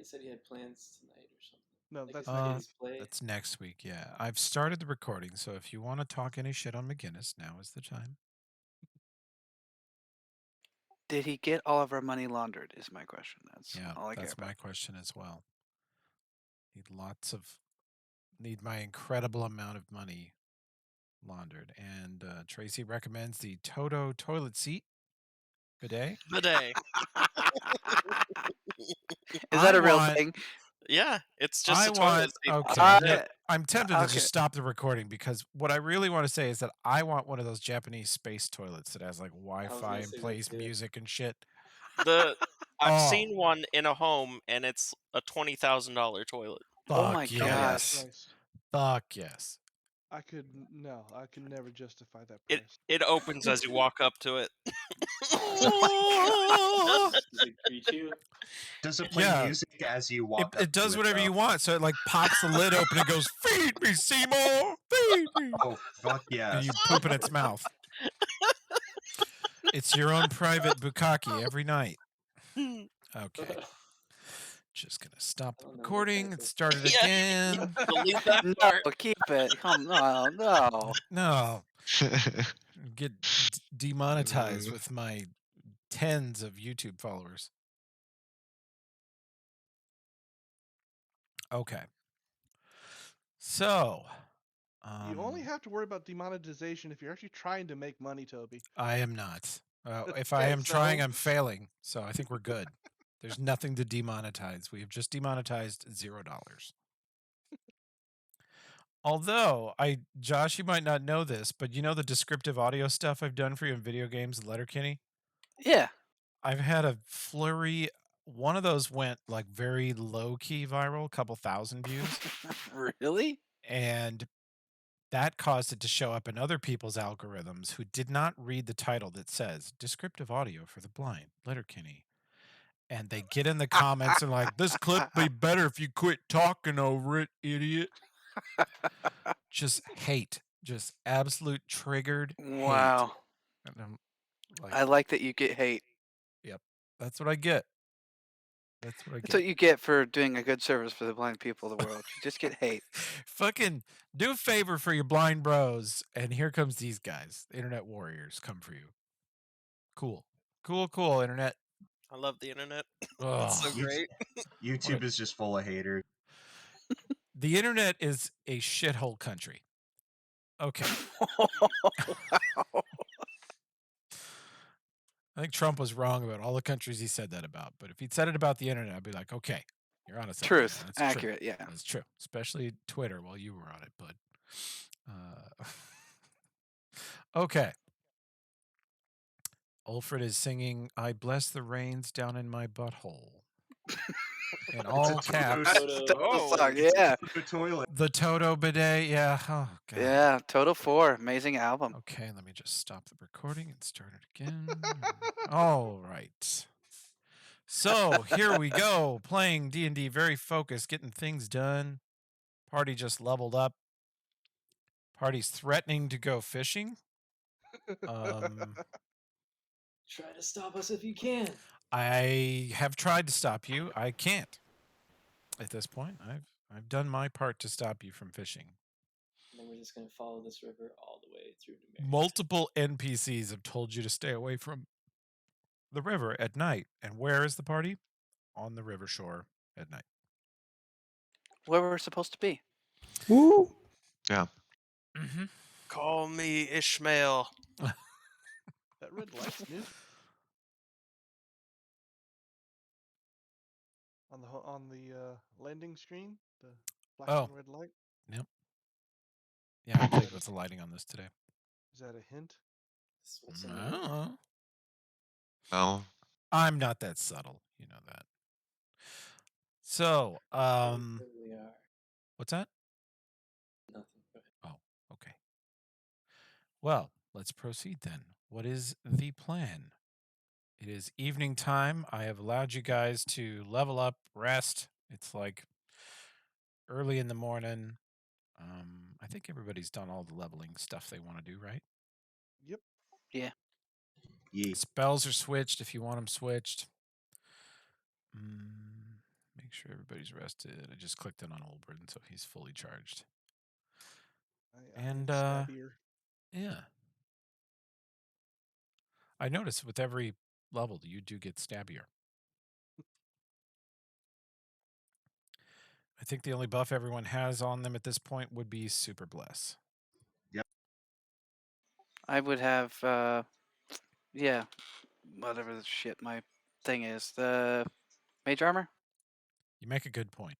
you said you had plans tonight or something. No, Like that's his next kid's week. play. That's next week. Yeah, I've started the recording, so if you want to talk any shit on McGinnis, now is the time. Did he get all of our money laundered? Is my question. That's all I care That's about. my question as well. Need my incredible amount of money laundered, and Tracy recommends the Toto toilet seat bidet. Bidet. Is that I a real want- thing? Yeah, it's just I a toilet want. seat. Okay, I'm tempted to okay. just stop the recording because what I really want to say is that I want one of those Japanese space toilets that has like Wi-Fi and say that plays too. music and shit. I've seen one in a home, and it's a $20,000 toilet. Oh my Fuck gosh. yes. Fuck yes. I could never justify that It price. it opens as you walk up to it. Does it greet you? Does it play Yeah. music as you walk up It does to whatever though? you want. So it like pops the lid open and goes, "Feed me, Seymour, feed me." Oh fuck And yes. you poop in its mouth. It's your own private bukkake every night. Okay. Just gonna stop the recording and start it again. Delete that No, part. keep it. Come on, no. No. Get demonetized with my tens of YouTube followers. Okay. So, you only have to worry about demonetization if you're actually trying to make money, Toby. I am not. If I Okay, am trying, so- I'm failing. So I think we're good. There's nothing to demonetize. We have just demonetized $0. Although, Josh, you might not know this, but you know the descriptive audio stuff I've done for you in video games and Letterkenny? Yeah. I've had a flurry. One of those went like very low key viral, a couple thousand views. Really? And that caused it to show up in other people's algorithms who did not read the title that says descriptive audio for the blind, Letterkenny. And they get in the comments and like, this clip be better if you quit talking over it, idiot. Just hate. Just absolute triggered Wow. hate. And I'm like, I like that you get hate. Yep. That's what I get. That's what I That's get. what you get for doing a good service for the blind people of the world. You just get hate. Fucking do a favor for your blind bros. And here comes these guys. The internet warriors come for you. Cool. Cool, internet. I love the internet. Ugh. It's so great. YouTube is just full of haters. The internet is a shithole country. Okay. I think Trump was wrong about all the countries he said that about. But if he'd said it about the internet, I'd be like, okay, you're on something. Truth. That's Accurate, true. yeah. That's true. Especially Twitter while you were on it, bud. Okay. Alfred is singing I Bless the Rains Down in My Butthole. In all caps. Song, yeah. The toilet. The Toto bidet, yeah. Oh, God. Yeah, Total 4. Amazing album. Okay, let me just stop the recording and start it again. All right. So here we go, playing D&D, very focused, getting things done. Party just leveled up. Party's threatening to go fishing. Try to stop us if you can. I have tried to stop you. I can't. At this point, I've done my part to stop you from fishing. And then we're just gonna follow this river all the way through to Maryland. Multiple NPCs have told you to stay away from the river at night. And where is the party? On the river shore at night. Where we're supposed to be. Woo! Yeah. Mm-hmm. Call me Ishmael. That red light's new. On the landing screen, the black and red light. Yep. Yeah, I played with the lighting on this today. Is that a hint? No. No. I'm not that subtle. You know that. So, We are. what's that? Nothing. Go ahead. Oh, okay. Well, let's proceed then. What is the plan? It is evening time. I have allowed you guys to level up, rest. It's like early in the morning. I think everybody's done all the leveling stuff they want to do, right? Yep. Yeah. Yeah. Spells are switched if you want them switched. Make Make sure everybody's rested. I just clicked in on Olbrin, so he's fully charged. And yeah. I noticed with every level, you do get stabbier. I think the only buff everyone has on them at this point would be Super Bless. Yep. I would have, yeah, whatever the shit my thing is. The Mage Armor? You make a good point.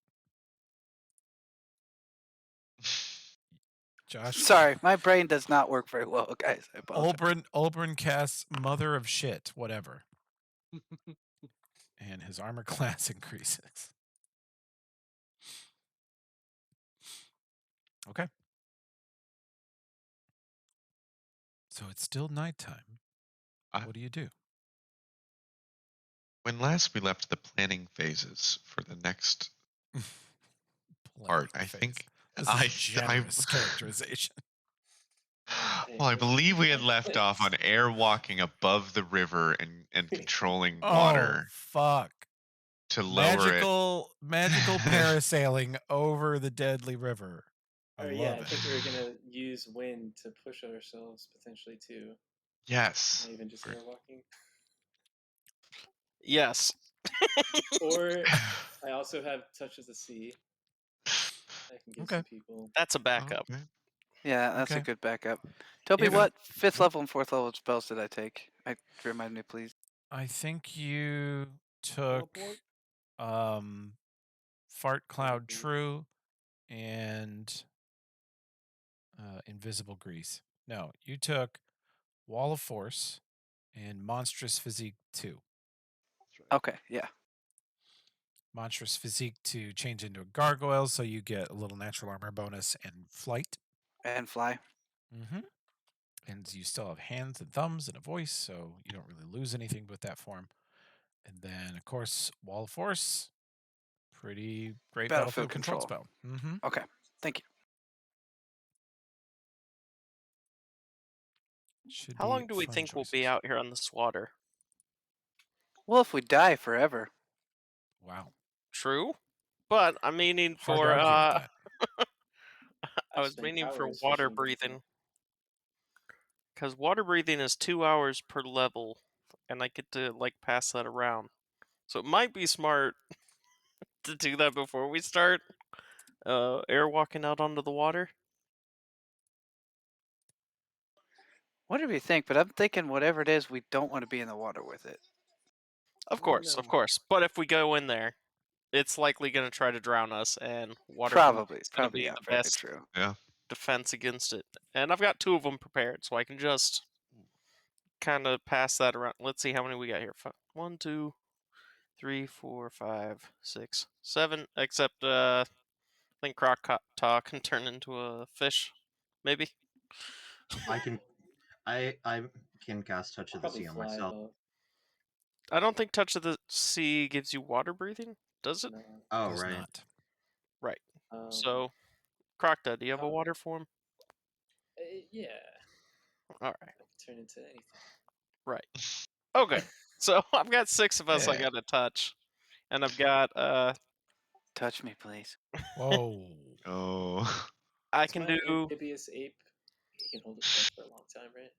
Josh? Sorry, my brain does not work very well, guys. I apologize. Olbrin casts Mother of Shit, whatever. And his armor class increases. Okay. So it's still nighttime. What do you do? When last we left the planning phases for the next part, I think this is generous characterization. Well, I believe we had left off on airwalking above the river and controlling water. Oh, fuck. To lower magical parasailing over the deadly river. I love it. I think we were gonna use wind to push ourselves potentially too. Yes. Not even just airwalking. Yes. Or I also have Touch of the Sea. I can give some people. That's a backup. Okay. Yeah, that's a good backup. Toby, what 5th level and 4th level spells did I take? Remind me, please. I think you took Fart Cloud True and Invisible Grease. No, you took Wall of Force and Monstrous Physique 2. Okay, yeah. Monstrous Physique to change into a gargoyle, so you get a little natural armor bonus and flight. And fly. Mm-hmm. And you still have hands and thumbs and a voice, so you don't really lose anything with that form. And then, of course, Wall of Force. Pretty great battlefield control spell. Mm-hmm. Okay, thank you. How long do we think we'll be out here on this water? Well, if we die forever. Wow. True, but I'm meaning for I was meaning for water breathing. Because water breathing is 2 hours per level, and I get to pass that around. So it might be smart to do that before we start airwalking out onto the water. Whatever you think, but I'm thinking whatever it is, we don't want to be in the water with it. Of course. But if we go in there, it's likely going to try to drown us, and water is going to be the best defense against it. And I've got 2 of them prepared, so I can just kind of pass that around. Let's see how many we got here. 1, 2, 3, 4, 5, 6, 7. Except I think Crocodile can turn into a fish, maybe. I can cast Touch of the Sea on myself. I don't think Touch of the Sea gives you water breathing, does it? No. Oh, does right. not. Right. So, Crocodile, do you have a water form? Yeah. All right. I can turn into anything. Right. Okay. So I've got 6 of us I got to touch. And I've got touch me, please. Whoa. Oh. I can do amphibious ape. He can hold his breath for a long time, right?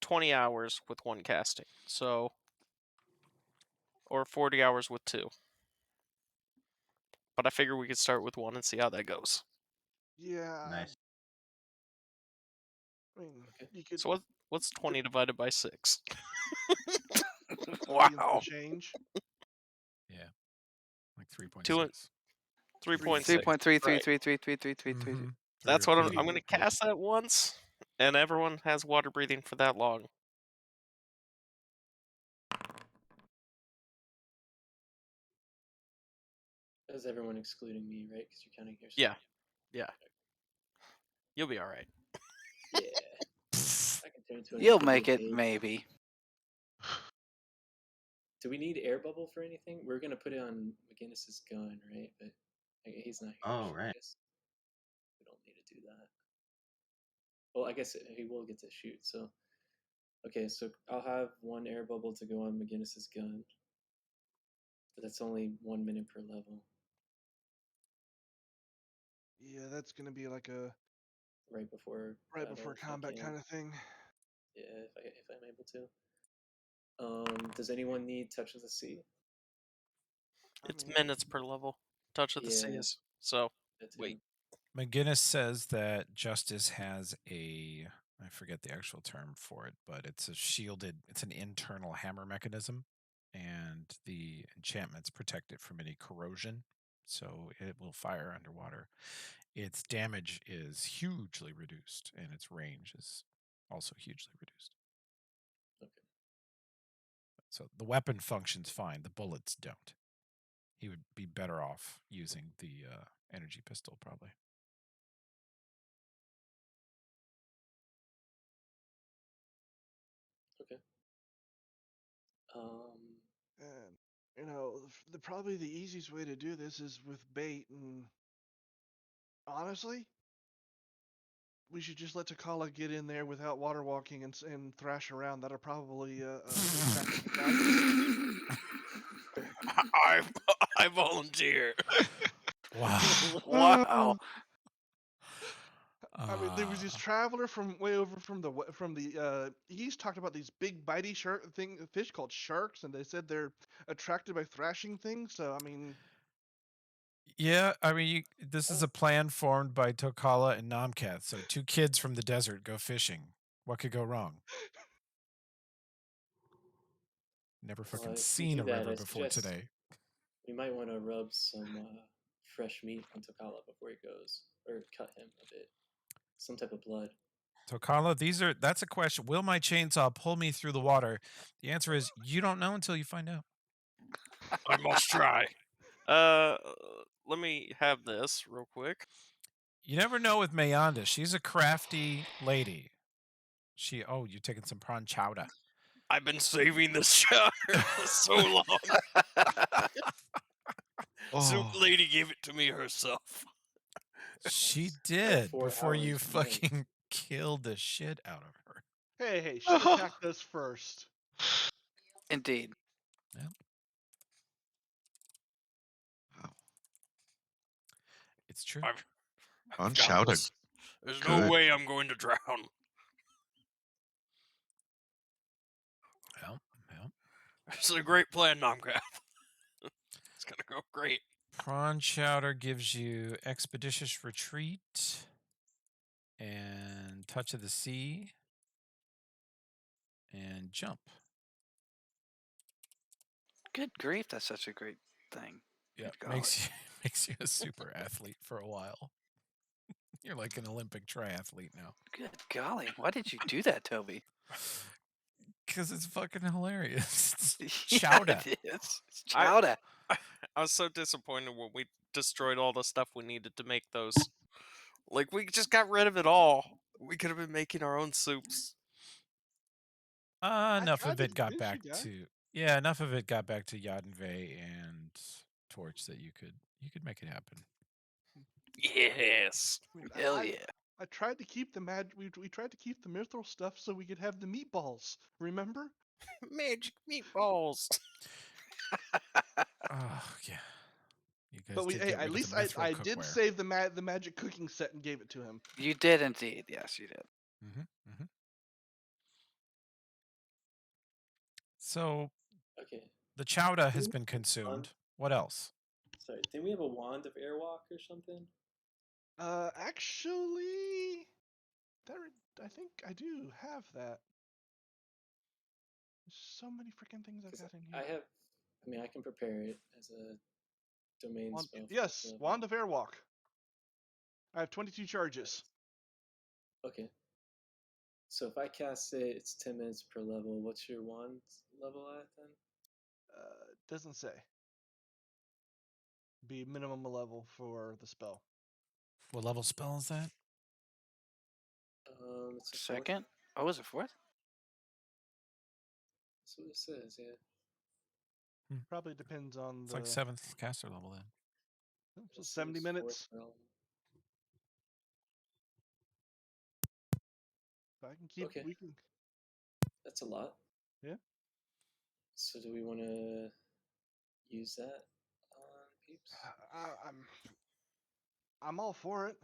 20 hours with 1 casting. So or 40 hours with 2. But I figure we could start with 1 and see how that goes. Yeah. Nice. I mean, you could, so what's 20 divided by 6? Wow. Change. Yeah. Like 3.6. 3.6. 3.3333333. That's what I'm going to cast that once, and everyone has water breathing for that long. Is everyone excluding me, right? Because you're counting yourself. Yeah. Yeah. You'll be all right. Yeah. I can turn into an You'll make it, maybe. Do we need air bubble for anything? We're gonna put it on McGinnis's gun, right? But he's not here. Oh, right. I guess we don't need to do that. Well, I guess he will get to shoot. So, okay, so I'll have 1 air bubble to go on McGinnis's gun, but that's only 1 minute per level. that's gonna be like a right before battle, if I combat can. kind of thing. Yeah, if I'm able to. Does anyone need Touch of the Sea? It's minutes per level. Touch of the Sea Yeah, is. So, that too. wait. McGinnis says that Justice has I forget the actual term for it, but it's an internal hammer mechanism, and the enchantments protect it from any corrosion, so it will fire underwater. Its damage is hugely reduced, and its range is also hugely reduced. Okay. So the weapon functions fine, the bullets don't. He would be better off using the energy pistol, probably. Okay. And probably the easiest way to do this is with bait, and honestly, we should just let Takala get in there without water walking and thrash around. That'll probably attract the guys. I volunteer. Wow. Wow. I mean, there was this traveler from way over from the east talked about these big bitey fish called sharks, and they said they're attracted by thrashing things. So I mean, yeah, I mean, this is a plan formed by Tokala and Namkath. So 2 kids from the desert go fishing. What could go wrong? Never fucking If we seen do a that, river I before suggest today. we might want to rub some fresh meat on Tokala before he goes, or cut him a bit. Some type of blood. Tokala, that's a question. Will my chainsaw pull me through the water? The answer is you don't know until you find out. I must try. Let me have this real quick. You never know with Mayanda. She's a crafty lady. You're taking some prawn chowder. I've been saving this chowder for so long. Soup lady gave it to me herself. She did before you fucking killed the shit out of her. Hey, she attacked us first. Indeed. Yeah. It's true. I've got this. There's no way I'm going to drown. Well. It's a great plan, Nomcraft. It's gonna go great. Prawn chowder gives you expeditious retreat and touch of the sea and jump. Good grief, that's such a great thing. Yeah, makes you a super athlete for a while. You're like an Olympic triathlete now. Good golly, why did you do that, Toby? Because it's fucking hilarious. It's chowder. Yeah, it is. It's chowder. I was so disappointed when we destroyed all the stuff we needed to make those. Like, we just got rid of it all. We could have been making our own soups. Enough of it got back to Yadenve and Torch that you could make it happen. Yes. Hell yeah. I tried to keep we tried to keep the mithril stuff so we could have the meatballs. Remember? Magic meatballs. Oh yeah. You guys But at least I did save the magic cooking set and gave it to him. You did indeed. Yes, you did. Mm-hmm. So, okay, the chowder has been consumed. What else? Sorry, didn't we have a wand of airwalk or something? Actually, I think I do have that. There's so many freaking things I've got in here. I can prepare it as a domain spell. Yes, Wand of Airwalk. I have 22 charges. Okay. So if I cast it, it's 10 minutes per level. What's your wand level at then? Doesn't say. Be minimum level for the spell. What level spell is that? It's a second. Oh, is it fourth? That's what it says. Yeah. Probably depends on It's like 7th caster level then. So 70 minutes. I can keep. Okay. We can. That's a lot. Yeah. So do we want to use that on peeps? I'm all for it.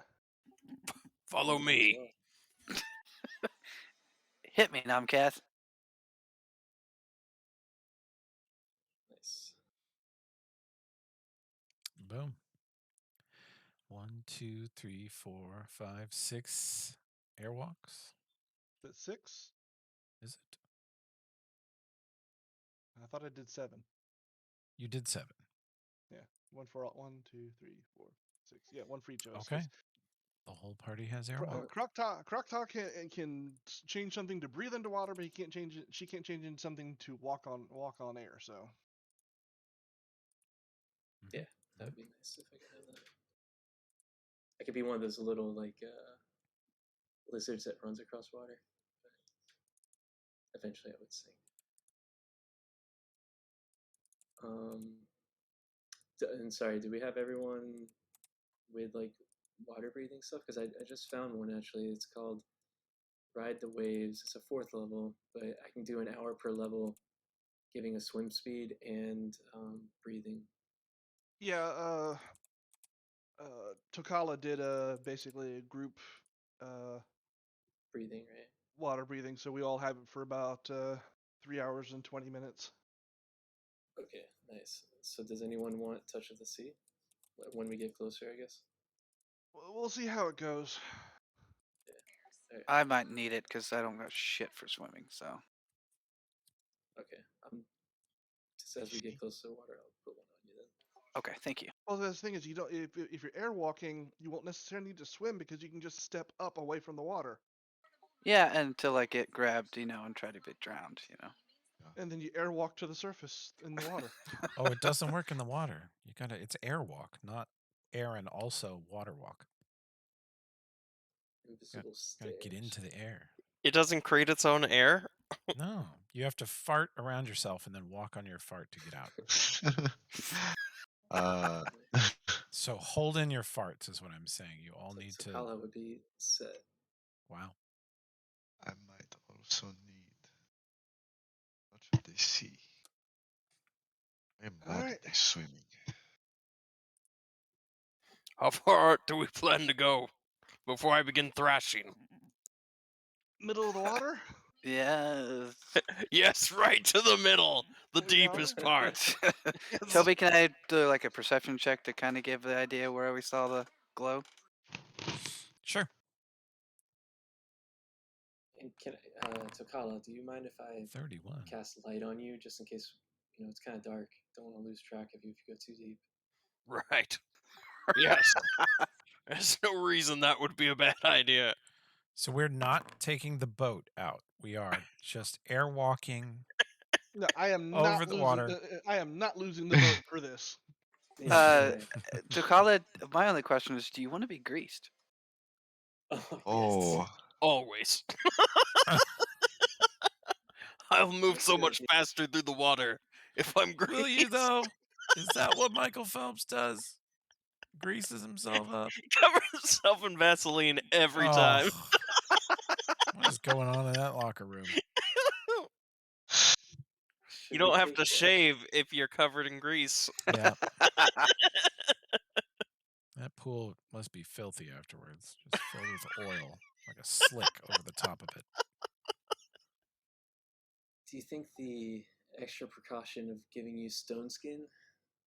Follow me. Well. Hit me, Nomcath. Nice. Boom. 1, 2, 3, 4, 5, 6 airwalks. Is it 6? Is it? I thought I did 7. You did 7. Yeah, 1 for all. 1, 2, 3, 4, 6. Yeah, 1 for each of us. Okay. The whole party has airwalk. Croc can change something to breathe underwater, but he can't change it. She can't change it into something to walk on air. So Yeah, that would be nice if I could have that. I could be one of those little like lizards that runs across water. But eventually, I would sing. And sorry, do we have everyone with like water breathing stuff? Because I just found one actually. It's called Ride the Waves. It's a 4th level, but I can do an hour per level, giving a swim speed and breathing. yeah, Tokala did basically a group breathing, right? Water breathing, so we all have it for about 3 hours and 20 minutes. Okay, nice. So does anyone want Touch of the Sea when we get closer? I guess. We'll see how it goes. Yeah. Right. I might need it because I don't got shit for swimming. So. Okay. Just as we get close to the water, I'll put one on you then. Okay, thank you. Well, the thing is, you don't. If you're airwalking, you won't necessarily need to swim because you can just step up away from the water. Yeah, until I get grabbed, and try to get drowned, And then you airwalk to the surface in the water. Oh, it doesn't work in the water. It's airwalk, not air and also water walk. Invisible Gotta get stairs. into the air. It doesn't create its own air? No, you have to fart around yourself and then walk on your fart to get out. So hold in your farts is what I'm saying. You all need to. Kala would be set. Wow. I might also need Touch of the Sea. I am bad at this swimming. How far out do we plan to go before I begin thrashing? Middle of the water? Yes. Yes, right to the middle, the deepest part. Toby, can I do like a perception check to kind of give the idea where we saw the glow? Sure. And Tokala, do you mind if I 31 cast light on you just in case it's kind of dark? Don't want to lose track of you if you go too deep. Right. Yes. There's no reason that would be a bad idea. So we're not taking the boat out. We are just airwalking. No, I am over not the losing. water. I am not losing the boat for this. To call it, my only question is, do you want to be greased? Oh. Yes. Always. I'll move so much faster through the water if I'm greased. Will you though? Is that what Michael Phelps does? Greases himself up. Cover himself in Vaseline every time. What is going on in that locker room? You don't have to shave if you're covered in grease. Yeah. That pool must be filthy afterwards. Just filled with oil, like a slick over the top of it. Do you think the extra precaution of giving you stone skin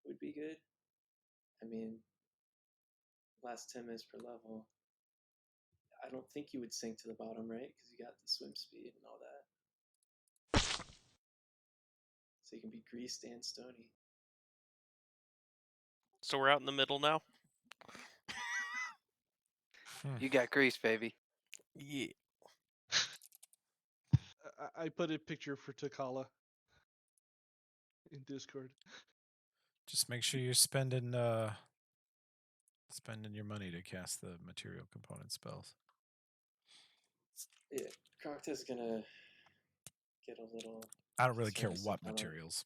would be good? I mean, last 10 minutes per level. I don't think you would sink to the bottom, right? Because you got the swim speed and all that. So you can be greased and stony. So we're out in the middle now? You got grease, baby. Yeah. I put a picture for Takala in Discord. Just make sure you're spending your money to cast the material component spells. Yeah, Crocta's gonna get a little. I don't really care what materials.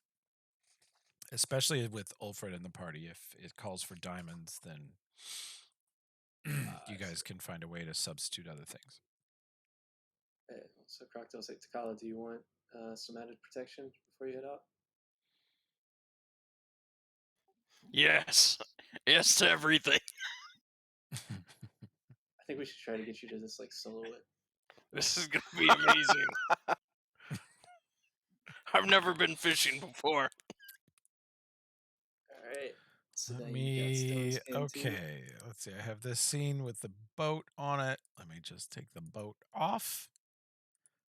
Especially with Ulfred in the party. If it calls for diamonds, then you guys can find a way to substitute other things. So Crocta's like, Takala, do you want some added protection before you head out? Yes. Yes to everything. I think we should try to get you to just like solo it. This is gonna be amazing. I've never been fishing before. All right. So Let now you got stone me. skin too. Okay, let's see. I have this scene with the boat on it. Let me just take the boat off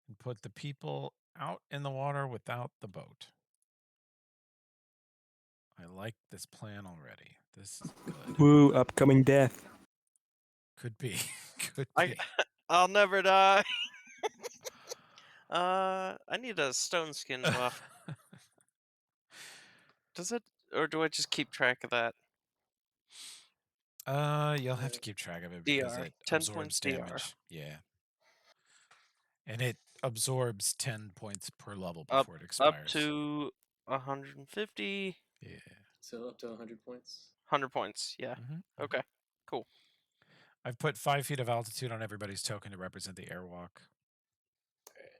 and put the people out in the water without the boat. I like this plan already. This is good. Woo, upcoming death. Could be. Could be. I'll never die. I need a stone skin buff. Does it, or do I just keep track of that? You'll have to keep track of it because DR, it 10 absorbs points DR. damage. Yeah. And it absorbs 10 points per level before it expires. Up to 150. Yeah. So up to 100 points. 100 points. Yeah. Okay. Cool. I've put 5 feet of altitude on everybody's token to represent the airwalk. All right.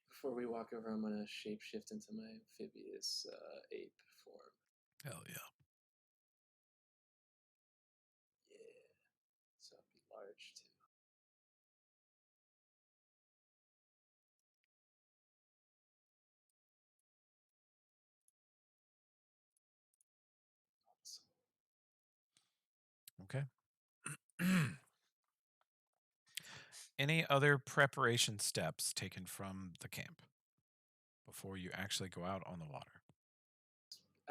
Before we walk over, I'm gonna shapeshift into my amphibious ape form. Hell yeah. Yeah. So I'll be large too. Okay. Any other preparation steps taken from the camp before you actually go out on the water?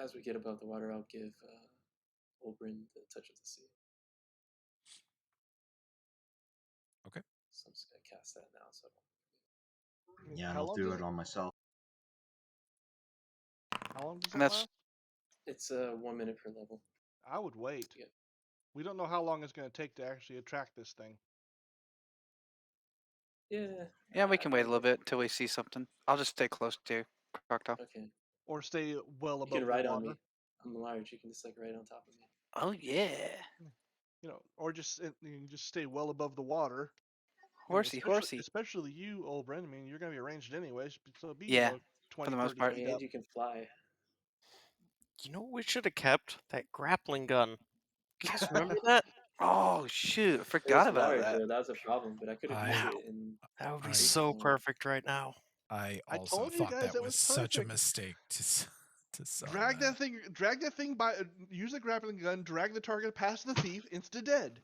As we get above the water, I'll give Oberon the touch of the sea. Okay. So I'm just gonna cast that now. So Yeah, I'll do it on myself. How long does And that that's last? it's 1 minute per level. I would wait. Yeah. We don't know how long it's going to take to actually attract this thing. Yeah, we can wait a little bit until we see something. I'll just stay close to you, Crocodile. Okay. Or stay well You above can the ride water. on me. I'm large. You can just like ride on top of me. Oh yeah. You know, or just you can just stay well above the water. Horsey, horsey. Especially you, Olbrin. I mean, you're going to be ranged anyways, so be Yeah, 20, for the most 30 part. feet And up. you can fly. You know what we should have kept? That grappling gun. You guys remember that? Oh shoot, I It forgot was about large that. though. That was a problem, but I could have used it in. That would be I- so form. perfect right now. I I also told you thought guys that it was was such a perfect. mistake to sell Drag that thing by. Use the grappling gun. Drag the target past the thief. Insta dead.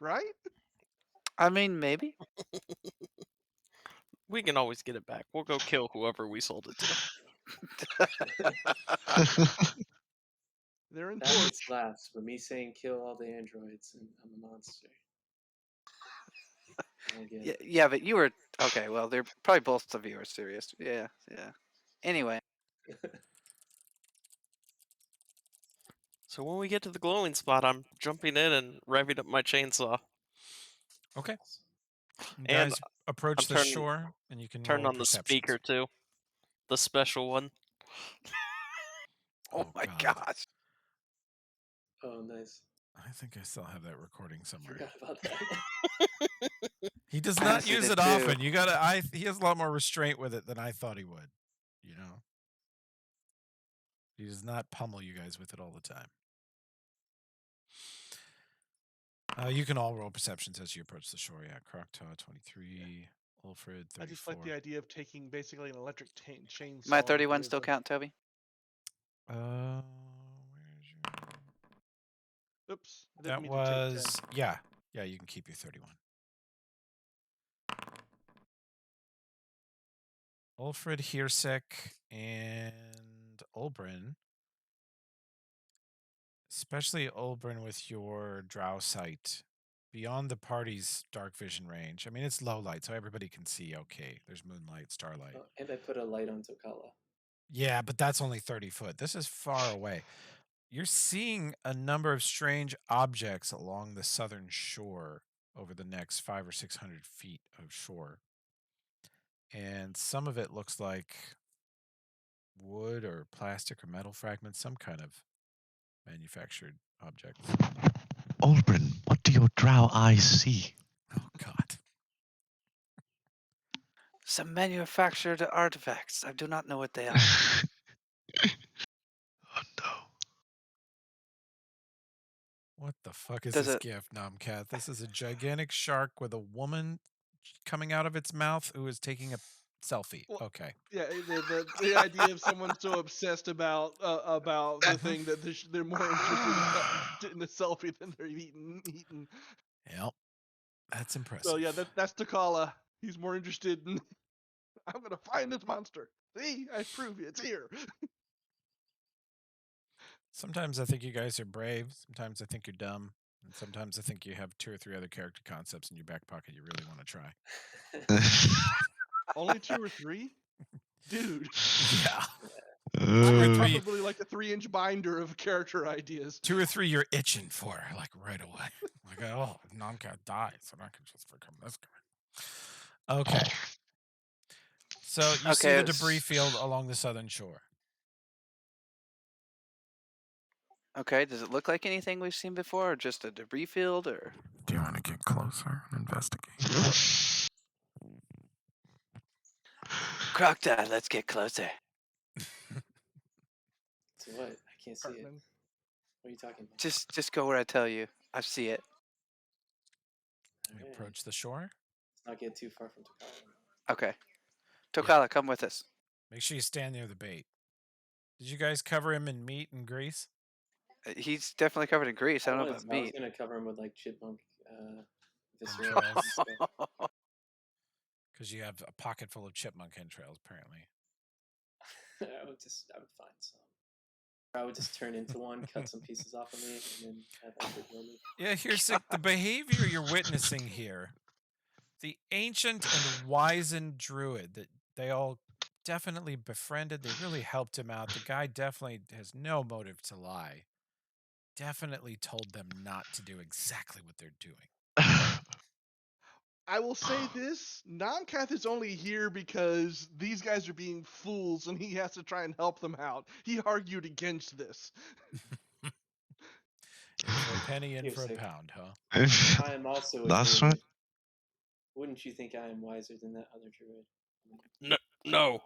Right? I mean, maybe. We can always get it back. We'll go kill whoever we sold it to. They're in That torch. hits last. But me saying kill all the androids and I'm a monster. I don't get it. Yeah, but you were okay. Well, they're probably both of you are serious. Yeah. Anyway, So when we get to the glowing spot, I'm jumping in and revving up my chainsaw. Okay. You And guys approach the shore, and you can turn roll on the perceptions. speaker too. The special one. oh my God. gosh. Oh, nice. I think I still have that recording somewhere. Forgot about that. He does I not honestly use did it too. often. You gotta. He has a lot more restraint with it than I thought he would. You know. He does not pummel you guys with it all the time. You can all roll perceptions as you approach the shore. Yeah, Croctaw 23, Ulfred 34. I just like the idea of taking basically an electric chainsaw. My 31 still count, Toby? Where's your... Oops. I didn't That mean to take 10. was yeah. You can keep your 31. Ulfred, Hirsek, and Olbrin. Especially Olbrin with your drow sight. Beyond the party's dark vision range. I mean, it's low light, so everybody can see okay. There's moonlight, starlight. Oh, and I put a light on Tokala. Yeah, but that's only 30 foot. This is far away. You're seeing a number of strange objects along the southern shore over the next 500 or 600 feet of shore. And some of it looks like wood or plastic or metal fragments, some kind of manufactured objects. Olbrin, what do your drow eyes see? Oh, God. Some manufactured artifacts. I do not know what they are. Oh no. What the fuck is Does this it- gift, Nomcat? This is a gigantic shark with a woman coming out of its mouth who is taking a selfie. Well, Okay. Yeah, the idea of someone so obsessed about the thing that they're more interested in the selfie than they're eating. Yep. That's impressive. So yeah, that's Takala. He's more interested in I'm gonna find this monster. See, I prove it's here. Sometimes I think you guys are brave. Sometimes I think you're dumb. And sometimes I think you have 2 or 3 other character concepts in your back pocket you really want to try. Only 2 or 3? Dude. Yeah. Probably like a 3-inch binder of character ideas. 2 or 3 you're itching for, like right away. Like, oh, Nomcat dies, and I can just become this guy. Okay. So you see the debris field along the southern shore. Okay, does it look like anything we've seen before, or just a debris field, or? Do you want to get closer and investigate? Crocodile, let's get closer. To what? I can't see it. What are you talking about? Just go where I tell you. I see it. We approach the shore. Let's not get too far from Takala. Okay. Takala, come with us. Make sure you stand near the bait. Did you guys cover him in meat and grease? He's definitely covered in grease. I don't know about meat. I was gonna cover him with like chipmunk viscera. Because you have a pocket full of chipmunk entrails, apparently. I would find some. I would just turn into one, cut some pieces off of me, and then have that shit kill me. Yeah, here's the behavior you're witnessing here. The ancient and wizened druid that they all definitely befriended. They really helped him out. The guy definitely has no motive to lie. Definitely told them not to do exactly what they're doing. I will say this, Nomcath is only here because these guys are being fools and he has to try and help them out. He argued against this. In for a penny, in for a pound, huh? I am also a That's druid. right. Wouldn't you think I am wiser than that other druid? No.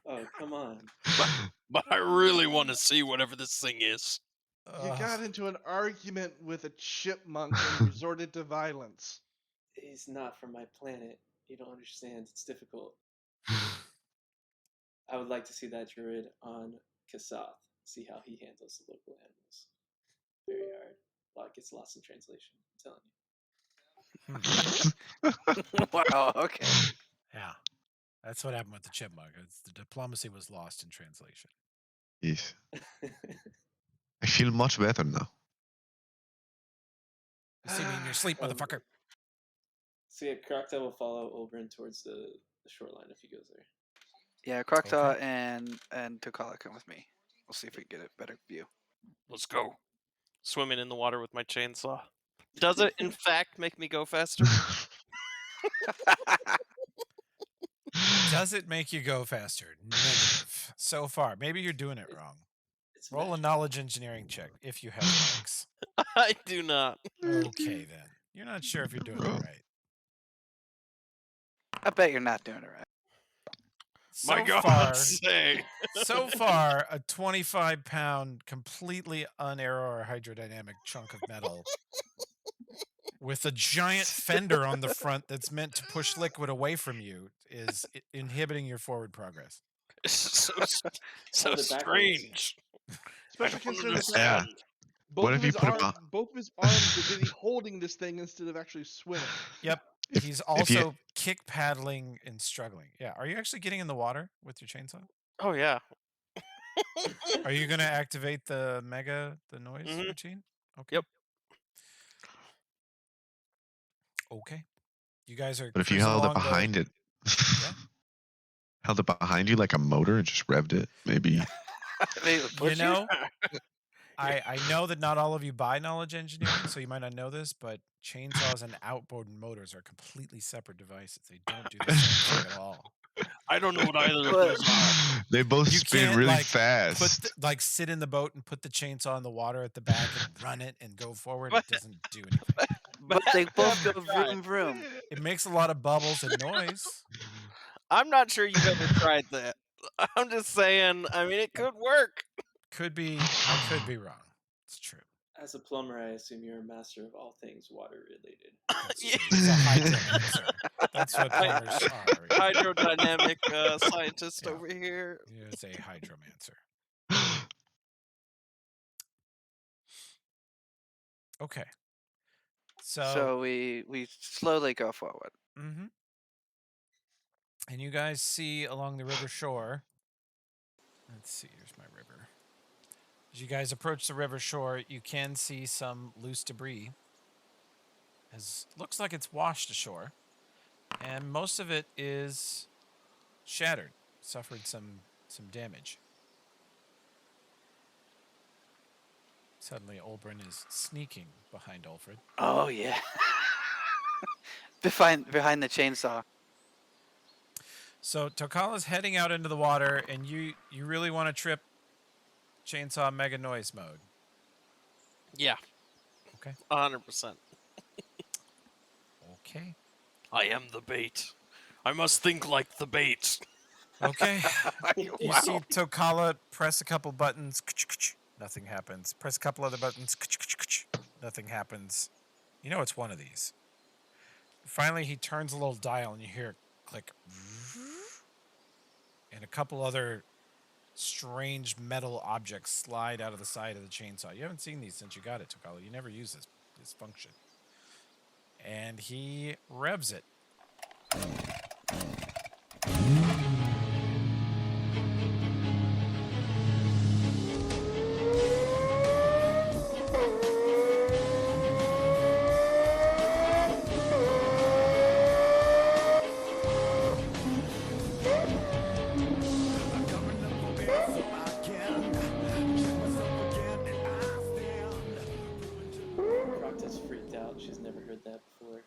Oh, come on. But I really want to see whatever this thing is. You got into an argument with a chipmunk and resorted to violence. He's not from my planet. You don't understand. It's difficult. I would like to see that druid on Kasath. See how he handles the local animals. Very hard. A lot gets lost in translation. I'm telling you. Wow. Okay. Yeah, that's what happened with the chipmunk. The diplomacy was lost in translation. Yes. I feel much better now. You see me in your sleep, motherfucker. So yeah, Crocodile will follow Oberon towards the shoreline if he goes there. Yeah, Crocodile and Takala come with me. We'll see if we can get a better view. Let's go. Swimming in the water with my chainsaw. Does it, in fact, make me go faster? Does it make you go faster? Negative. So far. Maybe you're doing it wrong. Roll a knowledge engineering check if you have likes. I do not. Okay, then. You're not sure if you're doing it right. I bet you're not doing it right. My God, say. So far, a 25-pound, completely unaero or hydrodynamic chunk of metal with a giant fender on the front that's meant to push liquid away from you is inhibiting your forward progress. So strange. Especially considering Yeah. What if you put him on? Both of his arms are busy holding this thing instead of actually swimming. Yep. He's also kick paddling and struggling. Yeah. Are you actually getting in the water with your chainsaw? Oh, yeah. Are you going to activate the noise routine? Okay. Yep. Okay. You guys are. But if you held it behind it, held it behind you like a motor and just revved it, maybe. You know, I know that not all of you buy knowledge engineering, so you might not know this, but chainsaws and outboard motors are completely separate devices. They don't do the same thing at all. I don't know what either of those are. They both spin really fast. Sit in the boat and put the chainsaw in the water at the back and run it and go forward. It doesn't do anything. But they both go vroom vroom. It makes a lot of bubbles and noise. I'm not sure you've ever tried that. I'm just saying, I mean, it could work. I could be wrong. It's true. As a plumber, I assume you're a master of all things water related. That's true. He's a hydromancer. That's what plumbers are. Hydrodynamic scientist over here. He is a hydromancer. Okay. So we slowly go forward. Mm-hmm. And you guys see along the river shore. Let's see, here's my river. As you guys approach the river shore, you can see some loose debris. Looks like it's washed ashore. And most of it is shattered, suffered some damage. Suddenly, Olbrin is sneaking behind Ulfred. Oh, yeah. behind the chainsaw. So Tokala's heading out into the water, and you really want to trip chainsaw mega noise mode. Yeah. Okay. 100%. Okay. I am the bait. I must think like the bait. Okay. You see Tokala press a couple buttons. Nothing happens. Press a couple other buttons. Nothing happens. You know it's one of these. Finally, he turns a little dial, and you hear click. And a couple other strange metal objects slide out of the side of the chainsaw. You haven't seen these since you got it, Tokala. You never use this function. And he revs it. Proctor's freaked out. She's never heard that before.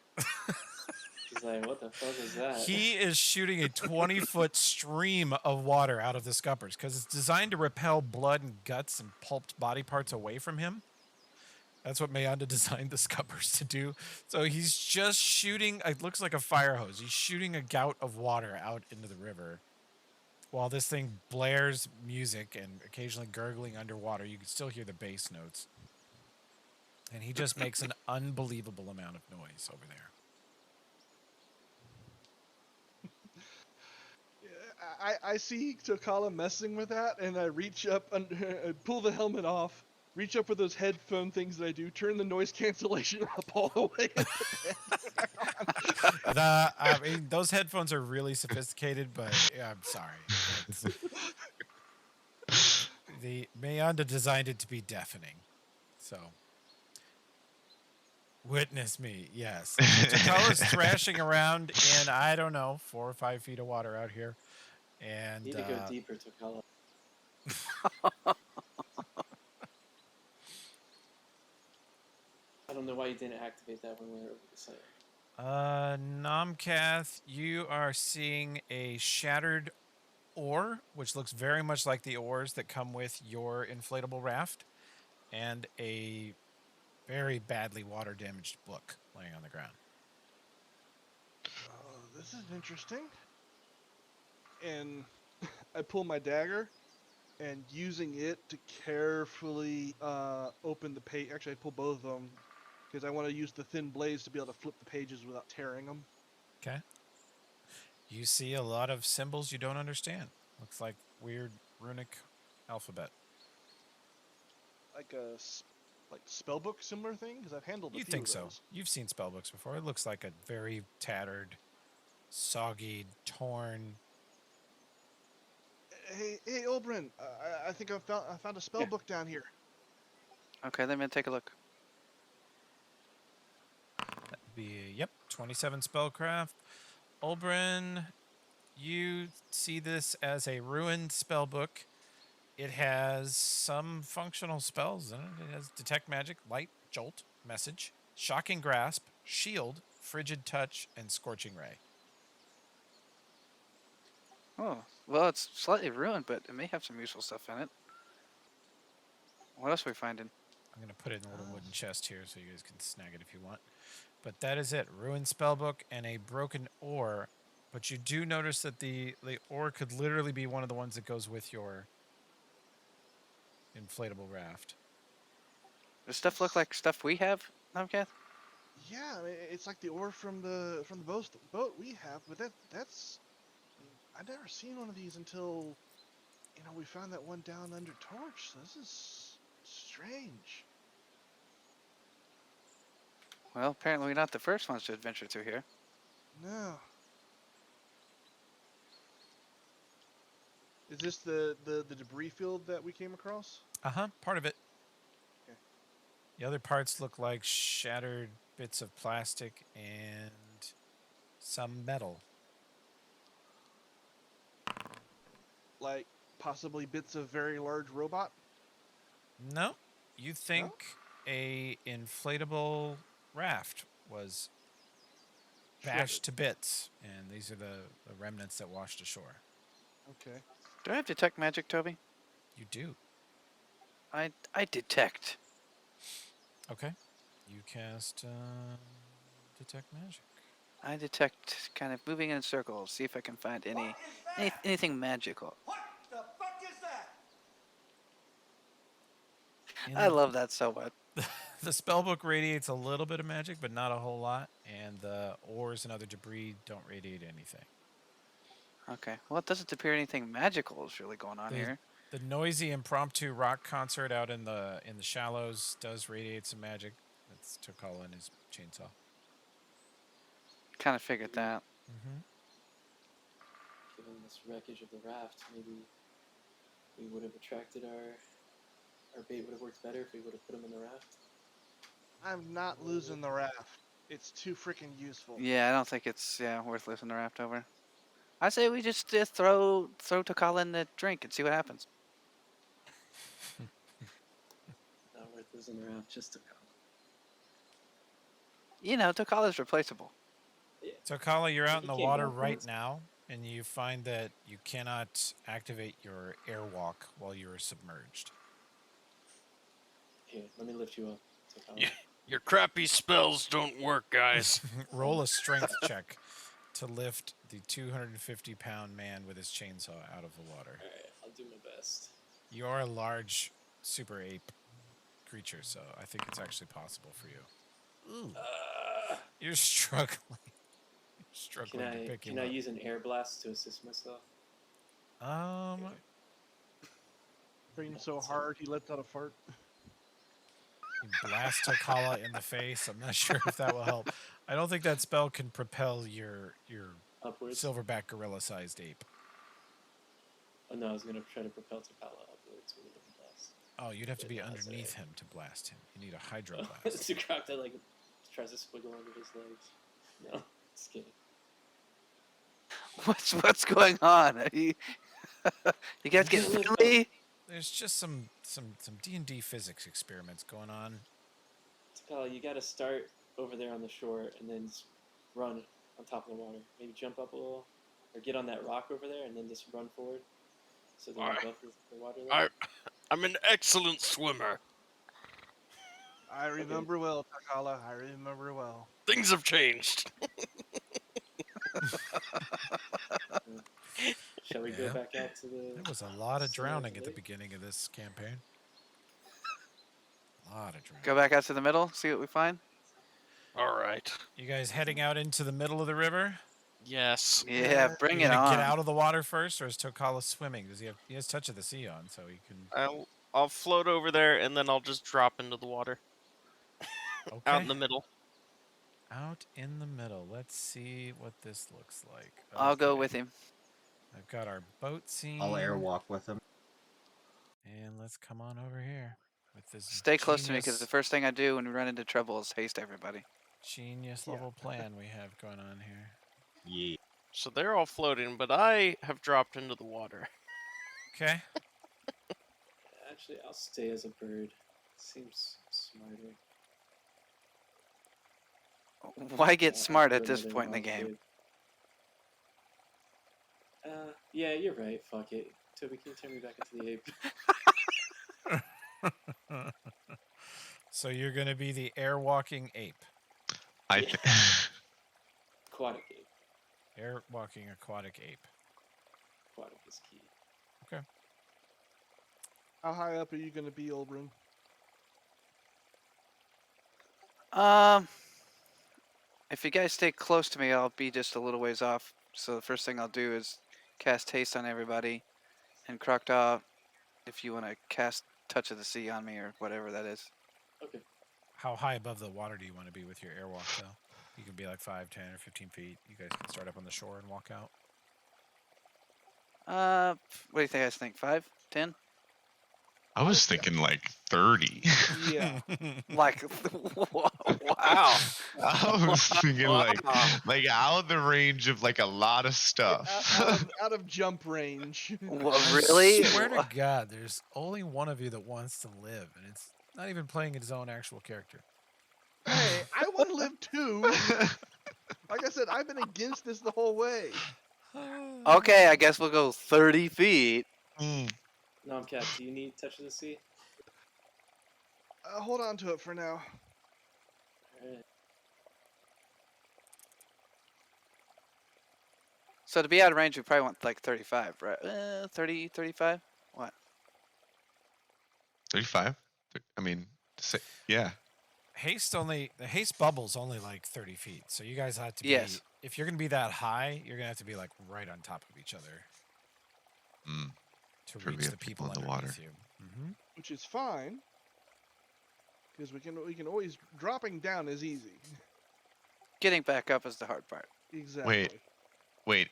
She's like, what the fuck is that? He is shooting a 20-foot stream of water out of the scuppers because it's designed to repel blood and guts and pulped body parts away from him. That's what Mayanda designed the scuppers to do. So he's just shooting, it looks like a fire hose. He's shooting a gout of water out into the river. While this thing blares music and occasionally gurgling underwater, you can still hear the bass notes. And he just makes an unbelievable amount of noise over there. I see Tokala messing with that, and I reach up, pull the helmet off, reach up for those headphone things that I do, turn the noise cancellation up all the way. I mean, those headphones are really sophisticated, but I'm sorry. The Mayanda designed it to be deafening. So, witness me, yes. Tokala's thrashing around in, I don't know, 4 or 5 feet of water out here. And need to go deeper, Tokala. I don't know why you didn't activate that when we were over the site. Nomcath, you are seeing a shattered oar, which looks very much like the oars that come with your inflatable raft, and a very badly water damaged book laying on the ground. Oh, this is interesting. And I pull my dagger, and using it to carefully open the page. Actually, I pull both of them because I want to use the thin blades to be able to flip the pages without tearing them. Okay. You see a lot of symbols you don't understand. Looks like weird runic alphabet. Like a spellbook similar thing? Because I've handled a few of those. You'd think so. You've seen spellbooks before. It looks like a very tattered, soggy, torn. Hey, Olbrin, I think I found a spellbook down here. Okay, let me take a look. That'd be, 27 spellcraft. Olbrin, you see this as a ruined spellbook. It has some functional spells in it. It has Detect Magic, Light, Jolt, Message, Shocking Grasp, Shield, Frigid Touch, and Scorching Ray. Oh, well, it's slightly ruined, but it may have some useful stuff in it. What else are we finding? I'm going to put it in a little wooden chest here so you guys can snag it if you want. But that is it. Ruined Spellbook and a broken oar. But you do notice that the oar could literally be one of the ones that goes with your inflatable raft. Does stuff look like stuff we have, Tomcat? Yeah, I mean, it's like the ore from the boat we have, but that's I've never seen one of these until we found that one down under Torch. So this is strange. Well, apparently we're not the first ones to adventure through here. No. Is this the debris field that we came across? Part of it. Okay. The other parts look like shattered bits of plastic and some metal. Like possibly bits of very large robot? No. You think a inflatable raft was bashed to bits, and these are the remnants that washed ashore. Okay. Do I have detect magic, Toby? You do. I detect. Okay. You cast detect magic. I detect kind of moving in circles, see if I can find anything magical. What the fuck is that? I love that so much. The spellbook radiates a little bit of magic, but not a whole lot, and the ores and other debris don't radiate anything. Okay. Well, it doesn't appear anything magical is really going on here. The noisy impromptu rock concert out in the shallows does radiate some magic. That's Tokala and his chainsaw. Kind of figured that. Mm-hmm. Given this wreckage of the raft, maybe we would have attracted our bait would have worked better if we would have put them in the raft. I'm not losing the raft. It's too freaking useful. Yeah, I don't think it's worth losing the raft over. I say we just throw Tokala in the drink and see what happens. Not worth losing the raft just to come. Tokala's replaceable. Yeah. Tokala, you're out in the water right now, and you find that you cannot activate your airwalk while you're submerged. Here, let me lift you up, Tokala. Your crappy spells don't work, guys. Roll a strength check to lift the 250-pound man with his chainsaw out of the water. All right, I'll do my best. You are a large super ape creature, so I think it's actually possible for you. Ooh. You're struggling. To pick him up. Can I use an air blast to assist myself? Breathing so hard he lets out a fart. You blast Tokala in the face. I'm not sure if that will help. I don't think that spell can propel your upwards. Silverback gorilla-sized ape. Oh no, I was gonna try to propel Tokala upwards with a blast. Oh, you'd have to be underneath him to blast him. You need a hydro blast. It's a croc that tries to squiggle under his legs. No, just kidding. What's going on? Are you guys getting friendly? There's just some D&D physics experiments going on. Tokala, you gotta start over there on the shore and then just run on top of the water. Maybe jump up a little, or get on that rock over there and then just run forward. So they're above the water level. I'm an excellent swimmer. I remember well, Tokala. I remember well. Things have changed. Shall we go back out to the... There was a lot of drowning at the beginning of this campaign. A lot of drowning. Go back out to the middle, see what we find? All right. You guys heading out into the middle of the river? Yes. Yeah, bring it on. Get out of the water first, or is Tokala swimming? He has Touch of the Sea on, so he can... I'll float over there, and then I'll just drop into the water. Okay. Out in the middle. Out in the middle. Let's see what this looks like. Okay. I'll go with him. I've got our boat scene. I'll airwalk with him. And let's come on over here with this. Stay close to me, because the first thing I do when we run into trouble is haste everybody. Genius level plan we have going on here. Yeah. So they're all floating, but I have dropped into the water. Okay. Actually, I'll stay as a bird. Seems smarter. Why get smart at this point in the game? Yeah, you're right. Fuck it. Toby, can you turn me back into the ape? So you're going to be the air-walking ape. Aquatic ape. Air-walking aquatic ape. Aquatic is key. Okay. How high up are you going to be, old room? If you guys stay close to me, I'll be just a little ways off. So the first thing I'll do is cast haste on everybody, and Croctaw, if you want to cast Touch of the Sea on me or whatever that is. Okay. How high above the water do you want to be with your airwalk, though? You can be like 5, 10, or 15 feet. You guys can start up on the shore and walk out. What do you guys think? 5, 10? I was thinking like 30. Yeah. Like, wow. I was thinking like out of the range of like a lot of stuff. Out of jump range. Really? I swear to God, there's only one of you that wants to live, and it's not even playing his own actual character. Hey, I want to live too. Like I said, I've been against this the whole way. Okay, I guess we'll go 30 feet. Nomcat, do you need Touch of the Sea? Hold on to it for now. Alright. So to be out of range, we probably want like 35, right? 30, 35? What? 35? I mean, yeah. The haste bubble's only like 30 feet, so you guys have to be. Yes. If you're gonna be that high, you're gonna have to be like right on top of each other to reach the people in the underneath water. you. Which is fine, because we can always dropping down is easy. Getting back up is the hard part. Exactly. Wait,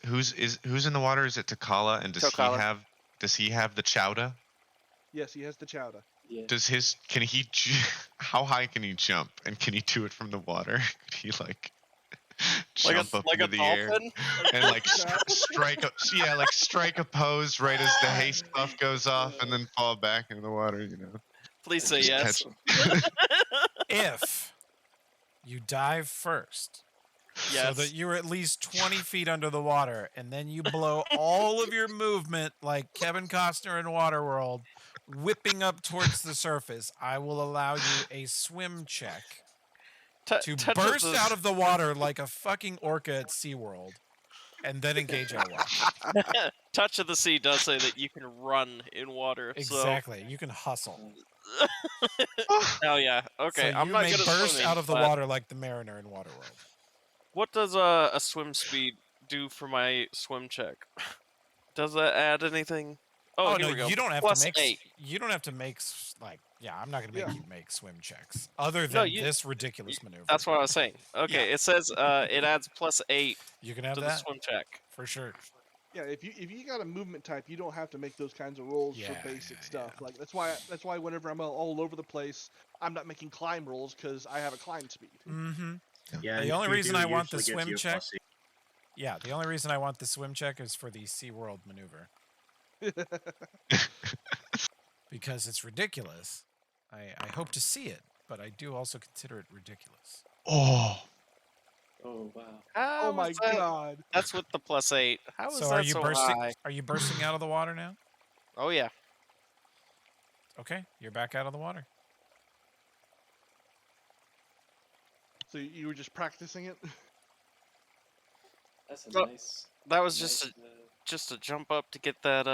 who's in the water? Is it Takala? And Tokala. does he have the chowda? Yes, he has the chowda. Yeah. How high can he jump? And can he do it from the water? Could he like jump up like into a the dolphin? air and like strike a pose right as the haste buff goes off and then fall back into the water, you know? Please say Just yes. If you dive first, so that you're at least 20 feet under the water, and then you blow all of your movement like Kevin Costner in Waterworld, whipping up towards the surface, I will allow you a swim check to burst out of the water like a fucking orca at SeaWorld, and then engage airwalk. Touch of the Sea does say that you can run in water. Exactly. You can hustle. Hell yeah. Okay, So I'm you not may good at burst swimming, out of the but water like the mariner in Waterworld. what does a swim speed do for my swim check? Does that add anything? Oh, here no, we go. you don't have Plus to make. 8. You don't have to make I'm not going to make you make swim checks other than this ridiculous maneuver. That's what I was saying. Okay, it says it adds plus 8 You can have to that the swim check. for sure. Yeah, if you got a movement type, you don't have to make those kinds of rolls for basic stuff. Like that's why whenever I'm all over the place, I'm not making climb rolls because I have a climb speed. Mm-hmm. Yeah. The only reason I want the usually gets swim you a check. plus 8. Yeah, the only reason I want the swim check is for the SeaWorld maneuver. Because it's ridiculous. I hope to see it, but I do also consider it ridiculous. Oh wow. Oh my god. That's with the plus 8. How is So that are you so bursting? high? Are you bursting out of the water now? Oh yeah. Okay, you're back out of the water. So you were just practicing it? That's a Well, nice. That was nice, just a jump up to get that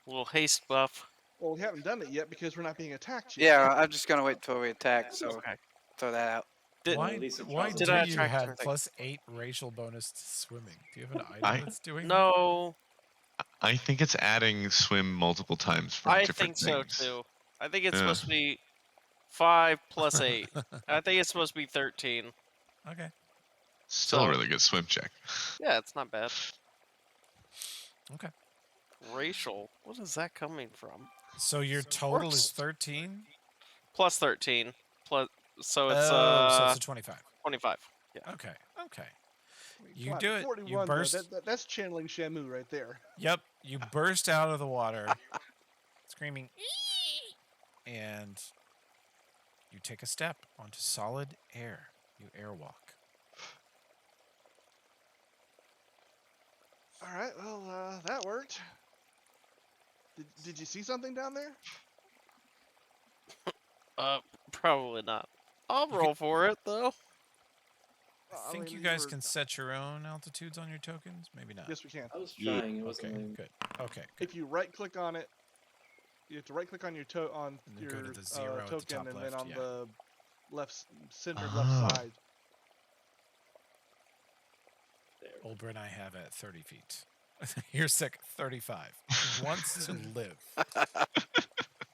little haste buff. Well, we haven't done it yet because we're not being attacked yet. Yeah, I'm just gonna wait until we attack. So Okay. throw that out. Why Did do I you attract have her? plus 8 racial bonus to swimming? Do you have an item that's doing No, I think it's adding swim multiple times from I different think things. so too. I think it's supposed to be 5 plus 8. I think it's supposed to be 13. that? Okay. Still a really good swim check. Yeah, it's not bad. Okay. Racial. What is that coming from? So your total is 13? Plus 13. Plus, so it's so it's a 25. 25. Yeah. Okay. Okay. Come You on, do it. 41, You burst. that's channeling Shamu right there. Yep. You burst out of the water, screaming, and you take a step onto solid air. You airwalk. All right, well, that worked. Did you see something down there? Probably not. I'll roll for it though. I think you guys can set your own altitudes on your tokens. Maybe not. Yes, we can. I was trying. It wasn't Okay. letting- Good. Okay. Good. If you right click on it, you have to right click on your And then go to the 0 at the token, top and left, then on yeah. the centered left side. Olber and I have at 30 feet. You're sick 35. He wants to live.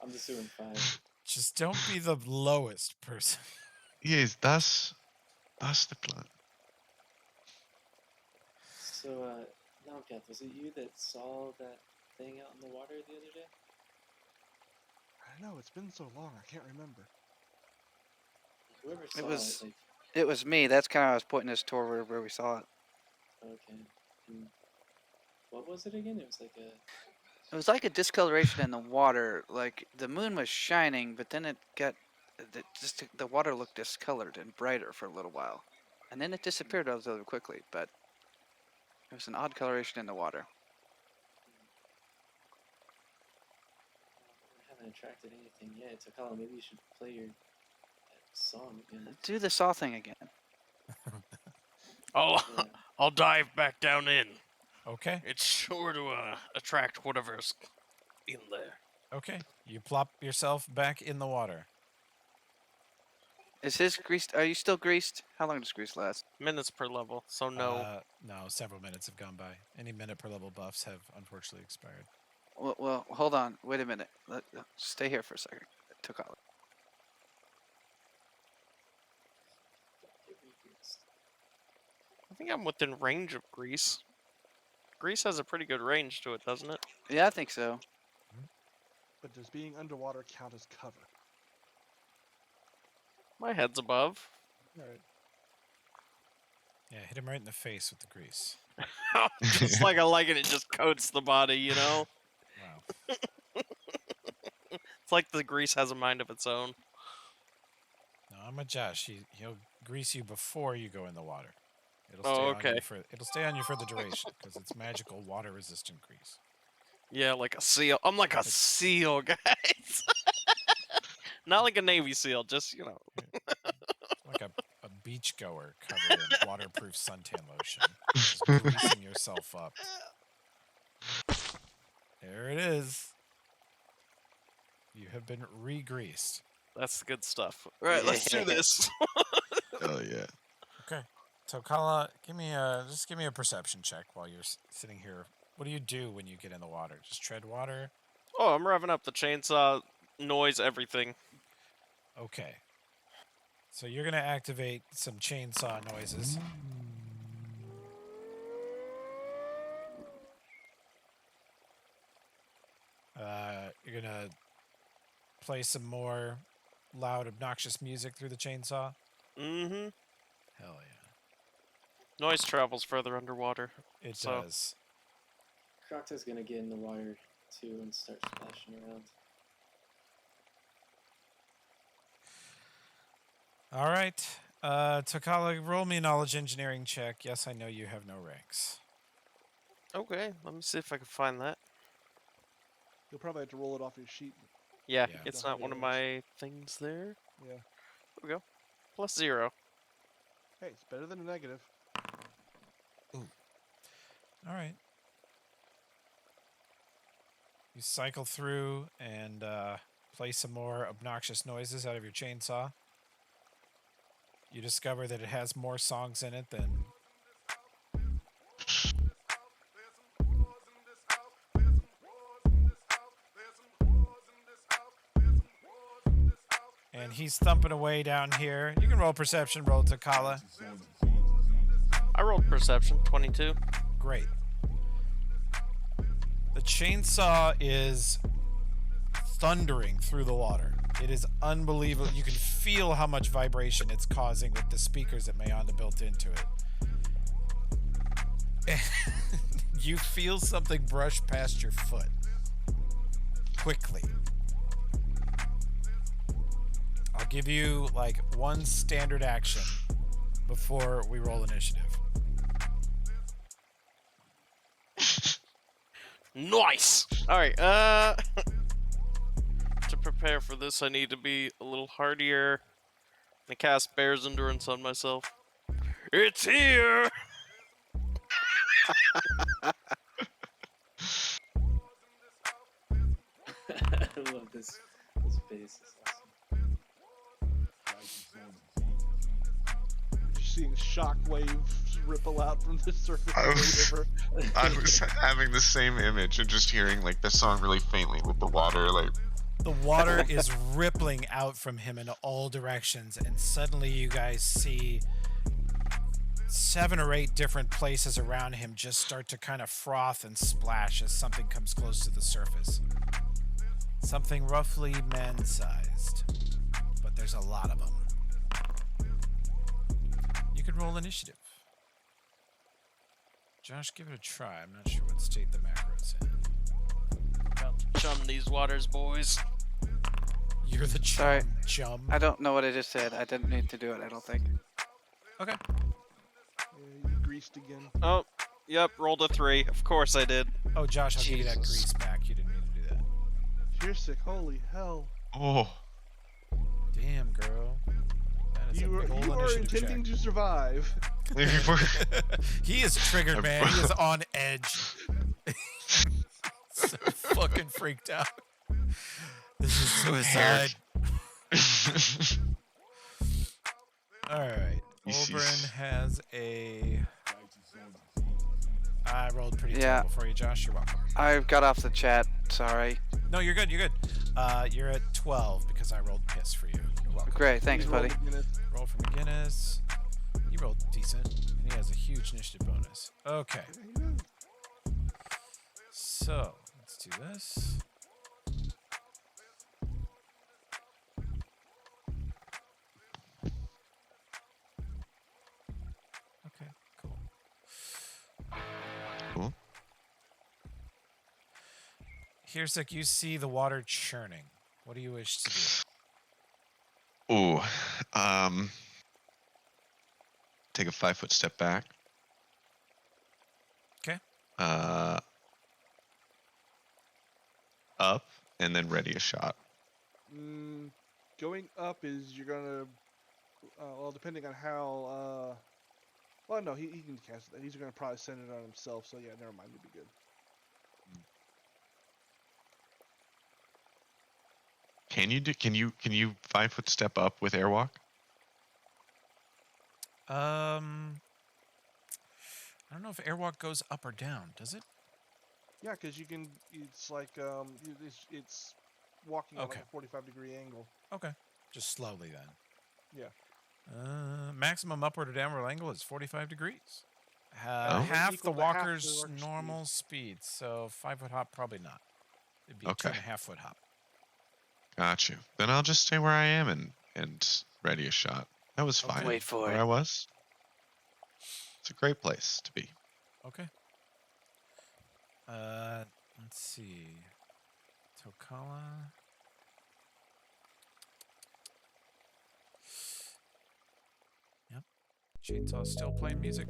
I'm just doing 5. Just don't be the lowest person. Yes, that's the plan. So, Nalkath, was it you that saw that thing out in the water the other day? I don't know. It's been so long. I can't remember. Whoever saw was- it, like, It was me. That's kind of I was pointing us toward where we saw it. okay. And what was it again? It was like a. It was like a discoloration in the water. Like the moon was shining, but then it got the water looked discolored and brighter for a little while, and then it disappeared relatively quickly. But it was an odd coloration in the water. I haven't attracted anything yet. Takala, maybe you should play your song again. Do the saw thing again. I'll dive back down in. Okay. It's sure to attract whatever's in there. Okay. You plop yourself back in the water. Is his greased? Are you still greased? How long does grease last? Minutes per level, so no. No, several minutes have gone by. Any minute per level buffs have unfortunately expired. Well, hold on. Wait a minute. Stay here for a second. Takala. I think I'm within range of grease. Grease has a pretty good range to it, doesn't it? Yeah, I think so. But does being underwater count as cover? My head's above. All right. Yeah, hit him right in the face with the grease. Just like I like it, it just coats the body, you know? Wow. It's like the grease has a mind of its own. No, I'm with Josh. He'll grease you before you go in the water. It'll stay on you for the duration because it's magical water-resistant grease. Yeah, like a seal. I'm like a seal, guys. Not like a Navy SEAL, just, you know. Like a beach goer covered in waterproof suntan lotion. Just greasing yourself up. There it is. You have been re-greased. That's the good stuff. All right, let's do this. Oh yeah. Okay. So Kala, give me a perception check while you're sitting here. What do you do when you get in the water? Just tread water? Oh, I'm revving up the chainsaw, noise, everything. Okay. So you're going to activate some chainsaw noises. You're going to play some more loud, obnoxious music through the chainsaw? Mm-hmm. Hell yeah. Noise travels further underwater. It does. Crocta's gonna get in the water too and start splashing around. All right. Takala, roll me a knowledge engineering check. Yes, I know you have no ranks. Okay, let me see if I can find that. You'll probably have to roll it off your sheet. Yeah, Yeah. it's not one of my things there. Yeah. There we go. +0. Hey, it's better than a negative. Ooh. All right. You cycle through and play some more obnoxious noises out of your chainsaw. You discover that it has more songs in it than... And he's thumping away down here. You can roll perception, roll Takala. I rolled perception, 22. Great. The chainsaw is thundering through the water. It is unbelievable. You can feel how much vibration it's causing with the speakers that Mayonda built into it. You feel something brush past your foot. Quickly. I'll give you like one standard action before we roll initiative. Nice! Alright, to prepare for this, I need to be a little hardier. I cast Bear's Endurance on myself. It's here! I love this bass. It's awesome. You're seeing shockwaves ripple out from the surface of the river. I was having the same image and just hearing like the song really faintly with the water like. The water is rippling out from him in all directions, and suddenly you guys see 7 or 8 different places around him just start to kind of froth and splash as something comes close to the surface. Something roughly man-sized, but there's a lot of them. You can roll initiative. Josh, give it a try. I'm not sure what state the macro's in. About to chum these waters, boys. You're the Sorry. chum. I don't know what I just said. I didn't need to do it, I don't think. Okay. Yeah, you greased again. Oh, yep, rolled a 3. Of course I did. Oh, Josh, I'll give you that Jesus. grease back. You didn't mean to do that. You're sick. Holy hell. Oh. Damn, girl. That is You a big old are initiative intending check. to survive. He is triggered, man. He is on edge. So fucking freaked out. This is suicide. Alright. Oberon has a... I rolled pretty terrible for you, Josh. You're welcome. I got off the chat. Sorry. No, you're good. You're good. You're at 12 because I rolled piss for you. You're welcome. Great. Thanks, buddy. Roll for McGinnis. He rolled decent, and he has a huge initiative bonus. Okay. So, let's do this. Okay, cool. Cool. Here's like you see the water churning. What do you wish to do? Ooh. Take a 5-foot step back. Okay. Up and then ready a shot. Going up is you're gonna, well, depending on how, well, no, he can cast that. He's gonna probably send it on himself. So yeah, never mind. It'll be good. Can you 5-foot step up with airwalk? I don't know if airwalk goes up or down. Does it? Yeah, because you can. It's like it's walking at like a 45-degree angle. Okay. Just slowly then. Yeah. Maximum upward or downward angle is 45 degrees. Oh. Half Equal the to half the walker's walker's normal speed. So 5-foot hop, probably not. It'd be Okay. 2.5-foot hop. Got you. Then I'll just stay where I am and ready a shot. That was fine. Wait for where it. I was. It's a great place to be. Okay. Let's see. Tokala. Yep. Chainsaw still playing music.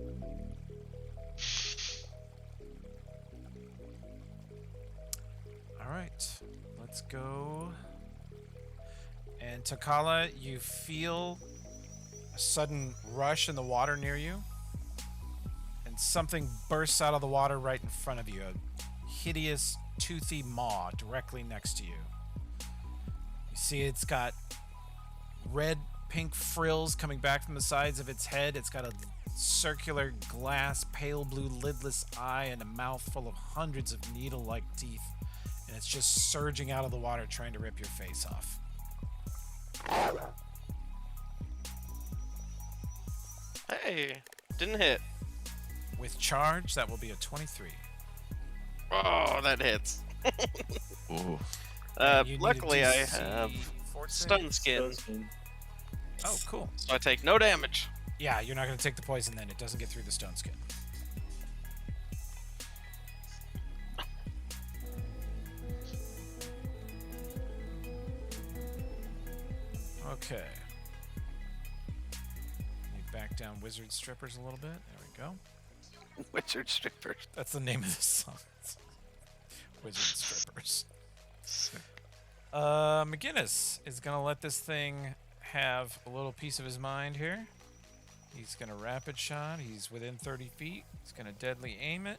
All right. Let's go. And Tokala, you feel a sudden rush in the water near you. And something bursts out of the water right in front of you. A hideous, toothy maw directly next to you. You see it's got red, pink frills coming back from the sides of its head. It's got a circular glass, pale blue, lidless eye and a mouth full of hundreds of needle-like teeth. And it's just surging out of the water trying to rip your face off. Hey, didn't hit. With charge, that will be a 23. Oh, that hits. Ooh. And you need a Luckily, I DC have fort stun save. skin, Oh, cool. so I take no damage. Yeah, you're not going to take the poison then. It doesn't get through the stone skin. Okay. Let me back down Wizard Strippers a little bit. There we go. Wizard strippers. That's the name of the song. Wizard Strippers. Sick. McGinnis is going to let this thing have a little piece of his mind here. He's going to rapid shot. He's within 30 feet. He's going to deadly aim it.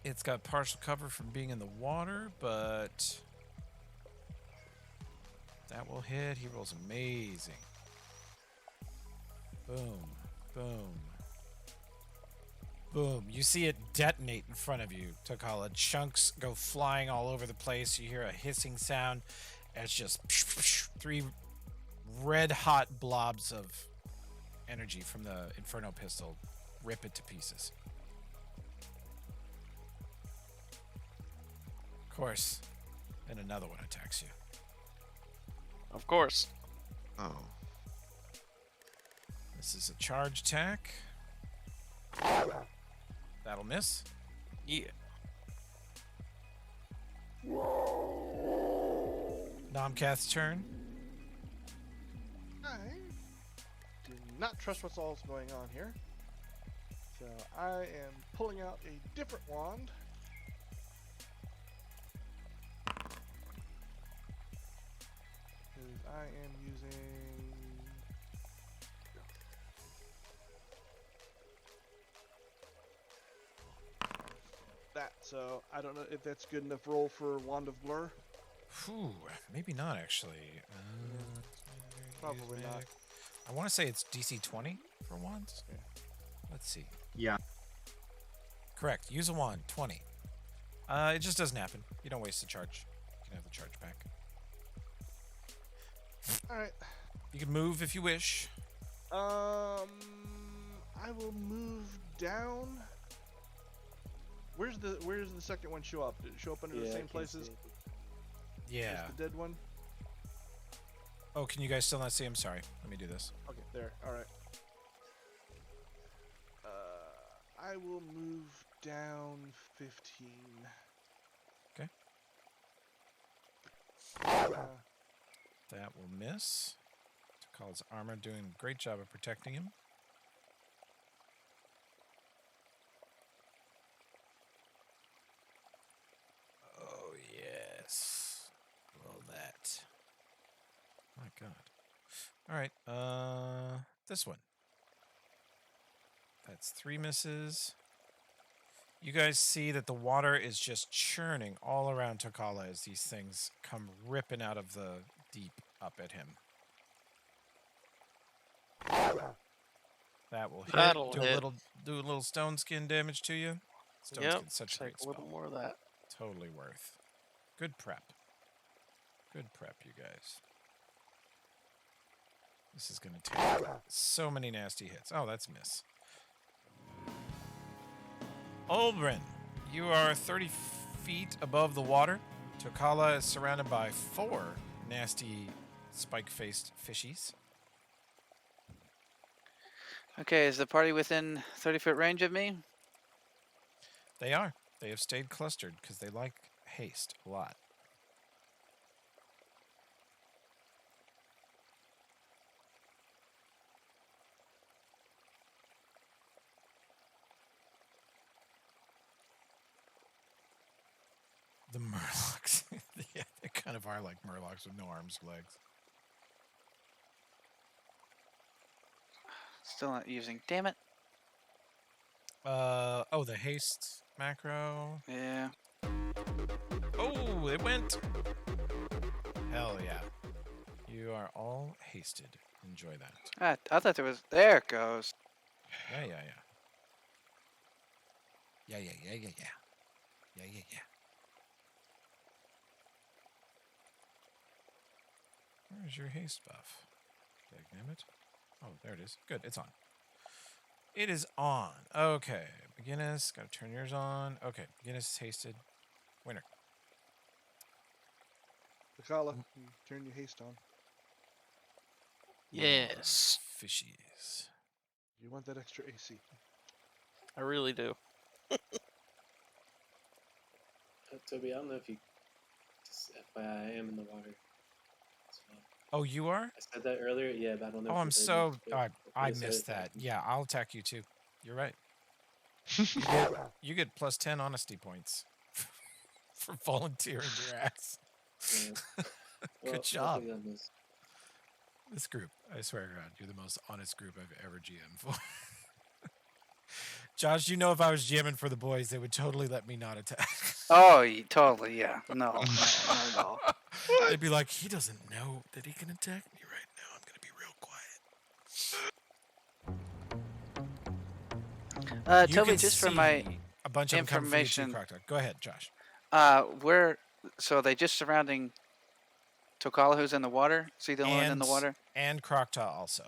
It's got partial cover from being in the water, but That will hit. He rolls amazing. Boom. Boom. Boom. You see it detonate in front of you, Takala. Chunks go flying all over the place. You hear a hissing sound. It's just 3 red-hot blobs of energy from the Inferno pistol rip it to pieces. Of course, then another one attacks you. Of course. Oh. This is a charge attack. That'll miss. Yeah. Nomcath's turn. I do not trust what's all going on here. So I am pulling out a different wand. Because I am using... that, so I don't know if that's good enough roll for Wand of Blur. Whew, maybe not actually. Probably not. I want to say it's DC 20 for wands. Yeah. Let's see. Yeah. Correct. Use a wand. 20. It just doesn't happen. You don't waste the charge. You can have the charge back. Alright. You can move if you wish. I will move down. Where's the second one show up? Did it show up under the same places? Yeah. Just the dead one? Oh, can you guys still not see? I'm sorry. Let me do this. Okay, there. Alright. I will move down 15. Okay. That will miss. Takal's armor doing a great job of protecting him. Oh, yes. Roll that. My God. All right. This one. That's 3 misses. You guys see that the water is just churning all around Takala as these things come ripping out of the deep up at him. That will hit. That'll do hit. a little stone skin damage to you. Stone Yep. skin's such a great Take a little spell. more of that. Totally worth. Good prep. Good prep, you guys. This is going to take so many nasty hits. Oh, that's miss. Olbrin, you are 30 feet above the water. Takala is surrounded by 4 nasty spike-faced fishies. Okay, is the party within 30-foot range of me? They are. They have stayed clustered because they like haste a lot. The Murlocs. Yeah, they kind of are like Murlocs with no arms, legs. Still not using. Damn it. Oh, the haste macro. Yeah. Oh, it went. Hell yeah. You are all hasted. Enjoy that. I thought there was. There it goes. Yeah. Yeah. Where's your haste buff? Dagnabbit. Oh, there it is. Good, it's on. It is on. Okay. McGinnis, gotta turn yours on. Okay, McGinnis is hasted. Winner. Takala, you turn your haste on. Yes. Fishies. You want that extra AC. I really do. Toby, I don't know if you. Just FYI, I am in the water. So, Oh, you are? I said that earlier. Yeah, but I don't know. Oh, if I'm you so. heard me, but I said missed it. that. Yeah, I'll attack you too. You're right. You get plus 10 honesty points for volunteering your ass. Yeah. Well, Good job. hopefully on this. This group, I swear to God, you're the most honest group I've ever GM'd for. Josh, you know if I was GMing for the boys, they would totally let me not attack. Oh, totally. Yeah. No, not at all. They'd be like, he doesn't know that he can attack me right now. I'm gonna be real quiet. Toby, just for my a bunch of them coming for you too, information, Crocodile. Go ahead, Josh. so are they just surrounding Tokala, who's in the water? Is he the only one in the water? And Crocodile also.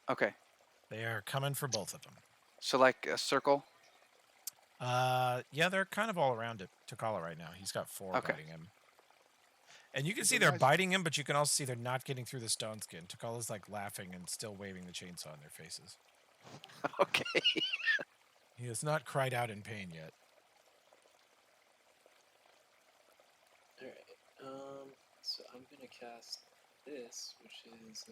Okay. They are coming for both of them. So like a circle? Yeah, they're kind of all around it. Tokala right now. He's got 4 biting him. And you can see they're biting him, but you can also see they're not getting through the stone skin. Tokala's like laughing and still waving the chainsaw in their faces. Okay. He has not cried out in pain yet. Alright, so I'm gonna cast this, which is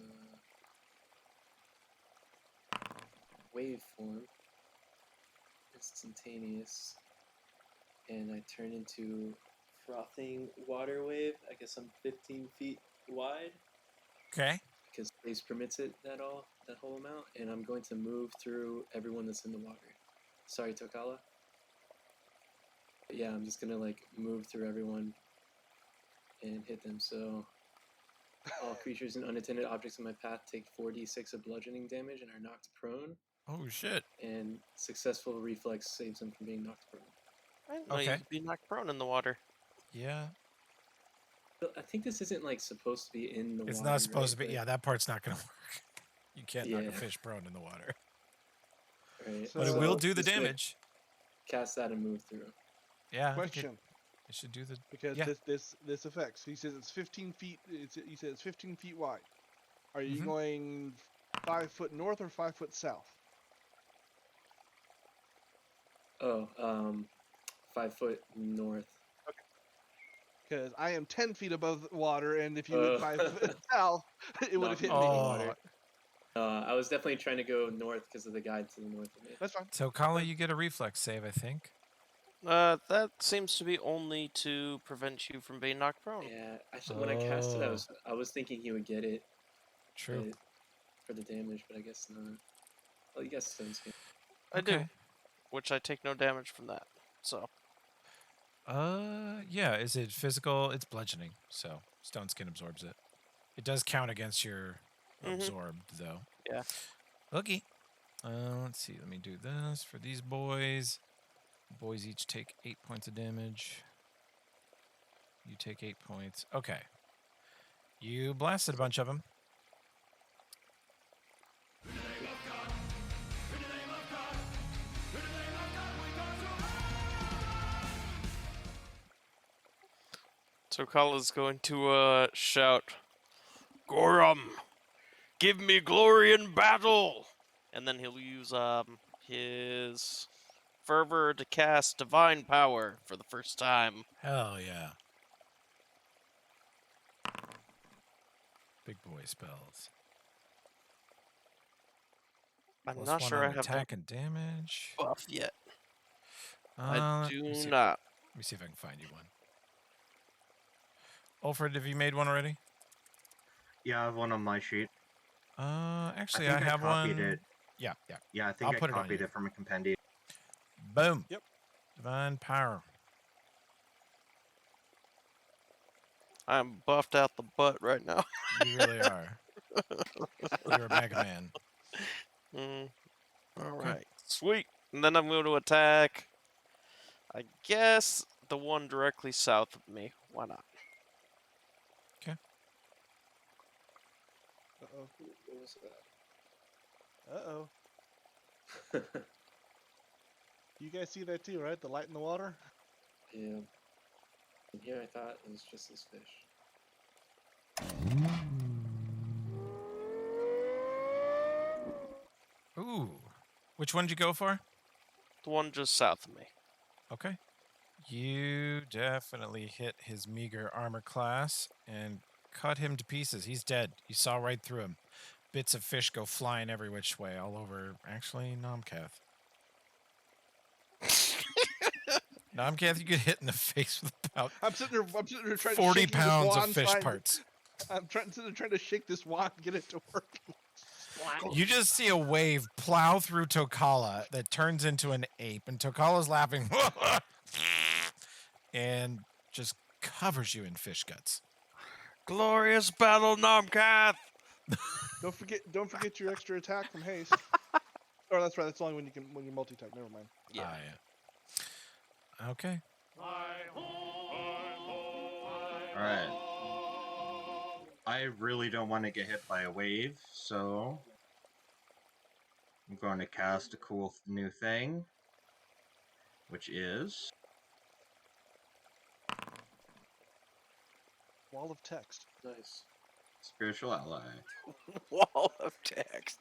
waveform, instantaneous, and I turn into frothing water wave. I guess I'm 15 feet wide. Okay. Because space permits it that whole amount, and I'm going to move through everyone that's in the water. Sorry, Tokala. But yeah, I'm just gonna like move through everyone and hit them. So all creatures and unattended objects in my path take 4d6 of bludgeoning damage and are knocked prone. Oh shit! And successful reflex saves them from being knocked prone. I didn't know you could be knocked prone in the water. Yeah. I think this isn't like supposed to be in the water. It's not supposed to be. But Yeah, that part's not gonna work. You can't knock a fish prone in the water. Right. But it will do the damage. Cast that and move through. Yeah. Question. It should do the because this affects. He says it's 15 feet. He says it's 15 feet wide. Are you going 5 foot north or 5 foot south? Oh, 5 foot north. Okay. Because I am 10 feet above the water, and if you went 5 foot south, it would have hit me. I was definitely trying to go north because of the guide to the north of me. That's fine. So, Kali, you get a reflex save, I think. That seems to be only to prevent you from being knocked prone. Yeah, actually, when I cast it, I was thinking he would get it. True. For the damage, but I guess not. Well, you guess stone skin. I do, which I take no damage from that. So. Yeah. Is it physical? It's bludgeoning, so stone skin absorbs it. It does count against your absorbed, though. Yeah. Okay. Let's see. Let me do this for these boys. Boys each take 8 points of damage. You take 8 points. Okay. You blasted a bunch of them. So Kala's going to shout, "Gorum, give me glory in battle!" And then he'll use his fervor to cast divine power for the first time. Hell yeah. Big boy spells. I'm not sure I have attack and damage buff yet. I do not. Let me see if I can find you one. Alfred, have you made one already? Yeah, I have one on my sheet. Actually, I have one. It. Yeah. Yeah, I think I copied it from a compendium. Boom. Yep. Divine power. I'm buffed out the butt right now. You really are. You're a Mega Man. All right. Sweet. And then I'm going to attack, I guess, the one directly south of me. Why not? Okay. Uh-oh. What was that? Uh-oh. You guys see that too, right? The light in the water? Yeah. And here I thought it was just this fish. Ooh. Which one did you go for? The one just south of me. Okay. You definitely hit his meager armor class and cut him to pieces. He's dead. You saw right through him. Bits of fish go flying every which way, all over, actually, Nomcath. Nomcath, you get hit in the face with about I'm sitting there trying 40 to shake pounds this of wand, fish parts. I'm trying to shake this wand and get it to work. You just see a wave plow through Tokala that turns into an ape, and Tokala's laughing and just covers you in fish guts. Glorious battle, Nomcath! Don't forget your extra attack from haste. Oh, that's right. That's only when you multi-attack. Never mind. Yeah. Yeah. Okay. Alright. I really don't want to get hit by a wave, so I'm going to cast a cool new thing, which is Wall of text. Nice. Spiritual Ally. Wall of text.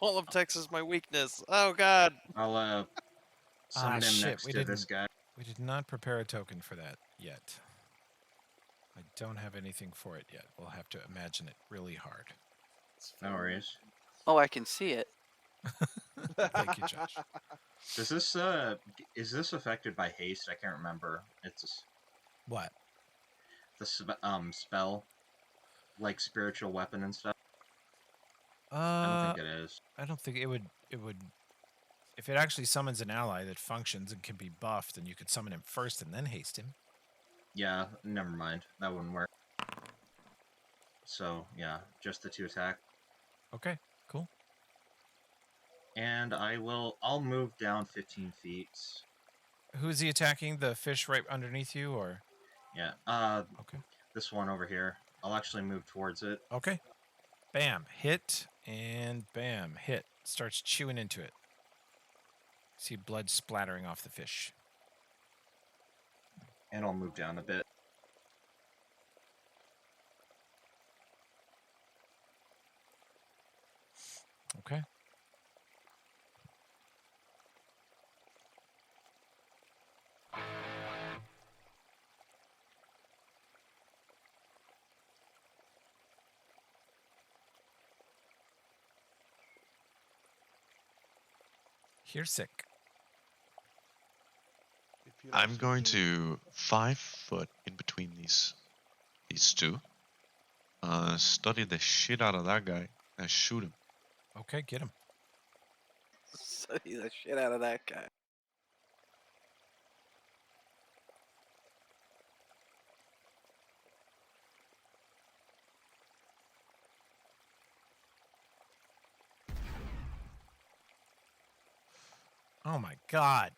Wall of text is my weakness. Oh god. I'll summon him next to this guy. We did not prepare a token for that yet. I don't have anything for it yet. We'll have to imagine it really hard. No worries. Oh, I can see it. Thank you, Josh. Does this is this affected by haste? I can't remember. It's what? The spell, like spiritual weapon and stuff. I don't think it is. I don't think it would. It would. If it actually summons an ally that functions and can be buffed, then you could summon him first and then haste him. Yeah, never mind. That wouldn't work. So, yeah, just the 2 attack. Okay, cool. And I'll move down 15 feet. Who is he attacking? The fish right underneath you, or? Yeah, okay. This one over here. I'll actually move towards it. Okay. Bam, hit, and bam, hit. Starts chewing into it. See blood splattering off the fish. And I'll move down a bit. Okay. You're sick. I'm going to 5 foot in between these two. Study the shit out of that guy and shoot him. Okay, get him. Study the shit out of that guy. Oh my god.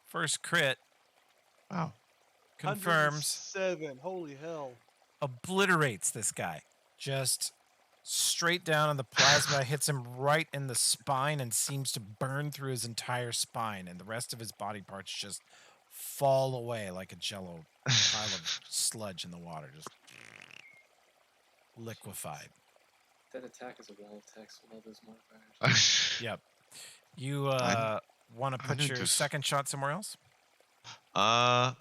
First crit. Wow. Confirms. 7. Holy hell. Obliterates this guy. Just straight down on the plasma, hits him right in the spine and seems to burn through his entire spine, and the rest of his body parts just fall away like a jello pile of sludge in the water, just liquefied. That attack is a wall of text with all those modifiers. Yep. You want to put your second shot somewhere else? I'll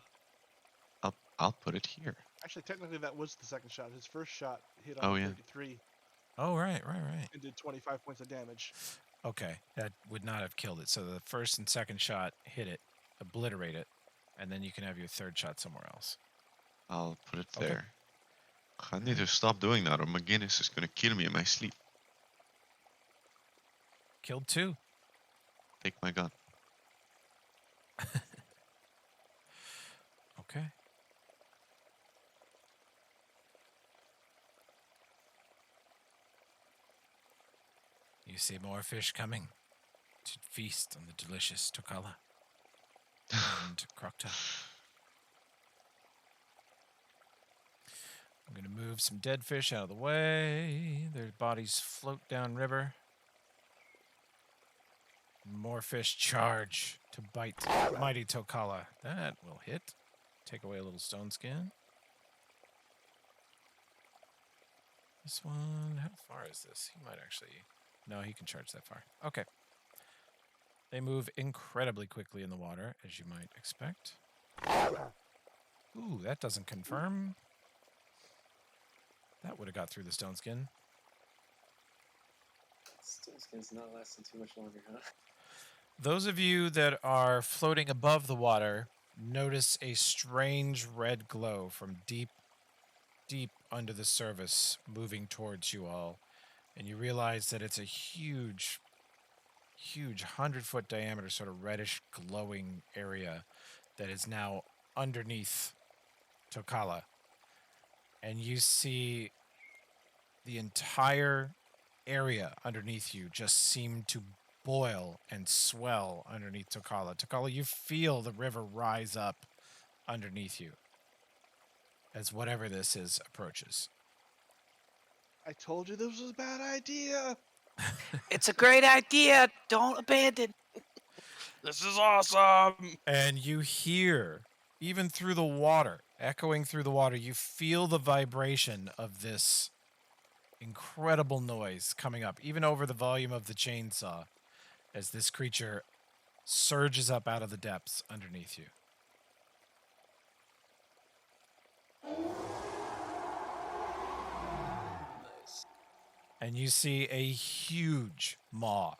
put it here. Actually, technically, that was the second shot. His first shot hit on 33. Oh, right. And did 25 points of damage. Okay, that would not have killed it. So the first and second shot hit it, obliterate it, and then you can have your third shot somewhere else. I'll put it there. I need to stop doing that, or McGinnis is going to kill me in my sleep. Killed 2. Take my gun. Okay. You see more fish coming to feast on the delicious Tokala and Krokta. I'm going to move some dead fish out of the way. Their bodies float downriver. More fish charge to bite mighty Tokala. That will hit. Take away a little stone skin. This one, how far is this? He might actually... No, he can charge that far. Okay. They move incredibly quickly in the water, as you might expect. Ooh, that doesn't confirm. That would have got through the stone skin. Stone skin's not lasting too much longer, huh? Those of you that are floating above the water notice a strange red glow from deep under the surface moving towards you all. And you realize that it's a huge 100-foot diameter, sort of reddish glowing area that is now underneath Tokala. And you see the entire area underneath you just seem to boil and swell underneath Tokala. Tokala, you feel the river rise up underneath you as whatever this is approaches. I told you this was a bad idea. It's a great idea. Don't abandon. This is awesome. And you hear, even through the water, echoing through the water, you feel the vibration of this incredible noise coming up, even over the volume of the chainsaw, as this creature surges up out of the depths underneath you. Nice. And you see a huge maw.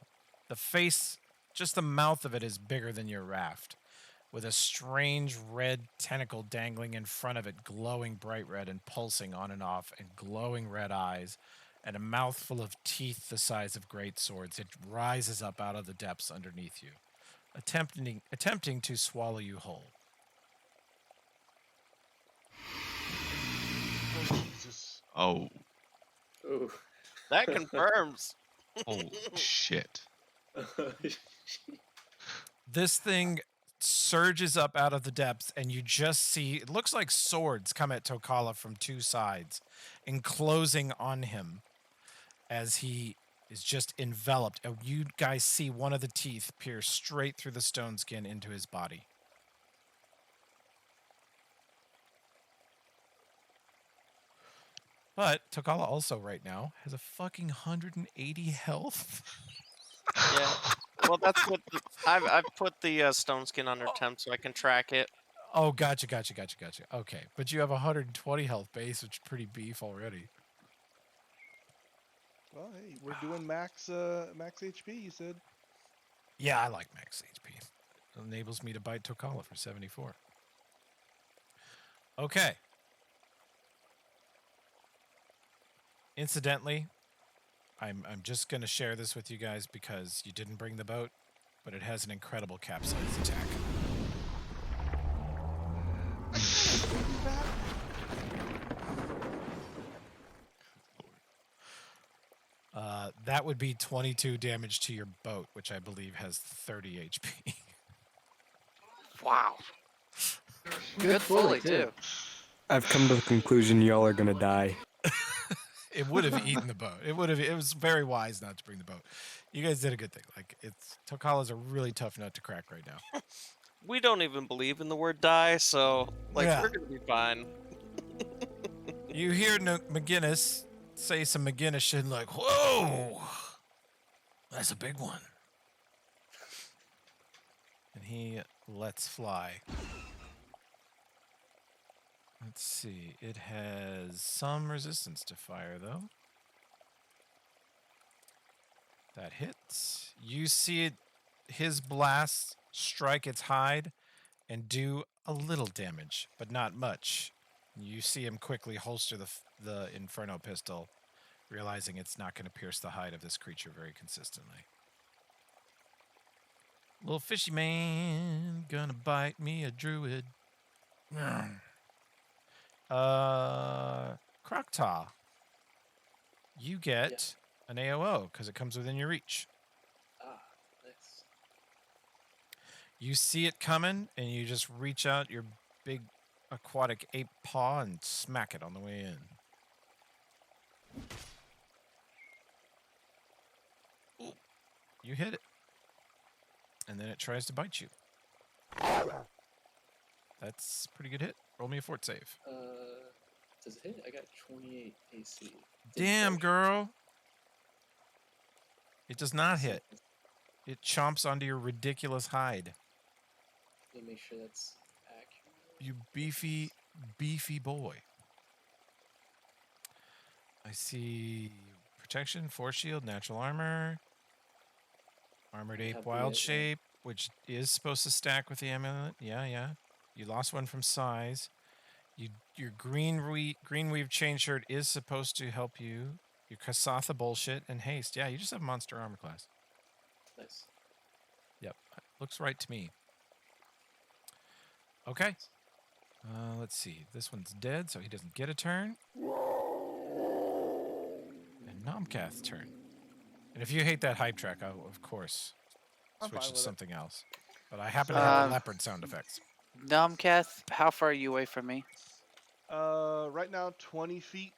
The face, just the mouth of it is bigger than your raft, with a strange red tentacle dangling in front of it, glowing bright red and pulsing on and off, and glowing red eyes, and a mouthful of teeth the size of great swords. It rises up out of the depths underneath you, attempting to swallow you whole. Oh, Jesus. Oh, Ooh. That confirms. holy shit. This thing surges up out of the depths, and you just see, it looks like swords come at Tokala from two sides, enclosing on him as he is just enveloped. And you guys see one of the teeth pierce straight through the stone skin into his body. But Tokala also right now has a fucking 180 health. Yeah. Well, that's what I've put the stone skin under temp so I can track it. Oh, gotcha. Okay, but you have 120 health base, which is pretty beef already. Well, hey, we're doing max HP, you said. Yeah, I like max HP. It enables me to bite Tokala for 74. Okay. Incidentally, I'm just going to share this with you guys because you didn't bring the boat, but it has an incredible capsize attack. That would be 22 damage to your boat, which I believe has 30 HP. Wow. Good fully, too. I've come to the conclusion y'all are gonna die. It would have eaten the boat. It was very wise not to bring the boat. You guys did a good thing. Like, Tokala's a really tough nut to crack right now. We don't even believe in the word die, so we're gonna be fine. You hear McGinnis say some McGinnis shit like, "Whoa, that's a big one," and he lets fly. Let's see. It has some resistance to fire, though. That hits. You see his blast strike its hide and do a little damage, but not much. You see him quickly holster the Inferno pistol, realizing it's not going to pierce the hide of this creature very consistently. Little fishy man gonna bite me, a druid. Croctaw, you get an AOO because it comes within your reach. Ah, nice. You see it coming, and you just reach out your big aquatic ape paw and smack it on the way in. Ooh. You hit it. And then it tries to bite you. That's a pretty good hit. Roll me a fort save. Does it hit? I got 28 AC. Damn, girl. It does not hit. It chomps onto your ridiculous hide. Let me make sure that's accurate. You beefy boy. I see protection, force shield, natural armor, armored ape, wild shape, which is supposed to stack with the amulet. Yeah. You lost one from size. Your greenweave chain shirt is supposed to help you. Your Kasatha bullshit and haste. Yeah, you just have monster armor class. Nice. Yep, looks right to me. Okay. Let's see. This one's dead, so he doesn't get a turn. And Nomcath's turn. And if you hate that hype track, I will, of course, switch to something else. But I happen to have the leopard sound effects. Nomcath, how far are you away from me? Right now, 20 feet.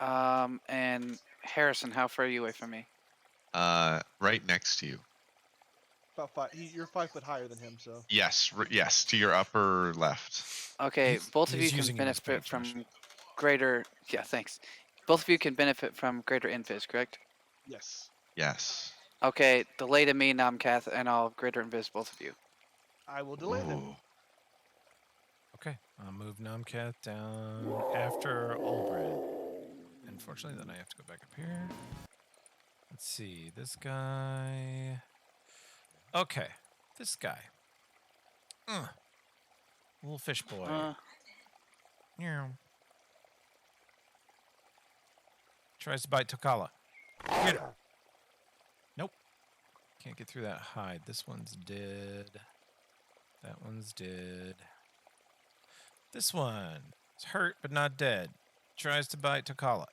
And Harrison, how far are you away from me? Right next to you. About 5. You're 5 foot higher than him, so. Yes, yes, to your upper left. Okay, both of you can benefit from greater. Yeah, thanks. Both of you can benefit from greater invis, correct? Yes. Yes. Okay, delay to me, Nomcath, and I'll greater invis both of you. I will delay them. Okay, I'll move Nomcath down after Olbred. Unfortunately, then I have to go back up here. Let's see, this guy. Okay, this guy. Little fish boy. Yeah. Tries to bite Tokala. Get it. Nope. Can't get through that hide. This one's dead. That one's dead. This one is hurt but not dead. Tries to bite Tokala.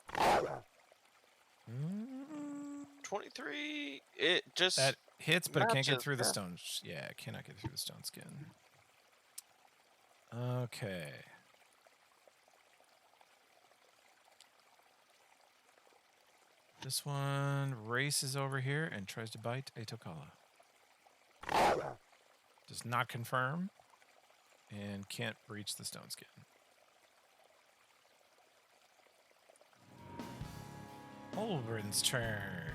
23. It just that hits, but it can't get through the yeah. stones. Yeah, it cannot get through the stone skin. Okay. This one races over here and tries to bite a Tokala. Does not confirm and can't breach the stone skin. Olbrin's turn.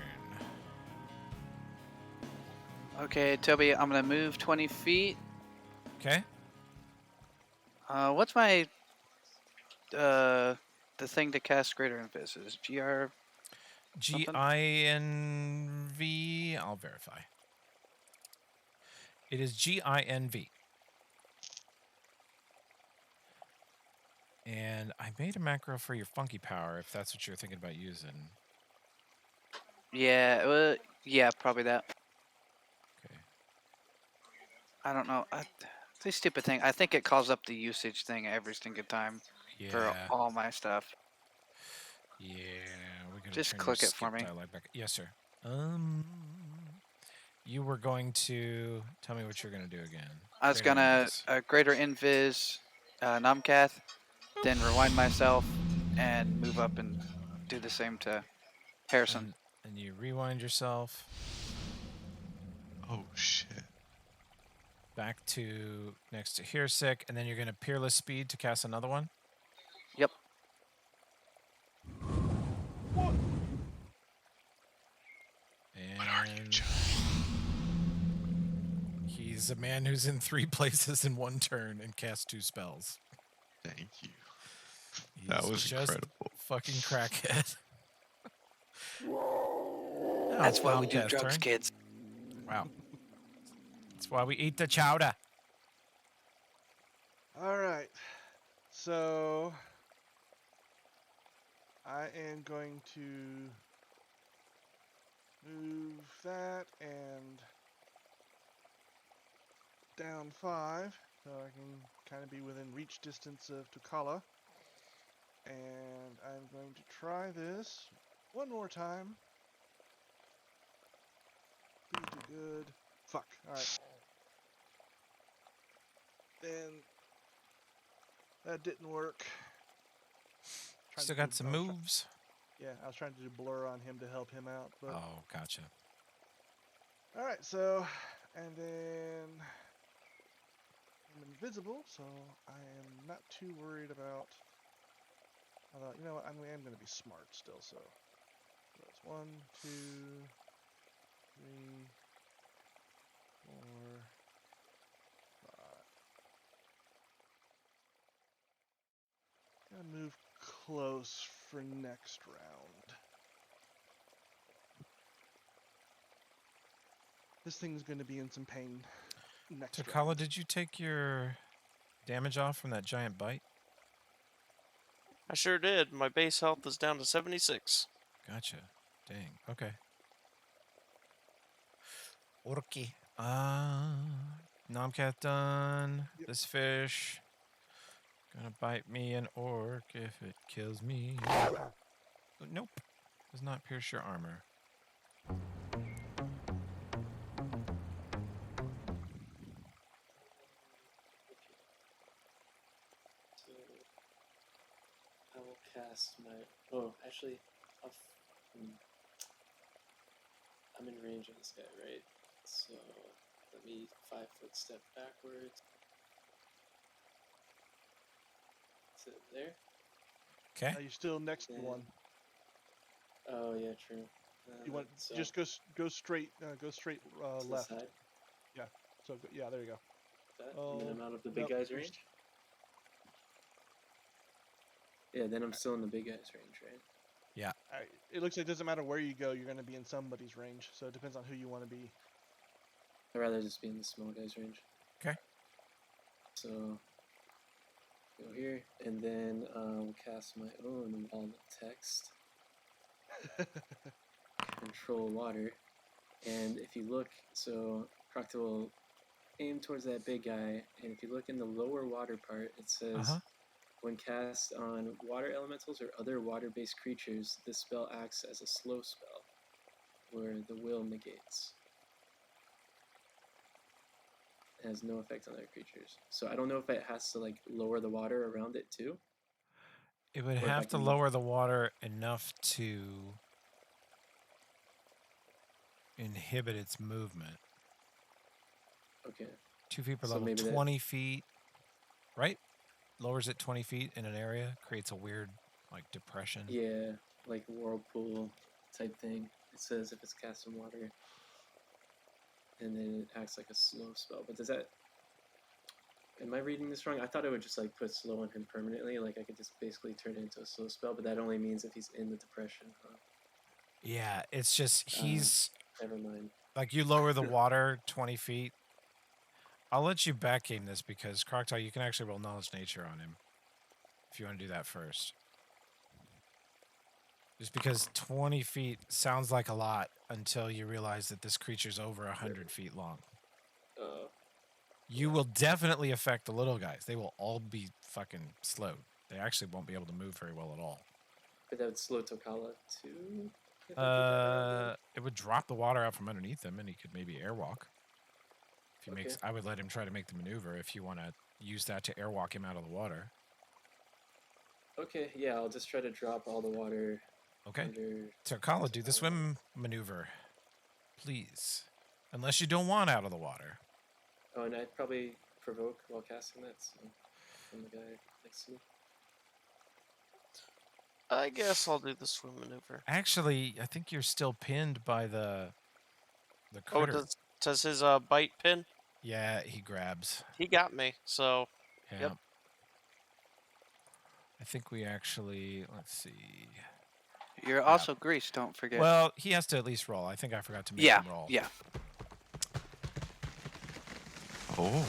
Okay, Toby, I'm gonna move 20 feet. Okay. What's my the thing to cast greater invis is GR? GINV. I'll verify. It is GINV. And I made a macro for your funky power if that's what you're thinking about using. Yeah, yeah, probably that. Okay. I don't know. This stupid thing. I think it calls up the usage thing every single time for all my stuff. Yeah, we're gonna just turn click your it for me. dialogue back. Yes, sir. You were going to tell me what you're gonna do again. I was gonna greater invis, Nomcath, then rewind myself and move up and do the same to Harrison. And you rewind yourself. Oh shit. Back to next to Hearsick, and then you're gonna Peerless Speed to cast another one? Yep. And he's a man who's in 3 places in 1 turn and casts 2 spells. Thank you. That was just incredible. Fucking crackhead. That's why we do drugs, kids. Wow. That's why we eat the chowder. All right. So I am going to move that and down 5 so I can kind of be within reach distance of Tokala. And I'm going to try this one more time. Please do good. Fuck. Alright. Then that didn't work. Still got some moves. Yeah, I was trying to do blur on him to help him out. But oh, gotcha. Alright, so, and then I'm invisible, so I am not too worried about. Although, you know what, I am going to be smart still, so. That's 1, 2, 3, 4, 5. Gotta move close for next round. This thing's gonna be in some pain next Tokala, round. did you take your damage off from that giant bite? I sure did. My base health is down to 76. Gotcha. Dang. Okay. Orky. Nomcath done. Yep. This fish. Gonna bite me an orc if it kills me. Nope. Does not pierce your armor. So I will cast my. Oh, actually, I'm in range of this guy, right? So let me 5-foot step backwards. To there. Okay. Are you still next to the one? Oh yeah, true. You want so just go straight. Go straight to left. the side. Yeah. So yeah, there you go. And then I'm out of the big nope, guy's range. Yeah, then I'm still in the big guy's range, right? Yeah. It looks like it doesn't matter where you go, you're going to be in somebody's range. So it depends on who you want to be. I'd rather just be in the small guy's range. Okay. So go here, and then we'll cast my own wall of text. Control water. And if you look, so Proctor will aim towards that big guy, and if you look in the lower water part, it says, when cast on water elementals or other water-based creatures, this spell acts as a slow spell, where the will negates. It has no effect on other creatures. So I don't know if it has to like lower the water around it too. It would have to lower the water enough to inhibit its movement. Okay. 2 feet per level, 20 feet, right? Lowers it 20 feet in an area, creates a weird like depression. Yeah, like whirlpool type thing. It says if it's cast in water, and then it acts like a slow spell. But does that? Am I reading this wrong? I thought it would just like put slow on him permanently. Like I could just basically turn it into a slow spell, but that only means if he's in the depression, huh? Yeah, it's just he's. Never mind. Like you lower the water 20 feet. I'll let you back game this because Croctile, you can actually roll knowledge nature on him if you want to do that first. Just because 20 feet sounds like a lot until you realize that this creature's over 100 feet long. You will definitely affect the little guys. They will all be fucking slowed. They actually won't be able to move very well at all. But that would slow Tokala too? It would drop the water out from underneath him and he could maybe airwalk. If he makes, I would let him try to make the maneuver if you want to use that to airwalk him out of the water. Okay, yeah, I'll just try to drop all the water. Okay. Tokala, do the swim maneuver, please. Unless you don't want out of the water. Oh, and I'd probably provoke while casting that, so from the guy next to me. I guess I'll do the swim maneuver. Actually, I think you're still pinned by the critter. Oh, does his bite pin? Yeah, he grabs. He got me, so yeah. Yep. I think we actually, let's see. You're also greased, don't forget. Well, he has to at least roll. I think I forgot to make him roll. Yeah. Oh.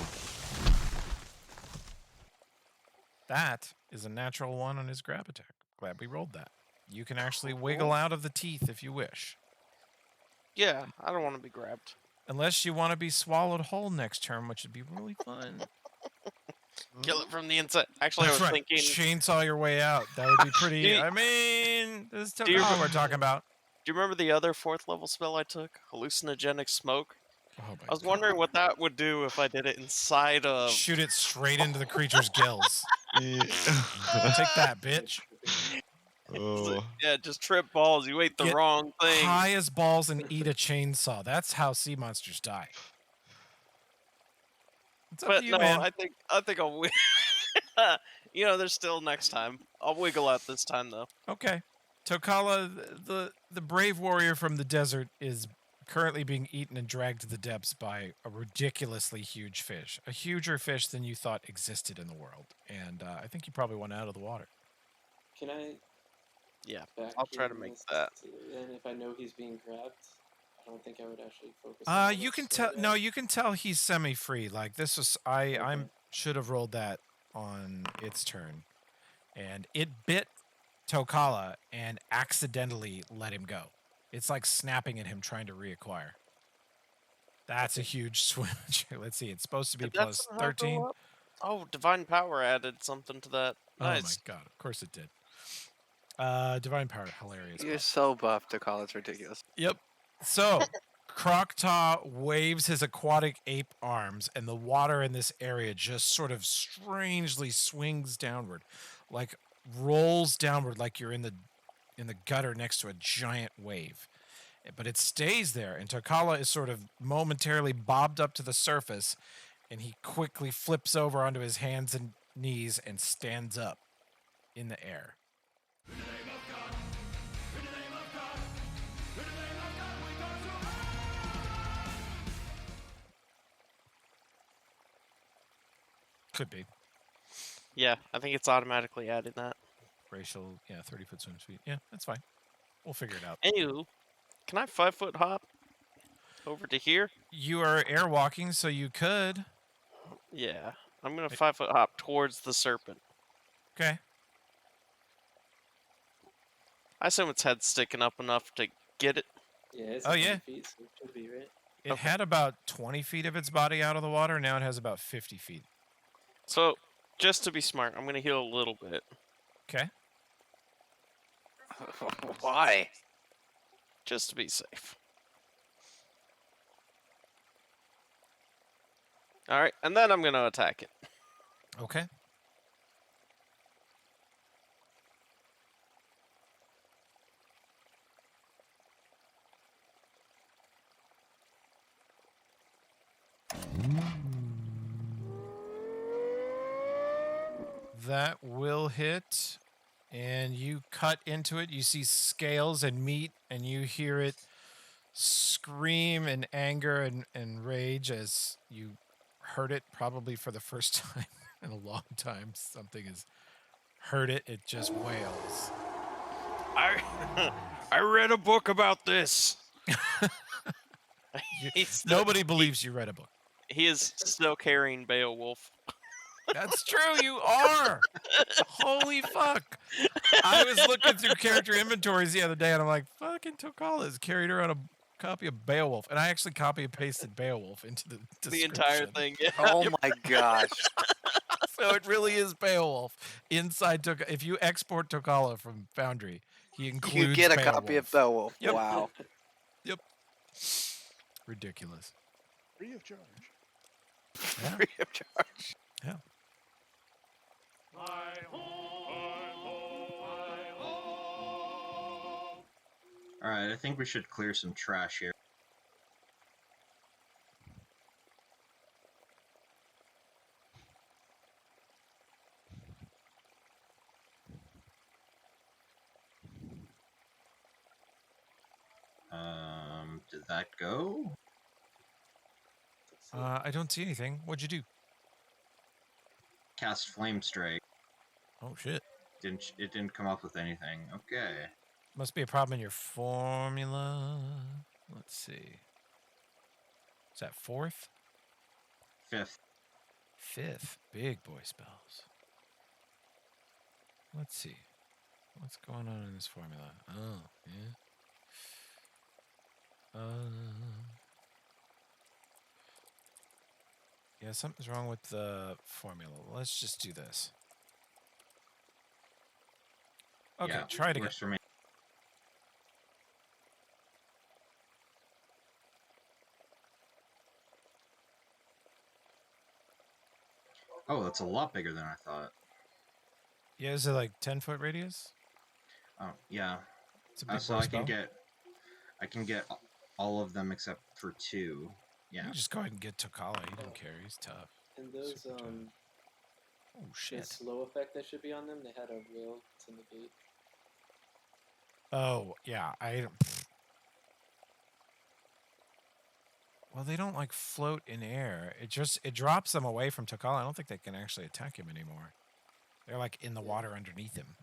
That is a natural 1 on his grab attack. Glad we rolled that. You can actually wiggle out of the teeth if you wish. Yeah, I don't want to be grabbed. Unless you want to be swallowed whole next turn, which would be really fun. Kill it from the inside. Actually, That's I was right. thinking... Chainsaw your way out. That would be pretty... I mean, this is Tokala we're talking about. Do you remember the other 4th level spell I took? Hallucinogenic smoke? Oh I was wondering what that would do if I did it inside of... Shoot it straight into the creature's gills. Take that, bitch. Oh. Yeah, just trip balls. You ate the wrong thing. High as balls and eat a chainsaw. That's how sea monsters die. It's up to you, man. I think I'll win. You know, there's still next time. I'll wiggle out this time, though. Okay. Tokala, the brave warrior from the desert, is currently being eaten and dragged to the depths by a ridiculously huge fish. A huger fish than you thought existed in the world. And I think you probably went out of the water. Can I... Yeah, I'll try to make that. And if I know he's being grabbed, I don't think I would actually focus on you can tell. No, you can tell he's semi-free. Like this was, I should have rolled that on its turn, and it bit Tokala and accidentally let him go. It's like snapping at him, trying to reacquire. That's a huge swim. Let's see. It's supposed to be plus 13. Oh, Divine Power added something to that. Nice. Oh my god, of course it did. Divine Power, hilarious. You're so buff, Takala, it's ridiculous. Yep. So, Croctaw waves his aquatic ape arms, and the water in this area just sort of strangely swings downward, like rolls downward, like you're in the gutter next to a giant wave. But it stays there, and Takala is sort of momentarily bobbed up to the surface, and he quickly flips over onto his hands and knees and stands up in the air. Could be. Yeah, I think it's automatically adding that. Racial, 30-foot swim speed. Yeah, that's fine. We'll figure it out. Anywho, can I 5-foot hop over to here? You are airwalking, so you could. Yeah, I'm gonna 5-foot hop towards the serpent. Okay. I assume its head's sticking up enough to get it. Yeah, it's 100 feet, so it should be, right? It had about 20 feet of its body out of the water. Now it has about 50 feet. So, just to be smart, I'm gonna heal a little bit. Okay. Why? Just to be safe. Alright, and then I'm gonna attack it. Okay. That will hit, and you cut into it. You see scales and meat, and you hear it scream in anger and rage as you heard it probably for the first time in a long time. Something has heard it. It just wails. I read a book about this. Nobody believes you read a book. He is still carrying Beowulf. That's true, you are. Holy fuck. I was looking through character inventories the other day, and I'm like, fucking Tokala's carried around a copy of Beowulf. And I actually copy and pasted Beowulf into the description. The entire thing, yeah. Oh my gosh. So it really is Beowulf. Inside Tokala. If you export Tokala from Foundry, he includes You get a Beowulf. copy of Beowulf. Yep. Wow. Yep. Ridiculous. Free of charge. Yeah. Free of charge. Yeah. Alright, I think we should clear some trash here. Did that go? I don't see anything. What'd you do? Cast Flame Strike. Oh, shit. It didn't come up with anything. Okay. Must be a problem in your formula. Let's see. Is that 4th? 5th. 5th. Big boy spells. Let's see. What's going on in this formula? Oh, yeah. Yeah, something's wrong with the formula. Let's just do this. Okay, Yeah, try it again. works for me. Oh, that's a lot bigger than I thought. Yeah, is it like 10-foot radius? Oh, yeah. It's a big So boy I can spell. get all of them except for 2. Yeah. You just go ahead and get Tokala. He don't care. He's tough. And those, Super tough. Oh, the shit. slow effect that should be on them, they had a will to negate. Oh, yeah. Well, they don't like float in air. It drops them away from Tokala. I don't think they can actually attack him anymore. They're like in the water underneath him.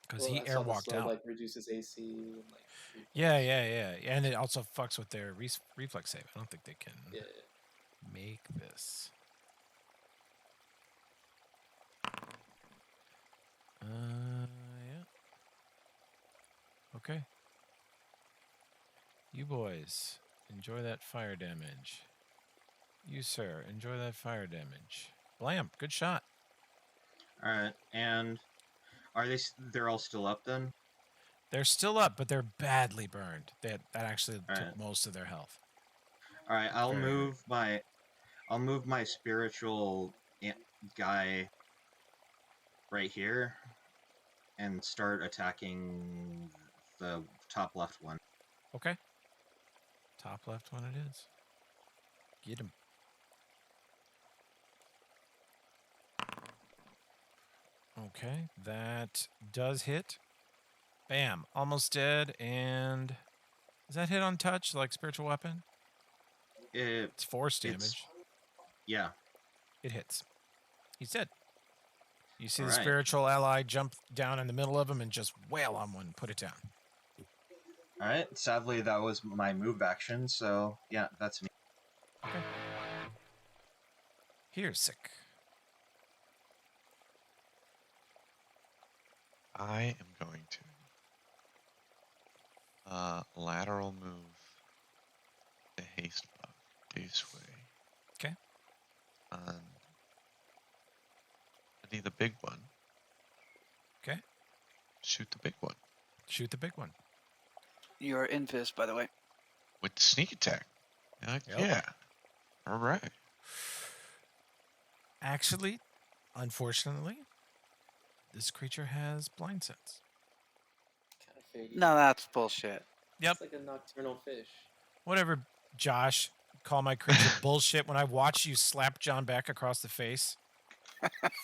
Because he airwalked out. Like reduces AC and like. Yeah. And it also fucks with their reflex save. I don't think they can make this. Yeah. Okay. You boys, enjoy that fire damage. You, sir, enjoy that fire damage. Blam, good shot. All right, and are they're all still up then? They're still up, but they're badly burned. That actually All took right. most of their health. All right, I'll Very move my spiritual guy right here and start attacking the top left one. Okay. Top left one it is. Get him. Okay, that does hit. Bam, almost dead. And does that hit on touch, like spiritual weapon? It's force damage. Yeah. It hits. He's dead. You see All the right. spiritual ally jump down in the middle of him and just wail on one, put it down. All right. Sadly, that was my move action, so yeah, that's me. Okay. Here's sick. I am going to lateral move the haste buff this way. Okay. And I need the big one. Okay. Shoot the big one. Shoot the big one. You are invis, by the way. With the sneak attack. Yep. Yeah. All right. Actually, unfortunately, this creature has blind sense. Kind of faded. No, that's bullshit. Yep. It's like a nocturnal fish. Whatever, Josh. Call my creature bullshit when I watch you slap John back across the face.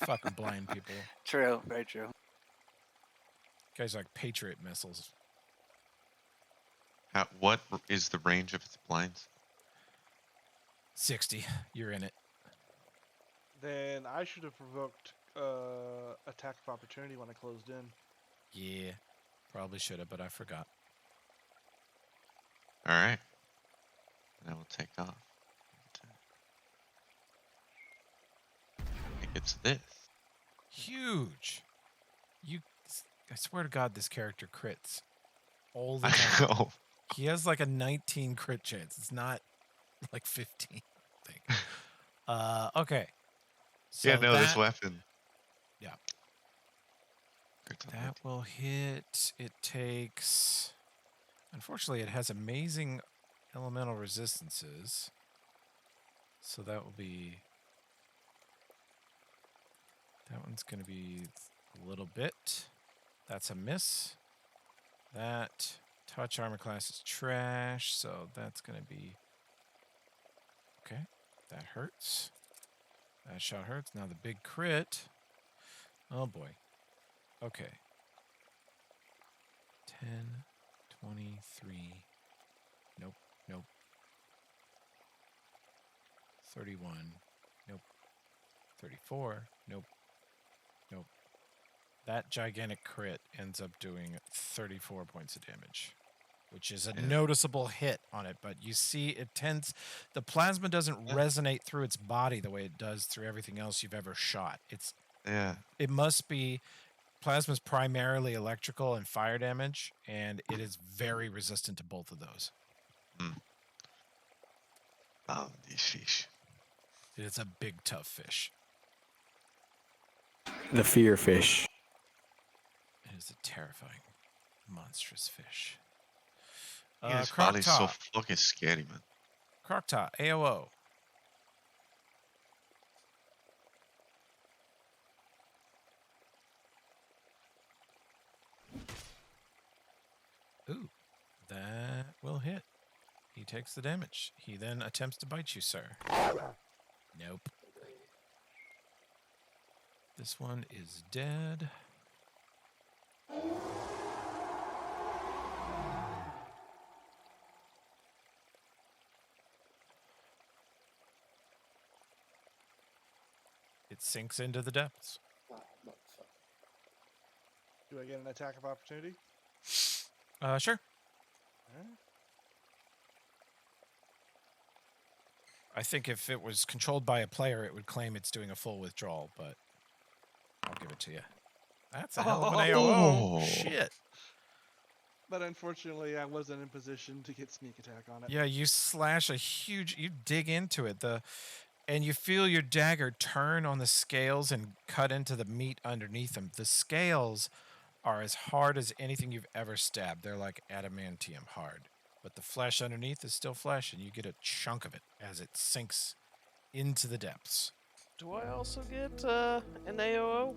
Fucking blind people. True. Very true. Guys are like Patriot missiles. What is the range of its blinds? 60. You're in it. Then I should have provoked attack of opportunity when I closed in. Yeah. Probably should have, but I forgot. All right. And I will take off. I think it's this. Huge. I swear to God, this character crits all the time. I know. He has like a 19 crit chance. It's not like 15, I think. Okay. So yeah, no, this weapon. Yeah. That will hit. It takes... Unfortunately, it has amazing elemental resistances. So that will be... That one's going to be a little bit. That's a miss. That touch armor class is trash, so that's going to be... Okay, that hurts. That shot hurts. Now the big crit. Oh boy. Okay. 10, 23. Nope, nope. 31. Nope. 34. Nope. Nope. That gigantic crit ends up doing 34 points of damage, which is a noticeable hit on it. But you see, it tends... The plasma doesn't resonate through its body the way it does through everything else you've ever shot. It must be... Plasma's primarily electrical and fire damage, and it is very resistant to both of those. Oh, these fish. It is a big, tough fish. The fear fish. It is a terrifying, monstrous fish. Yeah, his body's so fucking scary, man. Crocta, AOO. Ooh, that will hit. He takes the damage. He then attempts to bite you, sir. Nope. This one is dead. It sinks into the depths. Do I get an attack of opportunity? Sure. I think if it was controlled by a player, it would claim it's doing a full withdrawal, but I'll give it to you. That's a hell of an AOO. Shit. But unfortunately, I wasn't in position to get sneak attack on it. Yeah, you slash you dig into it, and you feel your dagger turn on the scales and cut into the meat underneath them. The scales are as hard as anything you've ever stabbed. They're like adamantium hard. But the flesh underneath is still flesh, and you get a chunk of it as it sinks into the depths. Do I also get an AOO?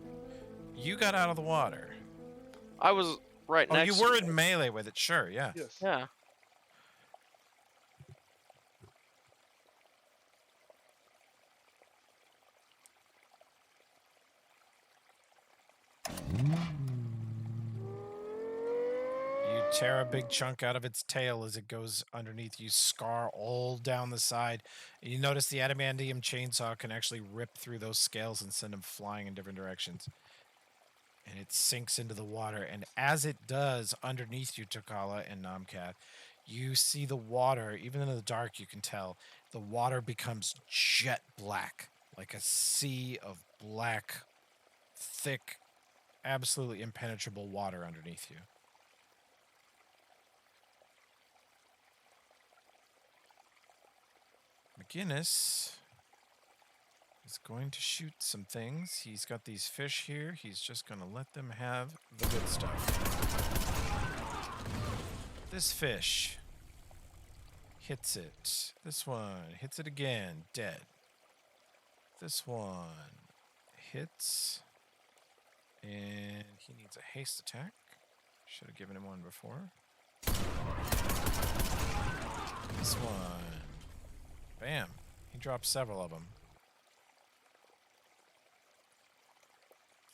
You got out of the water. I was right next you to were it. in melee with it, sure, yeah. Yes. Yeah. You tear a big chunk out of its tail as it goes underneath. You scar all down the side. And you notice the adamantium chainsaw can actually rip through those scales and send them flying in different directions. And it sinks into the water. And as it does, underneath you, Takala and Namcat, you see the water, even in the dark you can tell, the water becomes jet black, like a sea of black, thick, absolutely impenetrable water underneath you. McGinnis is going to shoot some things. He's got these fish here. He's just going to let them have the good stuff. This fish hits it. This one hits it again. Dead. This one hits. And he needs a haste attack. Should have given him one before. This one. Bam. He dropped several of them.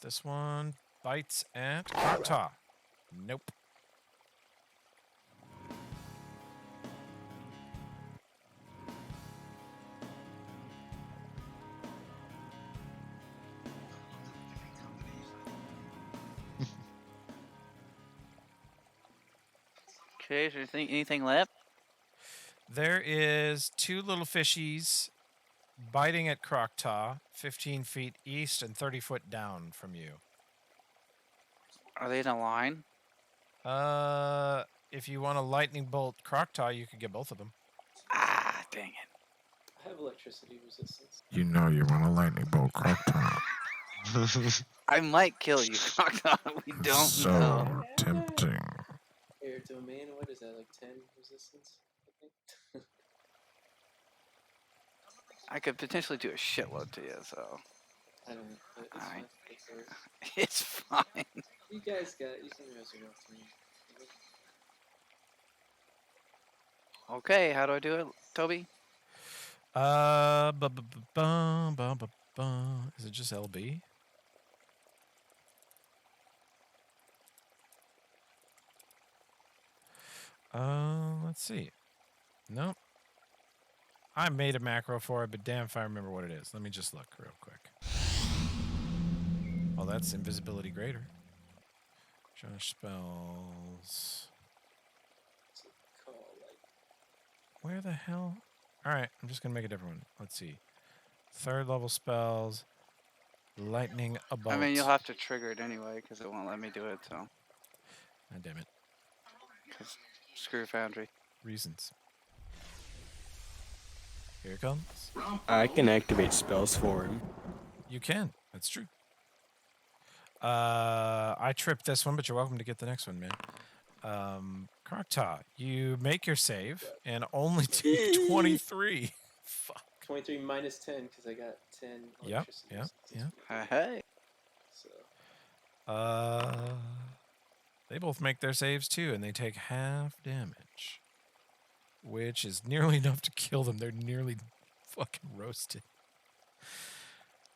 This one bites at Karta. Nope. Okay, is there anything left? There is two little fishies biting at Krokta, 15 feet east and 30 foot down from you. Are they in a line? If you want a lightning bolt Krokta, you could get both of them. Ah, dang it. I have electricity resistance. You know you want a lightning bolt Krokta. I might kill you, Crocodile. We don't know. Tempting. Air domain, what is that, like 10 resistance? I think. I could potentially do a shitload to you, so. I don't know. It's fine. It's fine. You guys are up to me. Okay, how do I do it, Toby? Is it just LB? Let's see. Nope. I made a macro for it, but damn if I remember what it is. Let me just look real quick. Oh, that's invisibility greater. Josh spells. Where the hell? Alright, I'm just going to make a different one. Let's see. Third level spells. Lightning about. I mean, you'll have to trigger it anyway, because it won't let me do it, so. Ah, damn it. Because screw Foundry. Reasons. Here it comes. I can activate spells for him. You can. That's true. I tripped this one, but you're welcome to get the next one, man. Krokta, you make your save and only take 23. Fuck. 23 minus 10 because I got 10 electricity. Yep. Hey. So. They both make their saves too, and they take half damage, which is nearly enough to kill them. They're nearly fucking roasted.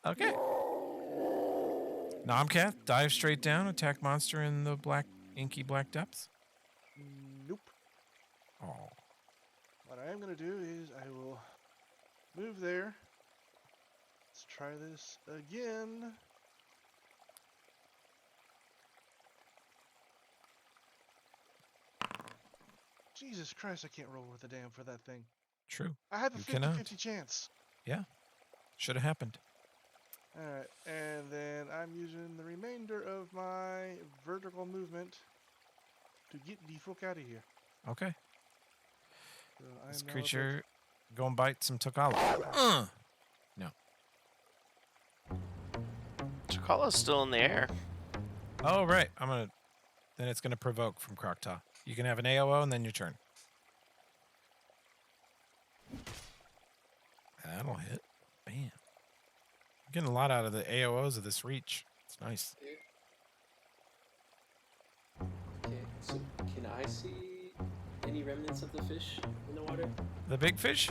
Okay. Nomcat, dive straight down, attack monster in the black, inky black depths. Nope. Oh. What I am going to do is I will move there. Let's try this again. Jesus Christ, I can't roll with a damn for that thing. True. I have a You 50-50 chance. Yeah. Should have happened. Alright, and then I'm using the remainder of my vertical movement to get the fuck out of here. Okay. I This am now creature go and bite some Tokala. No. Chakala's still in the air. Oh, right. Then it's gonna provoke from Krokta. You can have an AOO and then your turn. That'll hit. Bam. You're getting a lot out of the AOOs of this reach. It's nice. Okay, so can I see any remnants of the fish in the water? The big fish?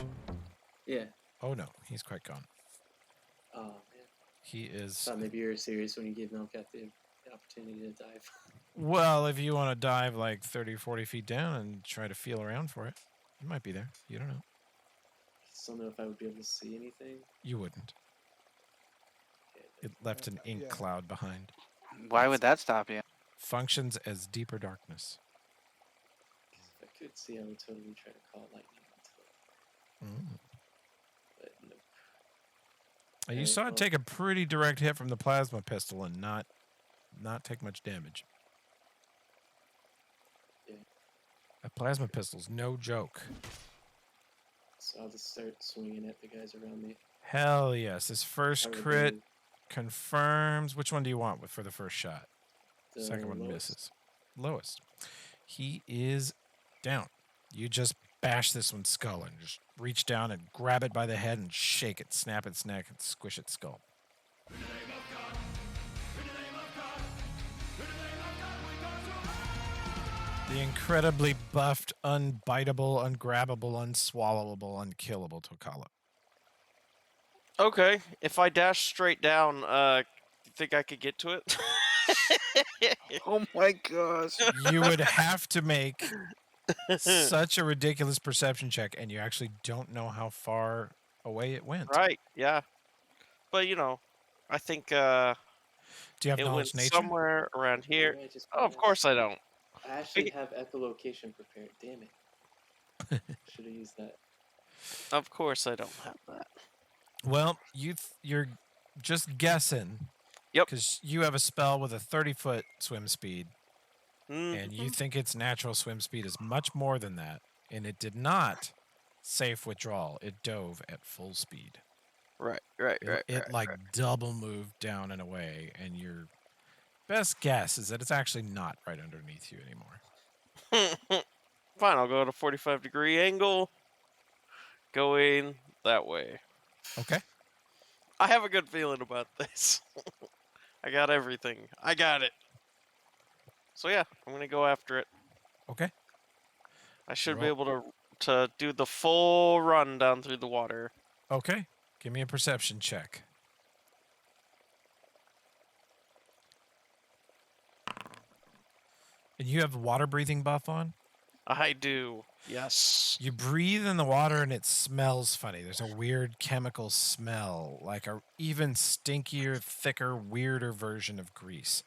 Yeah. Oh no, he's quite gone. Oh man. He is. Thought maybe you were serious when you gave Melcat the opportunity to dive. Well, if you want to dive like 30 or 40 feet down and try to feel around for it, you might be there. You don't know. I just don't know if I would be able to see anything. You wouldn't. Okay, It left an ink cloud behind. Why would that stop you? Functions as deeper darkness. if I could see, I would totally try to call lightning into it. But nope. You saw it take a pretty direct hit from the plasma pistol and not take much damage. Yeah. That plasma pistol's no joke. So I'll just start swinging at the guys around me. Hell yes. This first crit confirms. Which one do you want for the first shot? The second one misses. Lowest. He is down. You just bash this one's skull and just reach down and grab it by the head and shake it, snap its neck, and squish its skull. The incredibly buffed, unbiteable, ungrabbable, unswallowable, unkillable Tokala. Okay, if I dash straight down, you think I could get to it? Oh my gosh. You would have to make such a ridiculous perception check, and you actually don't know how far away it went. Right, yeah. But, you know, I think do you have it knowledge went nature? somewhere around here. Oh, of course I don't. I actually have echolocation prepared. Damn it. Should have used that. Of course I don't have that. Well, you're just guessing. Yep. Because you have a spell with a 30-foot swim speed, and you think its natural swim speed is much more than that, and it did not safe withdrawal. It dove at full speed. Right. It double moved down and away, and your best guess is that it's actually not right underneath you anymore. Fine, I'll go at a 45-degree angle, going that way. Okay. I have a good feeling about this. I got everything. I got it. So yeah, I'm gonna go after it. Okay. I should be able to do the full run down through the water. Okay. Give me a perception check. And you have water breathing buff on? I do. Yes. You breathe in the water and it smells funny. There's a weird chemical smell, like a even stinkier, thicker, weirder version of grease.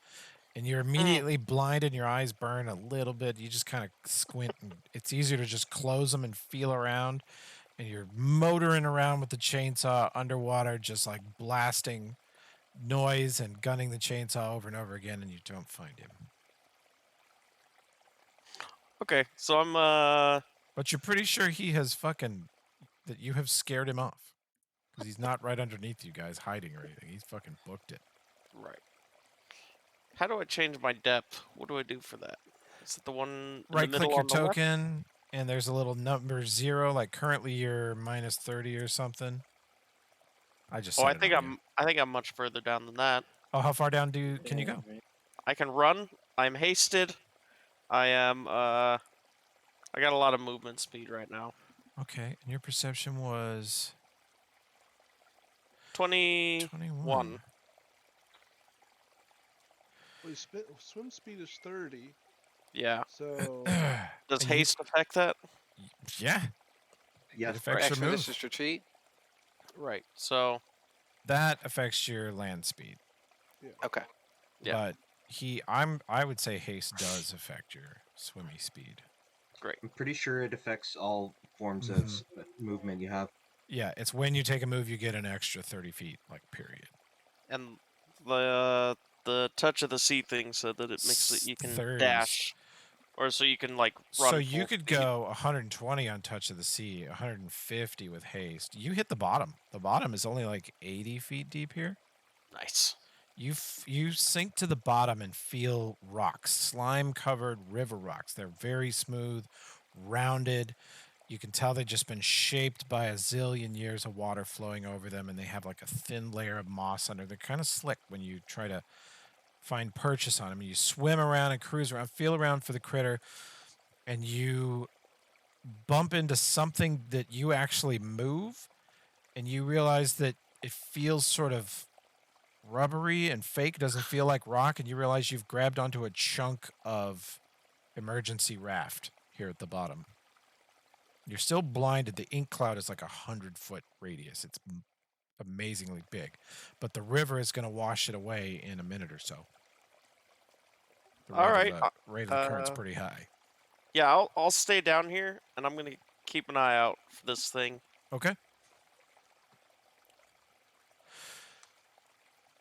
And you're immediately blinded and your eyes burn a little bit. You just kind of squint and it's easier to just close them and feel around. And you're motoring around with the chainsaw underwater, just like blasting noise and gunning the chainsaw over and over again, and you don't find him. Okay, so I'm But you're pretty sure he has that you have scared him off. Because he's not right underneath you guys hiding or anything. He's fucking booked it. Right. How do I change my depth? What do I do for that? Is it the one in right the middle click your on the token, left? and there's a little number 0, like currently you're minus 30 or something. I just I think I'm much further down than that. Oh, how far down can you go? I can run. I'm hasted. I am I got a lot of movement speed right now. Okay, and your perception was 21. Well, swim speed is 30. Yeah. So does haste affect that? Yeah. Yes. It affects your move. Distance retreat. Right. So that affects your land speed. Yeah. Okay. Yeah. But I would say haste does affect your swimmy speed. Great. I'm pretty sure it affects all forms of movement you have. Yeah, it's when you take a move, you get an extra 30 feet, like, period. And the touch of the sea thing said that it makes it you can dash Or so you can like run. So you full could speed. go 120 on Touch of the Sea, 150 with haste. You hit the bottom. The bottom is only like 80 feet deep here. Nice. You sink to the bottom and feel rocks, slime-covered river rocks. They're very smooth, rounded. You can tell they've just been shaped by a zillion years of water flowing over them, and they have like a thin layer of moss under. They're kind of slick when you try to find purchase on them. You swim around and cruise around, feel around for the critter, and you bump into something that you actually move, and you realize that it feels sort of rubbery and fake, doesn't feel like rock, and you realize you've grabbed onto a chunk of emergency raft here at the bottom. You're still blinded. The ink cloud is like 100-foot radius. It's amazingly big, but the river is going to wash it away in a minute or so. The rate of the current's pretty high. Yeah, I'll stay down here, and I'm gonna keep an eye out for this thing. Okay.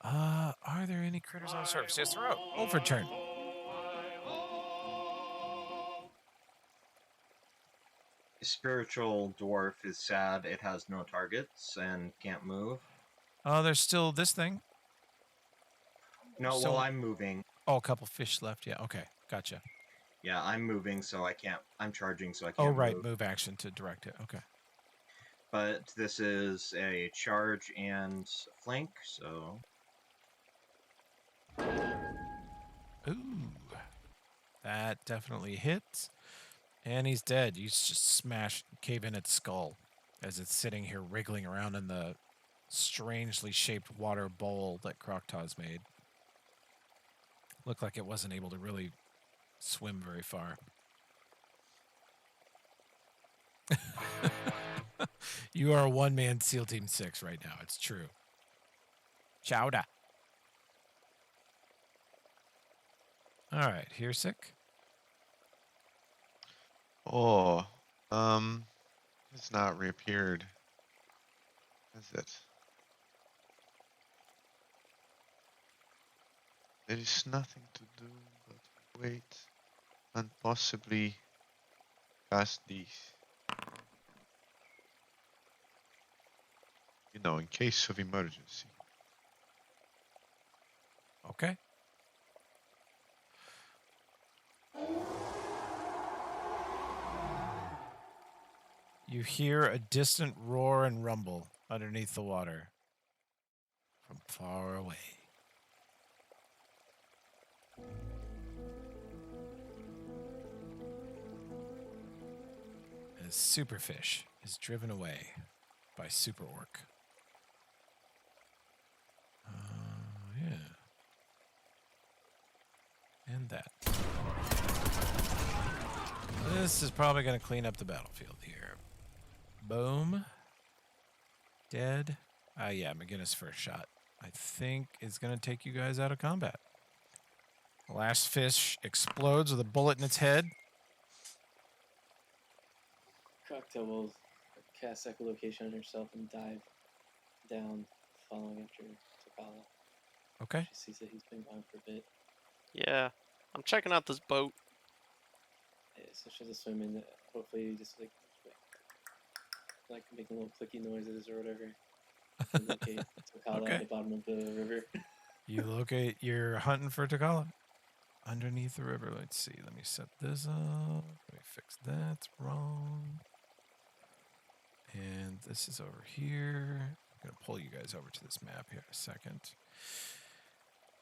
Are there any critters on the surface? Yes, there are. Roll for turn. Spiritual dwarf is sad. It has no targets and can't move. There's still this thing. No, So- well, I'm moving. Oh, a couple fish left. Yeah, okay. Gotcha. Yeah, I'm moving, so I can't. I'm charging, so I can't. Oh, right. Move action to direct it. Okay. But this is a charge and flank, so. Ooh. That definitely hits. And he's dead. You just cave in its skull as it's sitting here wriggling around in the strangely shaped water bowl that Croctaw's made. Looked like it wasn't able to really swim very far. You are a one-man SEAL Team 6 right now. It's true. Chowda. All right, here, sick. Oh, it's not reappeared. Is it? There is nothing to do but wait and possibly cast these. You know, in case of emergency. Okay. You hear a distant roar and rumble underneath the water from far away. As Superfish is driven away by Super Orc. Yeah. And that. This is probably going to clean up the battlefield here. Boom. Dead. Yeah, McGinnis first shot. I think is going to take you guys out of combat. The last fish explodes with a bullet in its head. Croctail will cast echolocation on herself and dive down, following after Takala. Okay. She sees that he's been gone for a bit. Yeah, I'm checking out this boat. Yeah, so she has to swim in. Hopefully, just like making little clicky noises or whatever. And locate Takala Okay. at the bottom of the river. You locate. You're hunting for Takala underneath the river. Let's see. Let me set this up. Let me fix that. It's wrong. And this is over here. I'm going to pull you guys over to this map here in a second.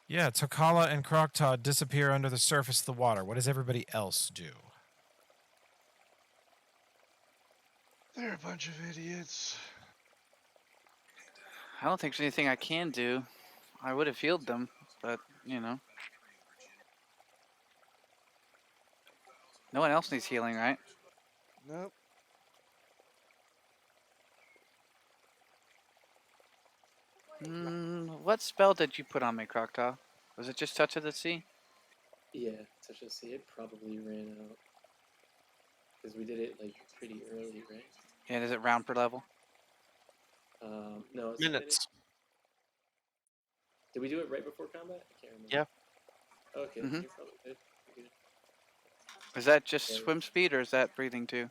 Yeah, Takala and Croctaw disappear under the surface of the water. What does everybody else do? They're a bunch of idiots. I don't think there's anything I can do. I would have healed them, but, you know. No one else needs healing, right? Nope. What spell did you put on me, Croctaw? Was it just Touch of the Sea? Yeah, Touch of the Sea. It probably ran out because we did it like pretty early, right? And is it round per level? No, it's Minutes. Did we do it right before combat? I can't remember. Yeah. Okay, Mhm. you're probably good. You're good. Is that just swim speed or is that breathing too?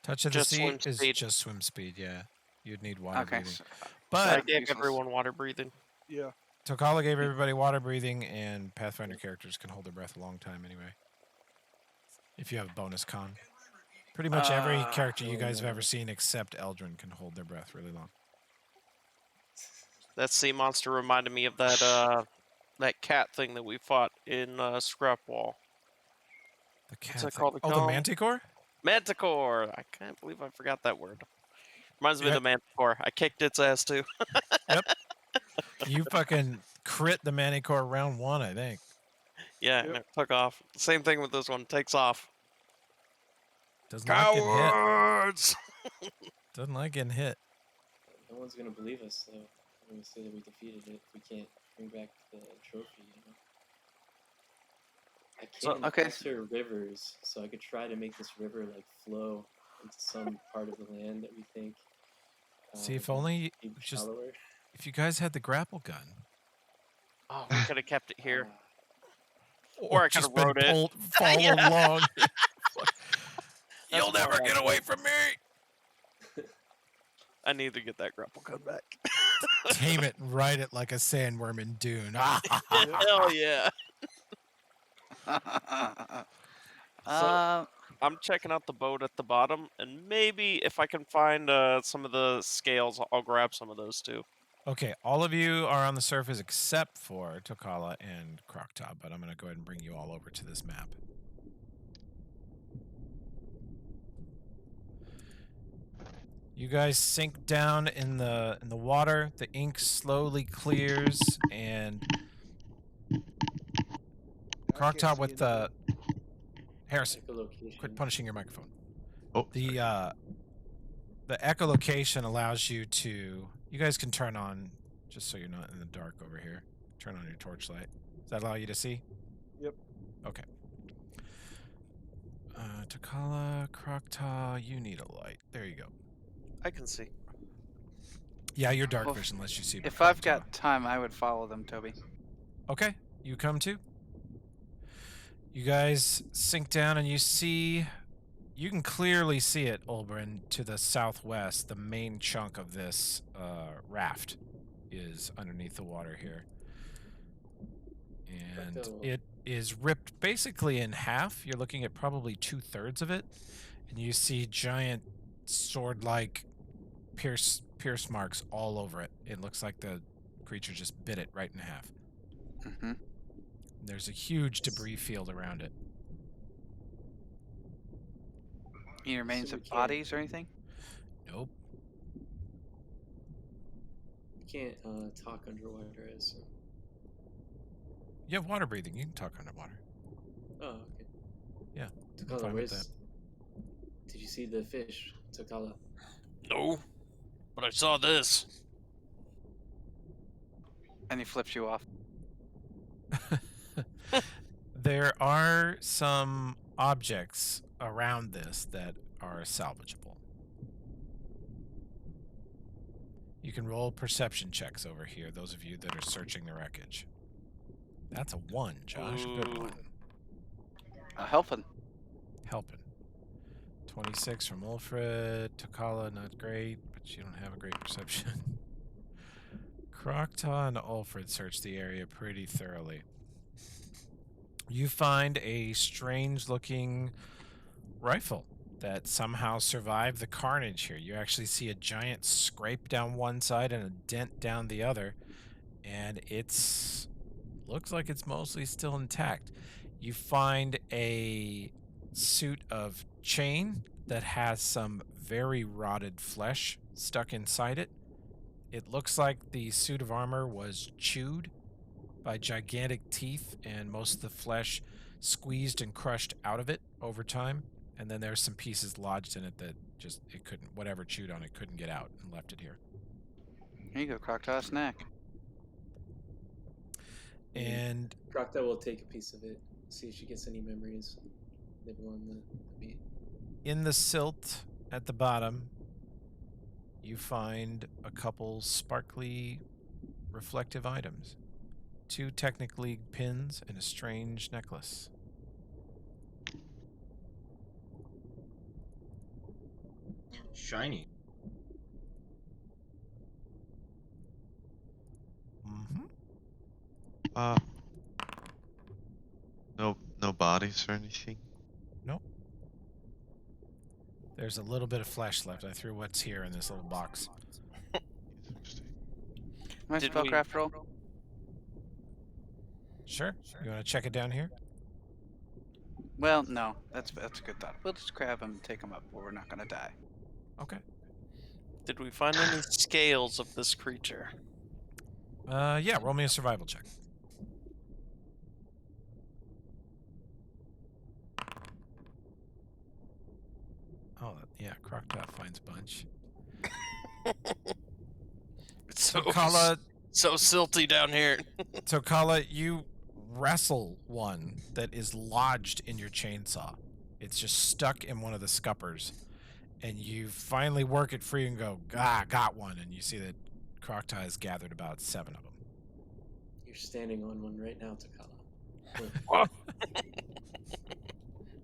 Touch of the sea is just swim speed, yeah. You'd need water breathing. But I gave everyone water breathing. Yeah. Tokala gave everybody water breathing, and Pathfinder characters can hold their breath a long time anyway. If you have a bonus con. Pretty much every character you guys have ever seen except Eldrin can hold their breath really long. That sea monster reminded me of that that cat thing that we fought in Scrapwall. The cat What's that thing? called? Oh, the Manticore? Manticore! I can't believe I forgot that word. Reminds me of the Manticore. I kicked its ass too. Yep. You fucking crit the Manticore round 1, I think. Yeah, and it took off. Same thing with this one. Takes off. Does not get Cowards! Doesn't like getting hit. No one's gonna believe us, though. When we say that we defeated it, if we can't bring back the trophy, you know. I can't alter rivers, so I could try to make this river like flow into some part of the land that we think. See, if only just if you guys had the grapple gun. Oh, we could have kept it here. Or I could have rode it. Followed along. You'll never get away from me. I need to get that grapple gun back. Tame it and ride it like a sandworm in Dune. Hell yeah. So, I'm checking out the boat at the bottom, and maybe if I can find some of the scales, I'll grab some of those too. Okay, all of you are on the surface except for Tokala and Croctop, but I'm going to go ahead and bring you all over to this map. You guys sink down in the water. The ink slowly clears, and Croctop with the Harrison, quit punishing your microphone. Oh, the echolocation allows you to. You guys can turn on, just so you're not in the dark over here. Turn on your torchlight. Does that allow you to see? Yep. Okay. Tokala, Croctaw, you need a light. There you go. I can see. Yeah, your dark vision lets you see. If I've got time, I would follow them, Toby. Okay, you come too. You guys sink down and you see. You can clearly see it, Olbrin, to the southwest. The main chunk of this raft is underneath the water here. And it is ripped basically in half. You're looking at probably 2/3 of it. And you see giant sword-like pierce marks all over it. It looks like the creature just bit it right in half. Mm-hmm. There's a huge debris field around it. Any remains of bodies or anything? Nope. You can't talk underwater, I assume. You have water breathing. You can talk underwater. Oh, okay. Yeah. Tokala, did you see the fish, Tokala? No, but I saw this. And he flips you off. There are some objects around this that are salvageable. You can roll perception checks over here, those of you that are searching the wreckage. That's a 1, Josh. Ooh. Good one. Helping. 26 from Ulfred. Tokala, not great, but you don't have a great perception. Croctaw and Ulfred search the area pretty thoroughly. You find a strange-looking rifle that somehow survived the carnage here. You actually see a giant scrape down one side and a dent down the other, and it's looks like it's mostly still intact. You find a suit of chain that has some very rotted flesh stuck inside it. It looks like the suit of armor was chewed by gigantic teeth, and most of the flesh squeezed and crushed out of it over time. And then there's some pieces lodged in it that just, it couldn't, whatever chewed on it couldn't get out and left it here. Here you go, Croctaw, snack. And Croctaw will take a piece of it, see if she gets any memories nibble on the meat. In the silt at the bottom, you find a couple sparkly reflective items. 2 Technic League pins and a strange necklace. Shiny. Mm-hmm. No bodies or anything? Nope. There's a little bit of flesh left. I threw what's here in this little box. My spellcraft roll? Sure. You want to check it down here? Well, no. That's a good thought. We'll just grab them and take them up where we're not going to die. Okay. Did we find any scales of this creature? Yeah, roll me a survival check. Oh, yeah, Croctop finds bunch. It's so Kala, so silty down here. So Kala, you wrestle one that is lodged in your chainsaw. It's just stuck in one of the scuppers. And you finally work it free and go, got one. And you see that Croctop has gathered about 7 of them. You're standing on one right now, Takala. What?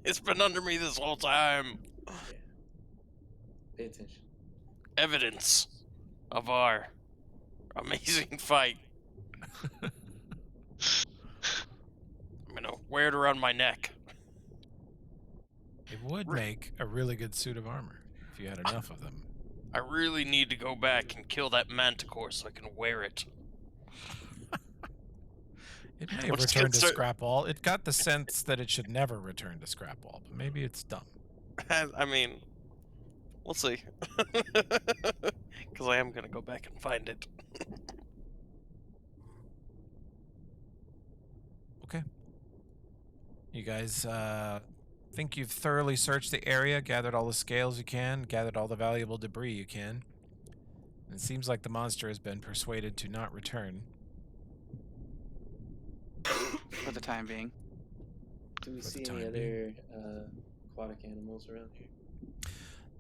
It's been under me this whole time. Yeah. Pay attention. Evidence of our amazing fight. I'm gonna wear it around my neck. It would make a really good suit of armor if you had enough of them. I really need to go back and kill that manticore so I can wear it. It may have returned to Scrapball. It got the sense that it should never return to Scrapball, but maybe it's dumb. I mean, we'll see. Because I am going to go back and find it. Okay. You guys think you've thoroughly searched the area, gathered all the scales you can, gathered all the valuable debris you can. And it seems like the monster has been persuaded to not return. For the time being. Do we see any other aquatic animals around here?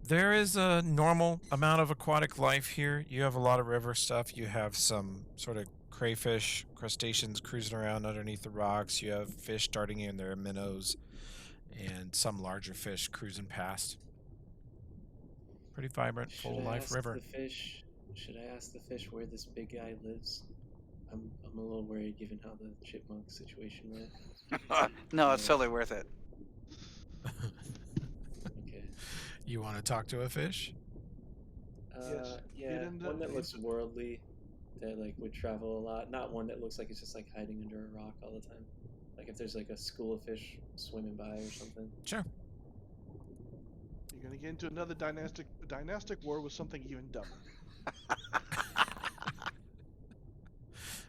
There is a normal amount of aquatic life here. You have a lot of river stuff. You have some sort of crayfish, crustaceans cruising around underneath the rocks. You have fish darting in their minnows, and some larger fish cruising past. Pretty vibrant, full life river. Should I ask the fish where this big guy lives? I'm a little worried given how the chipmunk situation went. No, it's totally worth it. Okay. You want to talk to a fish? Yes. Yeah, one that looks worldly, that like would travel a lot. Not one that looks like it's just like hiding under a rock all the time. Like if there's like a school of fish swimming by or something. Sure. You're gonna get into another dynastic war with something even dumber.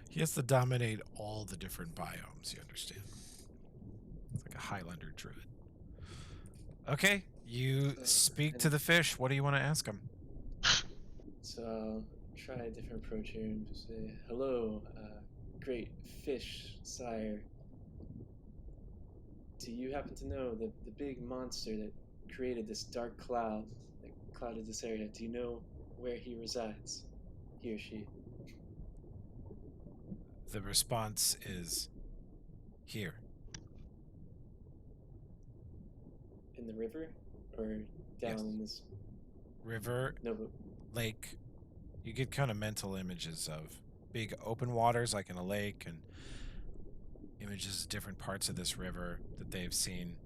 He has to dominate all the different biomes, you understand? It's like a Highlander druid. Okay, you speak to the fish. What do you want to ask him? So I'll try a different approach here and just say, hello, great fish sire. Do you happen to know the big monster that created this dark cloud that clouded this area? Do you know where he resides? He or she? The response is here. In the river? Or down in this river, lake? You get kind of mental images of big open waters like in a lake, and images of different parts of this river that they've seen.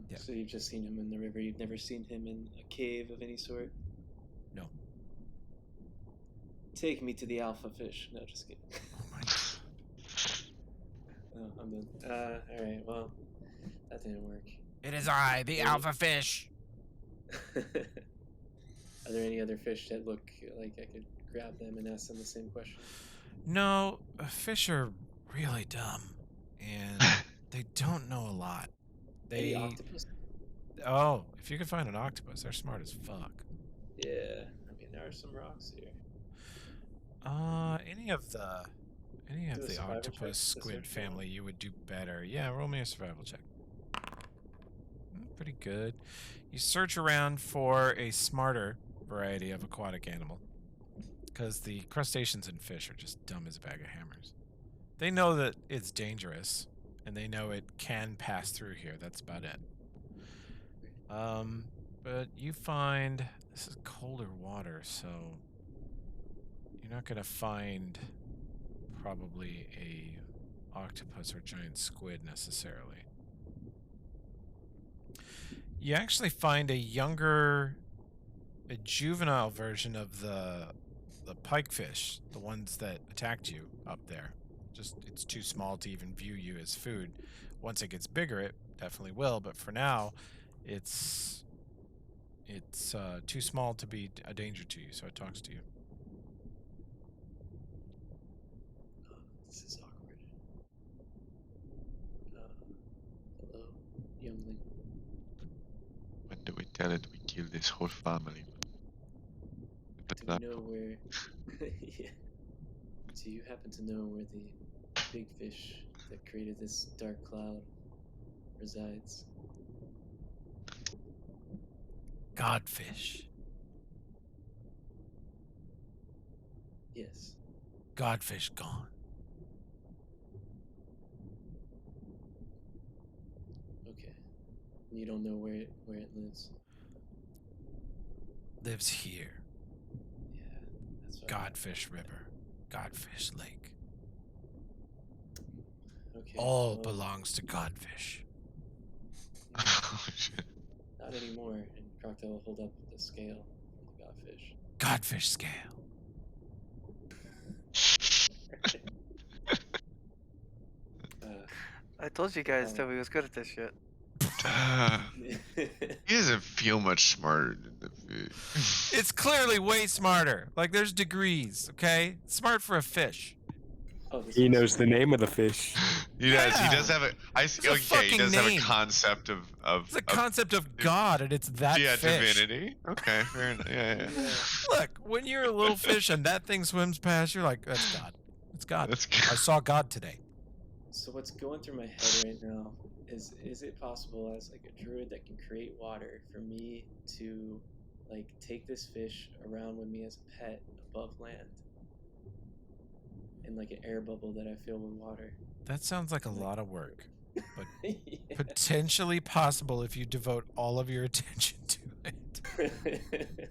Yeah. So you've just seen him in the river. You've never seen him in a cave of any sort? No. Take me to the alpha fish. No, just kidding. Oh my God. Oh, I'm done. Alright, well, that didn't work. It is I, the alpha fish. Are there any other fish that look like I could grab them and ask them the same question? No, fish are really dumb, and they don't know a lot. Any octopus? Oh, if you could find an octopus, they're smart as fuck. Yeah, I mean there are some rocks here. Any of the octopus squid family, you would do better. Yeah, roll me a survival check. Pretty good. You search around for a smarter variety of aquatic animal, because the crustaceans and fish are just dumb as a bag of hammers. They know that it's dangerous, and they know it can pass through here. That's about it. But you find this is colder water, so you're not going to find probably a octopus or giant squid necessarily. You actually find a juvenile version of the pikefish, the ones that attacked you up there. Just it's too small to even view you as food. Once it gets bigger, it definitely will. But for now, it's too small to be a danger to you, so it talks to you. This is awkward. Hello, youngling. When do we tell it we kill this whole family? Do we know where? Yeah. Do you happen to know where the big fish that created this dark cloud resides? Godfish. Yes. Godfish gone. Okay. You don't know where it lives. Lives here. Yeah, that's what Godfish River. Godfish Lake. Okay. All well, belongs to Godfish. Oh, shit. Not anymore. And Crocodile will hold up the scale from the godfish. Godfish scale. I told you guys Toby was good at this shit. He doesn't feel much smarter than the fish. It's clearly way smarter. Like, there's degrees, okay? Smart for a fish. Oh, He knows the name of the fish. He does. Yeah. He does have a. He does have a name. concept of. It's a concept of God, and it's that yeah, fish. divinity. Okay, fair enough. Yeah. Look, when you're a little fish and that thing swims past, you're like, that's God. It's God. That's good. I saw God today. So what's going through my head right now is it possible as like a druid that can create water for me to like take this fish around with me as a pet above land in like an air bubble that I fill with water? That sounds like a lot of work, but Yeah. potentially possible if you devote all of your attention to it.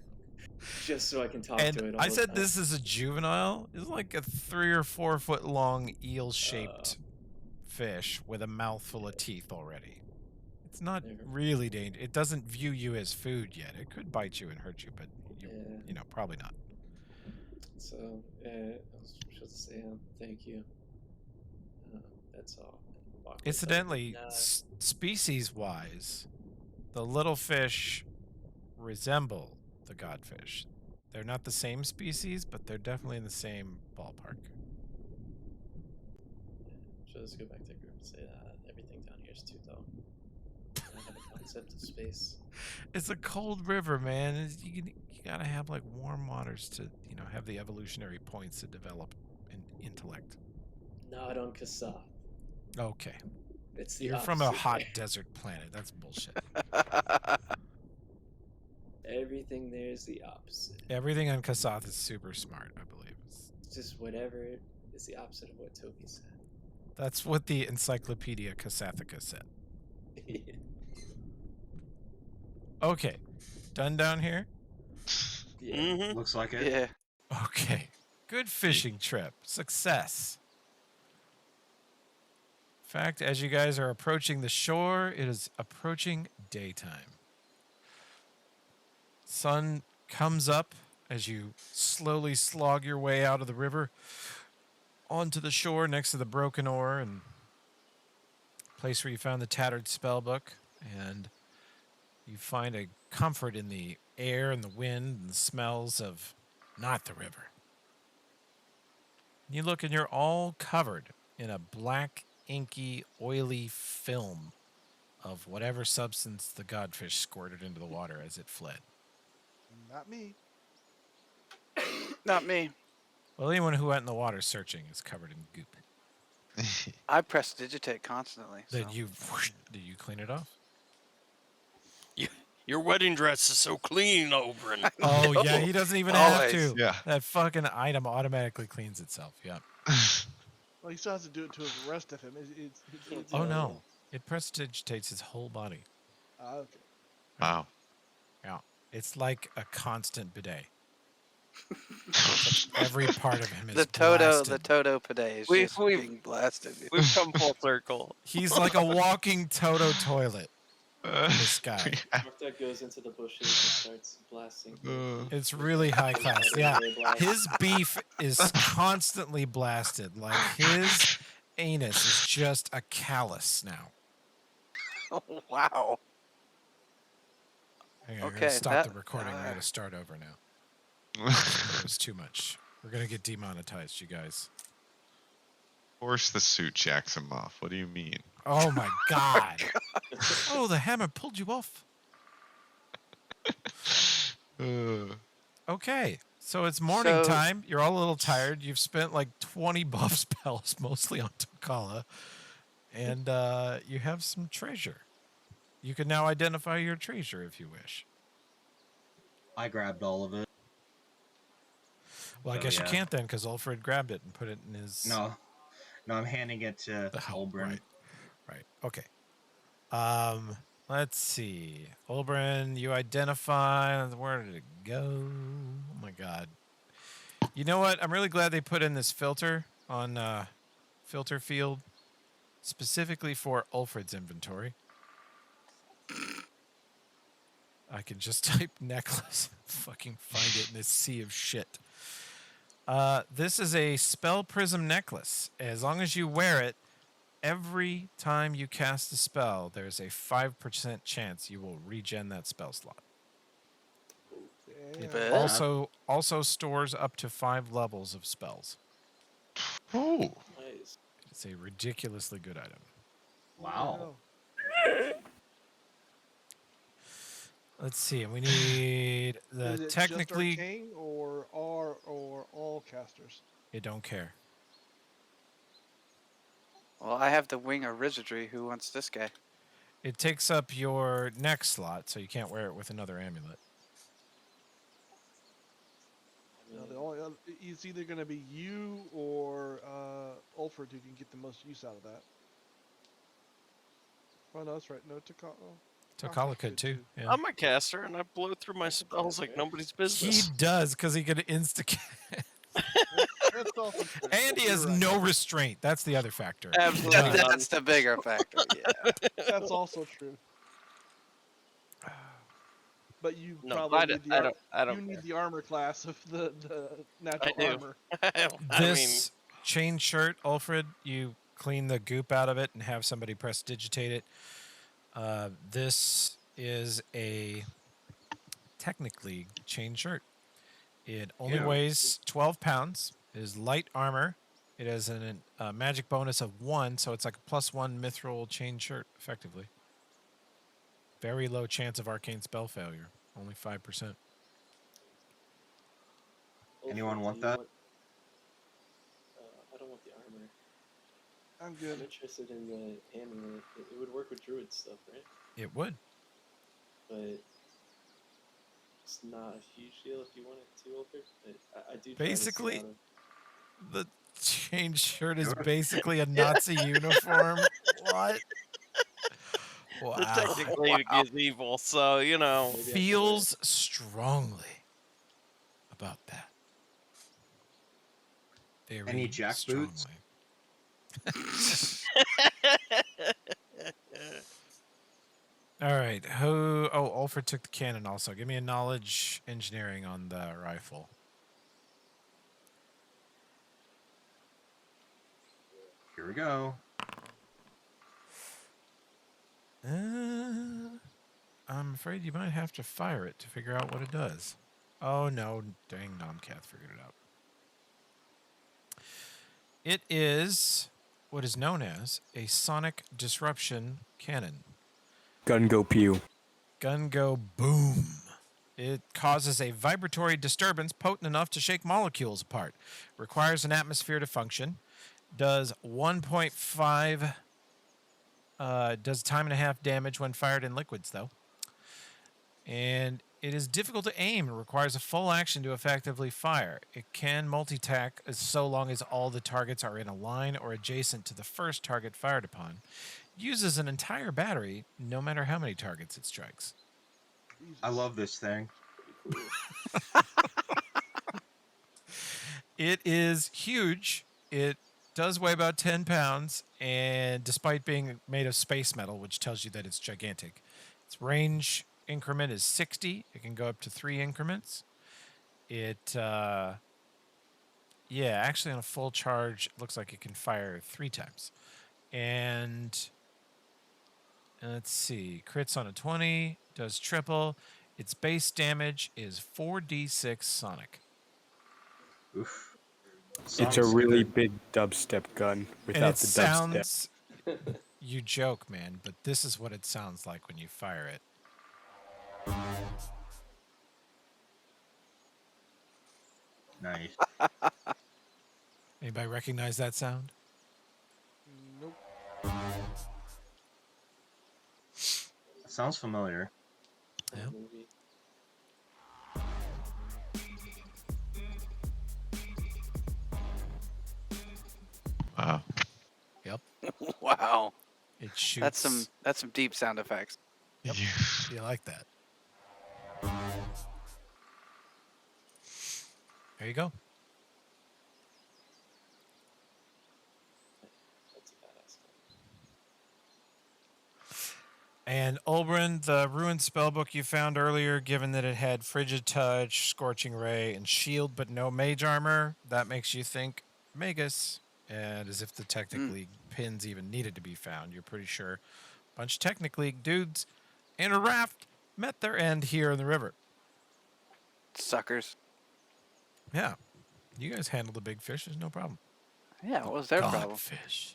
Just so I can talk And to it all I the said time. this is a juvenile. It's like a 3 or 4 foot long eel-shaped fish with a mouthful of teeth already. It's not really dangerous. It doesn't view you as food yet. It could bite you and hurt you, but you know, probably not. So I was supposed to say thank you. That's all. Incidentally, species-wise, the little fish resemble the godfish. They're not the same species, but they're definitely in the same ballpark. Should just go back to the group and say that everything down here is too dull. I have a concept of space. It's a cold river, man. You gotta have like warm waters to, you know, have the evolutionary points to develop intellect. Not on Kassath. Okay. It's the You're from a hot there. desert planet. That's bullshit. Everything there is the opposite. Everything on Kassath is super smart, I believe. It's just whatever is the opposite of what Toby said. That's what the Encyclopedia Kassathica said. Okay. Done down here? Yeah. Mm-hmm. Looks like it. Yeah. Okay. Good fishing trip. Success. In fact, as you guys are approaching the shore, it is approaching daytime. Sun comes up as you slowly slog your way out of the river onto the shore next to the broken oar and place where you found the tattered spell book, and you find a comfort in the air and the wind and the smells of not the river. You look and you're all covered in a black, inky, oily film of whatever substance the godfish squirted into the water as it fled. Not me. Not me. Well, anyone who went in the water searching is covered in goop. I prestidigitate constantly. So. Did you clean it off? Your wedding dress is so clean, Oberyn. Oh, yeah, he doesn't even have to. Yeah. That fucking item automatically cleans itself, yeah. Well, he still has to do it to the rest of him. It's Oh, no. It prestidigitates his whole body. Okay. Wow. Yeah. It's like a constant bidet. Every part of him is blasted. The Toto bidet is just being blasted. We've come full circle. He's like a walking Toto toilet. This guy. Octa goes into the bushes and starts blasting. It's really high class. Yeah. His beef is constantly blasted. Like his anus is just a callus now. Oh, wow. Hang on, I'm gonna stop the recording. We're gonna start over now. That was too much. We're gonna get demonetized, you guys. Of course the suit jacks him off. What do you mean? Oh my god. Oh, the hammer pulled you off. Okay, so it's morning time. You're all a little tired. You've spent like 20 buff spells, mostly on Tokala. And you have some treasure. You can now identify your treasure if you wish. I grabbed all of it. Well, I guess you can't then, because Ulfred grabbed it and put it in his... No, I'm handing it to Olbrin. Right. Okay. Let's see. Olbrin, you identify... Where did it go? Oh, my God. You know what? I'm really glad they put in this filter on filter field specifically for Ulfred's inventory. I can just type necklace and fucking find it in this sea of shit. This is a spell prism necklace. As long as you wear it, every time you cast a spell, there's a 5% chance you will regen that spell slot. It also stores up to 5 levels of spells. Oh, nice. It's a ridiculously good item. Wow. Let's see. We need the Is it technically just arcane or all casters. You don't care. Well, I have the Wing of Wizardry. Who wants this guy? It takes up your neck slot, so you can't wear it with another amulet. No, it's either going to be you or Ulfred who can get the most use out of that. Oh, no, that's right. No, Tokala could too. Yeah. I'm a caster, and I blow through my spells like nobody's business. He does, because he could insta-cast. And he has no restraint. That's the other factor. Absolutely. That's the bigger factor, yeah. That's also true. But you need the armor class of the natural armor. This chain shirt, Ulfred, you clean the goop out of it and have somebody prestidigitate it. This is a technically chain shirt. It only weighs 12 pounds. It is light armor. It has a magic bonus of 1, so it's like a +1 mithril chain shirt, effectively. Very low chance of arcane spell failure. Only 5%. Anyone want that? I don't want the armor. I'm good. I'm interested in the amulet. It would work with druid stuff, right? It would. But it's not a huge deal if you want it to, Ulfred. But I do. Basically, the chain shirt is basically a Nazi uniform. What? Wow. Technically, it is evil, so, you know. Feels strongly about that. Very Any jack strongly. boots? All right. Oh, Ulfred took the cannon also. Give me a knowledge engineering on the rifle. Here we go. I'm afraid you might have to fire it to figure out what it does. Oh, no. Dang, Nomcath figured it out. It is what is known as a sonic disruption cannon. Gun go pew. Gun go boom. It causes a vibratory disturbance potent enough to shake molecules apart. Requires an atmosphere to function. Does 1.5... does time and a half damage when fired in liquids, though. And it is difficult to aim and requires a full action to effectively fire. It can multi-tack so long as all the targets are in a line or adjacent to the first target fired upon. It uses an entire battery, no matter how many targets it strikes. Jesus. I love this thing. Pretty cool. It is huge. It does weigh about 10 pounds, and despite being made of space metal, which tells you that it's gigantic, its range increment is 60. It can go up to 3 increments. It, yeah, actually on a full charge, it looks like it can fire 3 times. And let's see, crits on a 20, does triple. Its base damage is 4d6 sonic. Oof. It's a really Good. big dubstep gun without And it the sounds, dubstep. you joke, man, but this is what it sounds like when you fire it. Nice. Anybody recognize that sound? Nope. Sounds familiar. Yeah. Movie. Wow. Yep. Wow. It shoots. That's some deep sound effects. Yep. You like that? There you go. That's a badass gun. And Olbrin, the ruined spellbook you found earlier, given that it had Frigid Touch, Scorching Ray, and Shield, but no mage armor, that makes you think Magus. And as if the Technic League pins even needed to be found, you're pretty sure a bunch of Technic League dudes in a raft met their end here in the river. Suckers. Yeah. You guys handled the big fish. There's no problem. Yeah, what was their problem? Godfish.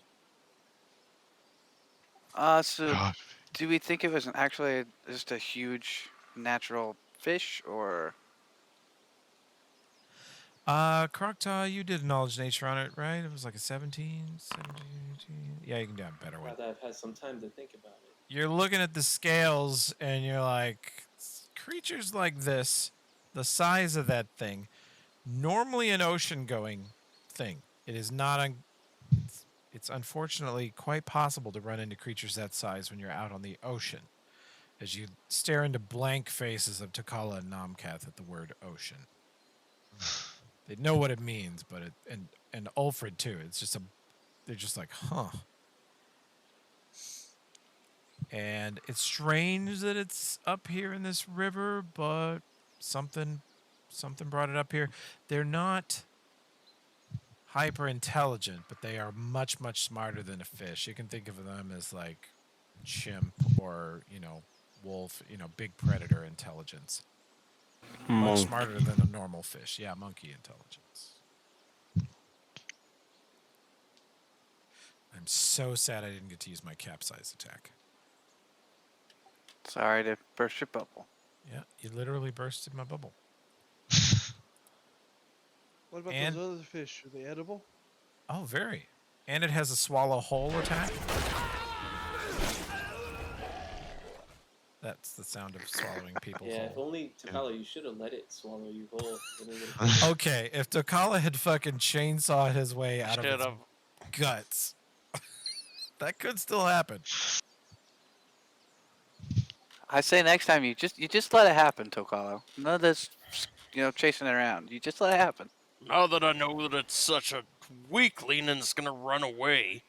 So God. do we think it was actually just a huge natural fish, or? Croctaw, you did knowledge nature on it, right? It was like a 17, 17, 18. Yeah, you can do a better one. Now that I've had some time to think about it. You're looking at the scales and you're like, creatures like this, the size of that thing, normally an ocean-going thing. It is not it's unfortunately quite possible to run into creatures that size when you're out on the ocean. As you stare into blank faces of Takala and Nomcath at the word ocean. They know what it means, but and Ulfred too. It's just they're just like, huh. And it's strange that it's up here in this river, but something brought it up here. They're not hyper intelligent, but they are much, much smarter than a fish. You can think of them as like chimp or, wolf, big predator intelligence. Much smarter than a normal fish. Yeah, monkey intelligence. I'm so sad I didn't get to use my capsize attack. Sorry to burst your bubble. Yeah, you literally bursted my bubble. What about those other fish? Are they edible? Oh, very. And it has a swallow whole attack. That's the sound of swallowing people Yeah, whole. if only Takala, you should have let it swallow you whole. Okay, if Takala had fucking chainsawed his way out of its guts, that could still happen. I say next time you just let it happen, Tokalo. None of this, chasing it around. You just let it happen. Now that I know that it's such a weakling and it's gonna run away,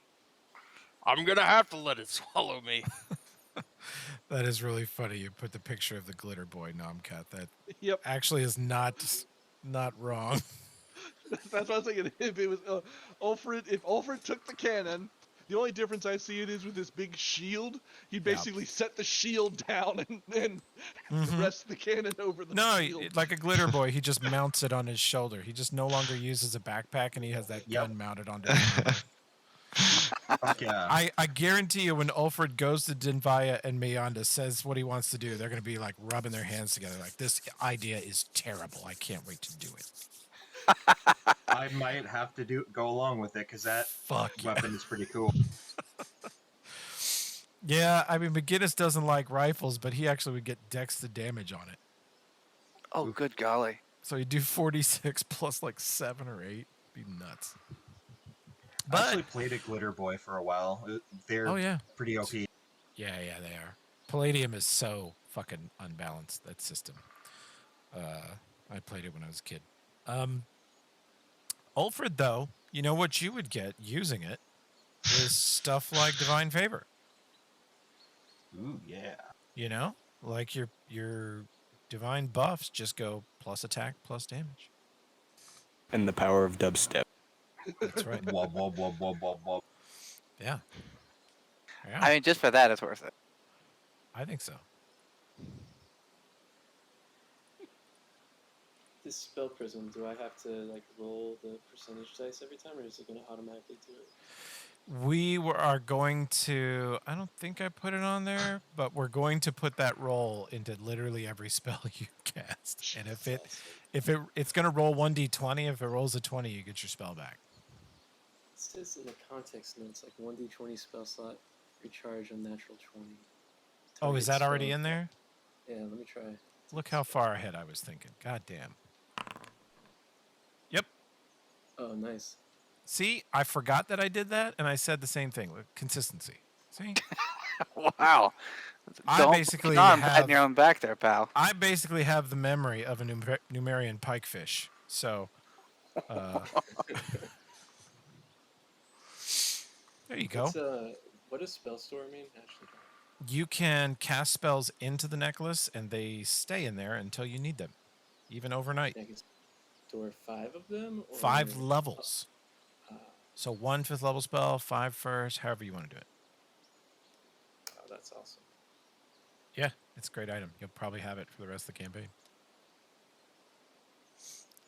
I'm gonna have to let it swallow me. That is really funny. You put the picture of the glitter boy Nomcat. That Yep. actually is not wrong. That's what I was thinking. If it was Ulfred, if Ulfred took the cannon, the only difference I see it is with this big shield. He basically set the shield down and rest the cannon over the shield. No, like a glitter boy, he just mounts it on his shoulder. He just no longer uses a backpack, and he has that gun mounted onto his armor. Fuck yeah. I guarantee you, when Ulfred goes to Dinvaya and Mayonda says what he wants to do, they're going to be like rubbing their hands together, like, this idea is terrible. I can't wait to do it. I might have to go along with it because that weapon is pretty cool. Yeah, I mean, McGinnis doesn't like rifles, but he actually would get dex the damage on it. Oh, good golly. So you do 46 plus like 7 or 8. Be nuts. I actually played a glitter boy for a while. They're pretty OP. Yeah, they are. Palladium is so fucking unbalanced, that system. I played it when I was a kid. Ulfred, though, you know what you would get using it is stuff like Divine Favor. Ooh, yeah. You know, like your divine buffs just go plus attack plus damage. And the power of dubstep. That's right. Wob, wob, wob, wob, wob, wob. Yeah. I mean, just for that, it's worth it. I think so. This spell prism, do I have to like roll the percentage dice every time, or is it going to automatically do it? We are going to. I don't think I put it on there, but we're going to put that roll into literally every spell you cast. And it's going to roll 1d20. If it rolls a 20, you get your spell back. It says in the context notes like 1d20 spell slot recharge on natural 20. Oh, is Target that already spell- in there? Yeah, let me try. Look how far ahead I was thinking. God damn. Yep. Oh, nice. See, I forgot that I did that, and I said the same thing. Consistency. See? Wow. I basically patting your own back there, pal. I basically have the memory of a Numerian pikefish. So, there you go. What does spell store mean? Actually, You can cast spells into the necklace, and they stay in there until you need them, even overnight. I can store 5 of them. Or... 5 levels. So 1 5th level spell, 5 first, however you want to do it. Oh, that's awesome. Yeah, it's a great item. You'll probably have it for the rest of the campaign.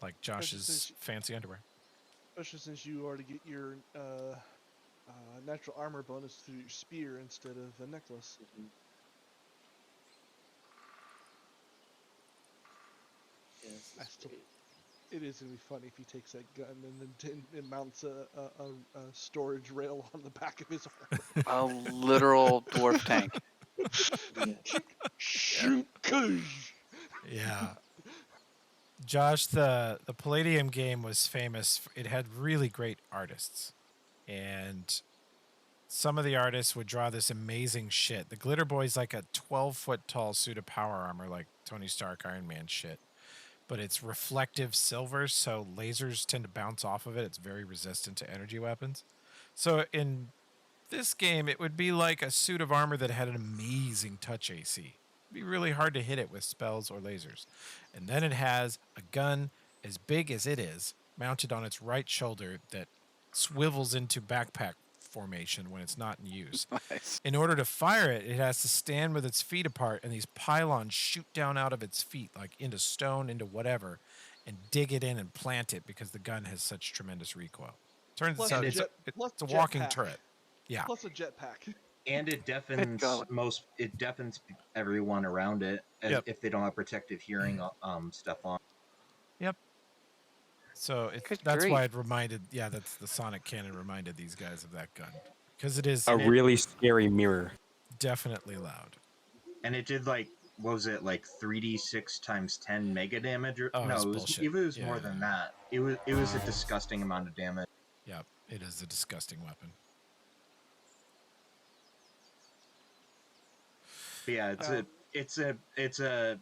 Like Josh's fancy underwear. Especially since you already get your natural armor bonus through your spear instead of a necklace. Mm-hmm. Yeah, this is great. It is going to be funny if he takes that gun and then mounts a storage rail on the back of his armor. A literal dwarf tank. Shoot, yeah. Josh, the Palladium game was famous. It had really great artists. And some of the artists would draw this amazing shit. The Glitter Boy's like a 12-foot tall suit of power armor, like Tony Stark Iron Man shit. But it's reflective silver, so lasers tend to bounce off of it. It's very resistant to energy weapons. So in this game, it would be like a suit of armor that had an amazing touch AC. It'd be really hard to hit it with spells or lasers. And then it has a gun as big as it is, mounted on its right shoulder that swivels into backpack formation when it's not in use. Nice. In order to fire it, it has to stand with its feet apart, and these pylons shoot down out of its feet, like into stone, into whatever, and dig it in and plant it because the gun has such tremendous recoil. Turns out it's a walking turret. Yeah. Plus a jetpack. And it deafens everyone around it if they don't have protective hearing stuff on. Yep. So that's why it reminded. Yeah, that's the sonic cannon reminded these guys of that gun because it is a really scary mirror. Definitely loud. And it did what was it 3d6 times 10 mega damage? Or, no, it was more than that. It was a disgusting amount of damage. Yep, it is a disgusting weapon. But yeah, it's a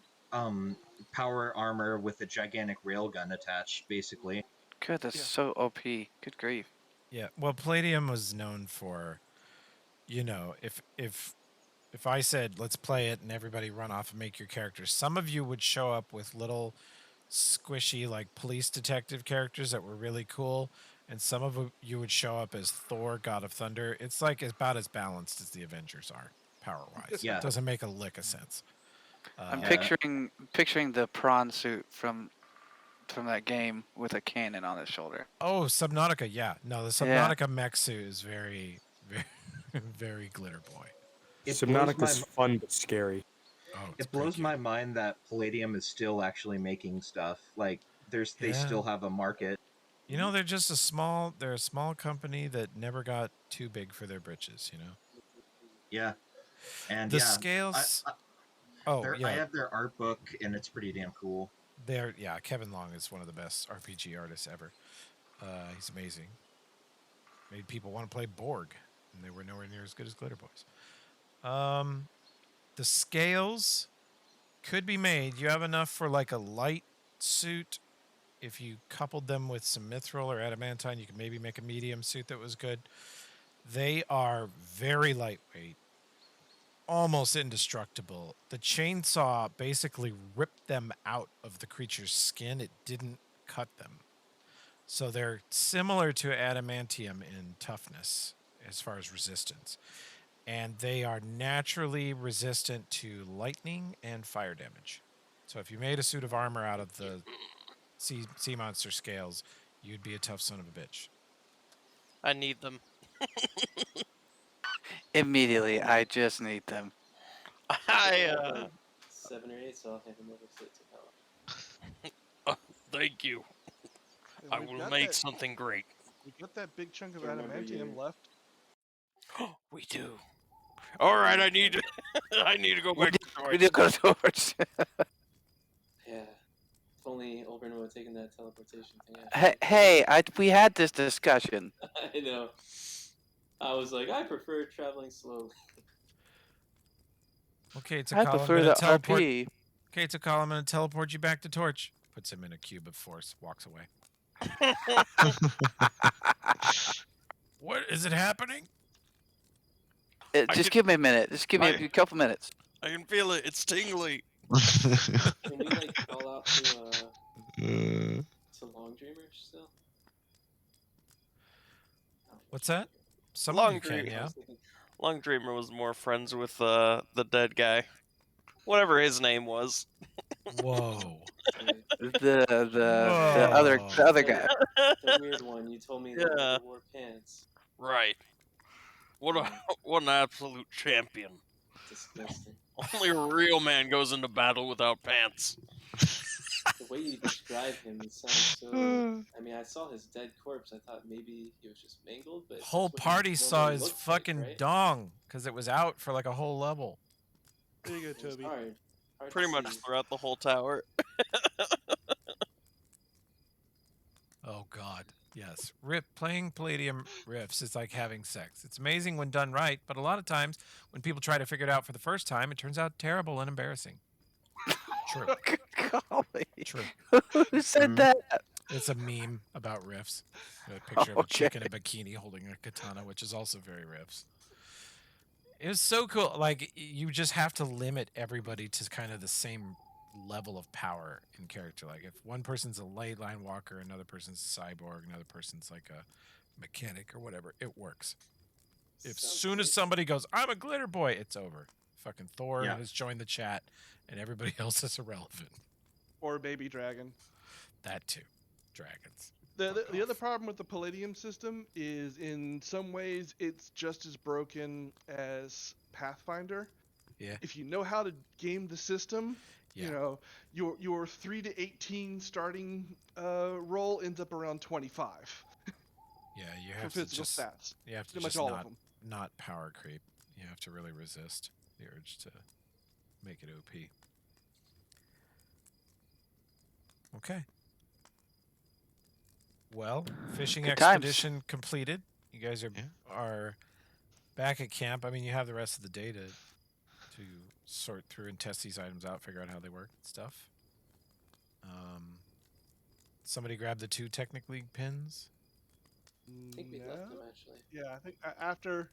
power armor with a gigantic railgun attached, basically. Good, that's so OP. Good grief. Yeah, well, Palladium was known for, if I said let's play it and everybody run off and make your characters, some of you would show up with little squishy police detective characters that were really cool, and some of you would show up as Thor, God of Thunder. It's about as balanced as the Avengers are, power-wise. Yeah. It doesn't make a lick of sense. I'm picturing the prawn suit from that game with a cannon on his shoulder. Oh, Subnautica, yeah. No, the Subnautica mech suit is very, very, very Glitter Boy. Subnautica's fun but scary. Oh, it blows my mind that Palladium is still actually making stuff. They still have a market. They're just a small company that never got too big for their britches, Yeah. And the scales. I have their art book, and it's pretty damn cool. Kevin Long is one of the best RPG artists ever. He's amazing. Made people want to play Borg, and they were nowhere near as good as Glitter Boys. The scales could be made. You have enough for like a light suit. If you coupled them with some mithril or adamantine, you could maybe make a medium suit that was good. They are very lightweight, almost indestructible. The chainsaw basically ripped them out of the creature's skin. It didn't cut them. So they're similar to adamantium in toughness as far as resistance. And they are naturally resistant to lightning and fire damage. So if you made a suit of armor out of the sea monster scales, you'd be a tough son of a bitch. I need them. Immediately, I just need them. I like 7 or 8, so I'll hand them over to Pella. Thank you. And I we've will got make that- something great. We've got that big chunk of Can't remember adamantium your- left. We do. All right, I need to. I need to go back to We did go to Torch. Yeah. If only Olbrin would have taken that teleportation thing. Hey, we had this discussion. I know. I was like, I prefer traveling slowly. Okay, it's a I call. I'm prefer gonna the teleport. RP. Okay, it's a call. I'm gonna teleport you back to Torch. Puts him in a cube of force. Walks away. What is it happening? Just give me a minute. Just give me a couple minutes. I can feel it. It's tingly. Can we like call out to Long Dreamer still? What's that? Some Long of you can, Dreamer. yeah. Long Dreamer was more friends with the dead guy, whatever his name was. Whoa. The other guy. The weird one. You told me that Yeah. he wore pants. Right. What an absolute champion. Disgusting. Only a real man goes into battle without pants. The way you describe him, he sounds so. I mean, I saw his dead corpse. I thought maybe he was just mangled, but Whole that's what he party saw normally his looks fucking like, right? dong because it was out for like a whole level. There you go, It was Toby. hard Pretty to much see. throughout the whole tower. Oh God, yes. Playing Palladium riffs is like having sex. It's amazing when done right, but a lot of times when people try to figure it out for the first time, it turns out terrible and embarrassing. True. True. Who said that? It's a meme about riffs. A picture of a chick in a bikini holding a katana, which is also very riffs. It was so cool. Like, you just have to limit everybody to kind of the same level of power in character. Like, if one person's a ley line walker, another person's a cyborg, another person's like a mechanic or whatever, it works. If soon as somebody goes, I'm a glitter boy, it's over. Fucking Thor has joined the chat, and everybody else is irrelevant. Or baby dragon. That too. Dragons. The other problem with the Palladium system is in some ways it's just as broken as Pathfinder. Yeah. If you know how to game the system, you know, your 3 to 18 starting roll ends up around 25. Yeah, you have for to physical just stats. you have to Pretty just much all of them. not power creep. You have to really resist the urge to make it OP. Okay. Well, fishing Good expedition completed. You guys are back at camp. I mean, you have the rest of the day to sort through and test these items out, figure out how they work and stuff. Somebody grabbed the 2 Technic League pins. I think we left them actually. Yeah, I think after.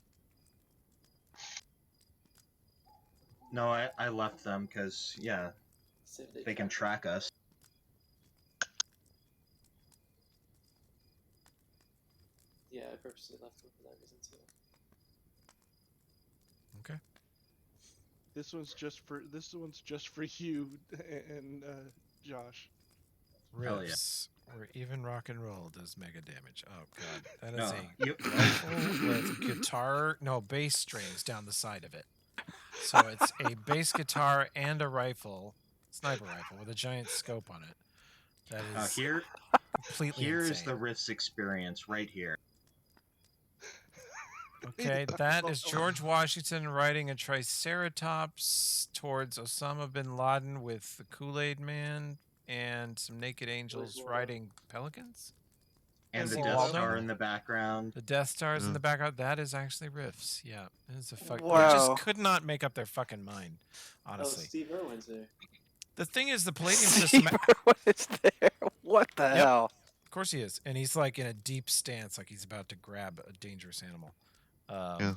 No, I left them because they can track us. Yeah, I purposely left them for that reason too. Okay. This one's just for you and Josh. Riffs. Where even rock and roll does mega damage. Oh god, that is No, a rifle with guitar, bass strings down the side of it. So it's a bass guitar and a rifle, sniper rifle with a giant scope on it. That is completely Here insane. is the Rift's experience right here. Okay, that is George Washington riding a Triceratops towards Osama bin Laden with the Kool-Aid Man and some naked angels riding pelicans. And the Death Star in the background. The Death Star's in the background. That is actually riffs. Yeah, it is a Wow. They just could not make up their fucking mind, honestly. Oh, Steve Irwin's there. The thing is, the Palladium system. What is there? What the hell? Of course he is, and he's like in a deep stance, like he's about to grab a dangerous animal. Yeah.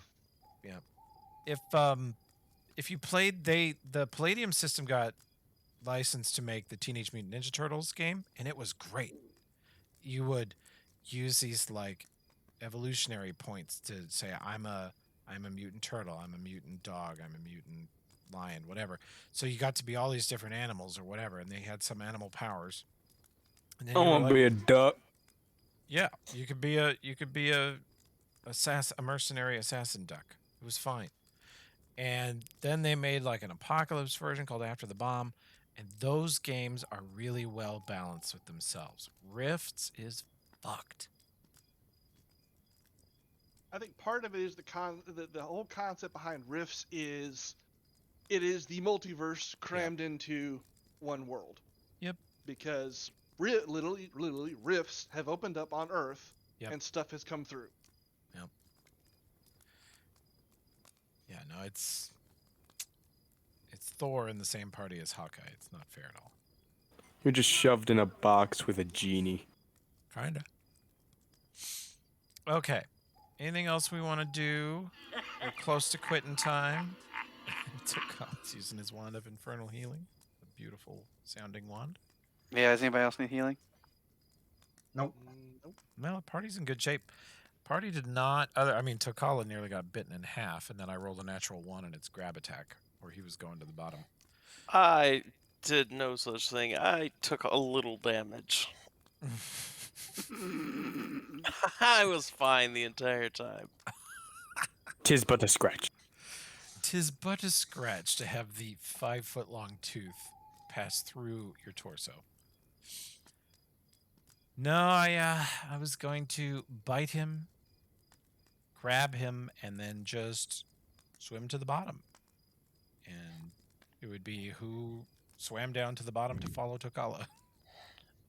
If you played, the Palladium system got licensed to make the Teenage Mutant Ninja Turtles game, and it was great. You would use these like evolutionary points to say, I'm a mutant turtle, I'm a mutant dog, I'm a mutant lion, whatever. So you got to be all these different animals or whatever, and they had some animal powers. And then I want to be a duck. Yeah, you could be a mercenary assassin duck. It was fine. And then they made like an apocalypse version called After the Bomb, and those games are really well balanced with themselves. Rifts is fucked. I think part of it is the whole concept behind Rifts is it is the multiverse crammed into one world. Yep. Because literally rifts have opened up on Earth, and stuff has come through. Yep. Yeah, no, it's Thor in the same party as Hawkeye. It's not fair at all. You're just shoved in a box with a genie. Kinda. Okay. Anything else we want to do? We're close to quitting time. He's using his wand of infernal healing. A beautiful sounding wand. Yeah, does anybody else need healing? Nope. No, party's in good shape. Party did not. Tokala nearly got bitten in half, and then I rolled a natural 1 in its grab attack, where he was going to the bottom. I did no such thing. I took a little damage. I was fine the entire time. 'Tis but a scratch. 'Tis but a scratch to have the 5-foot-long tooth pass through your torso. No, I was going to bite him, grab him, and then just swim to the bottom. And it would be who swam down to the bottom to follow Tokala.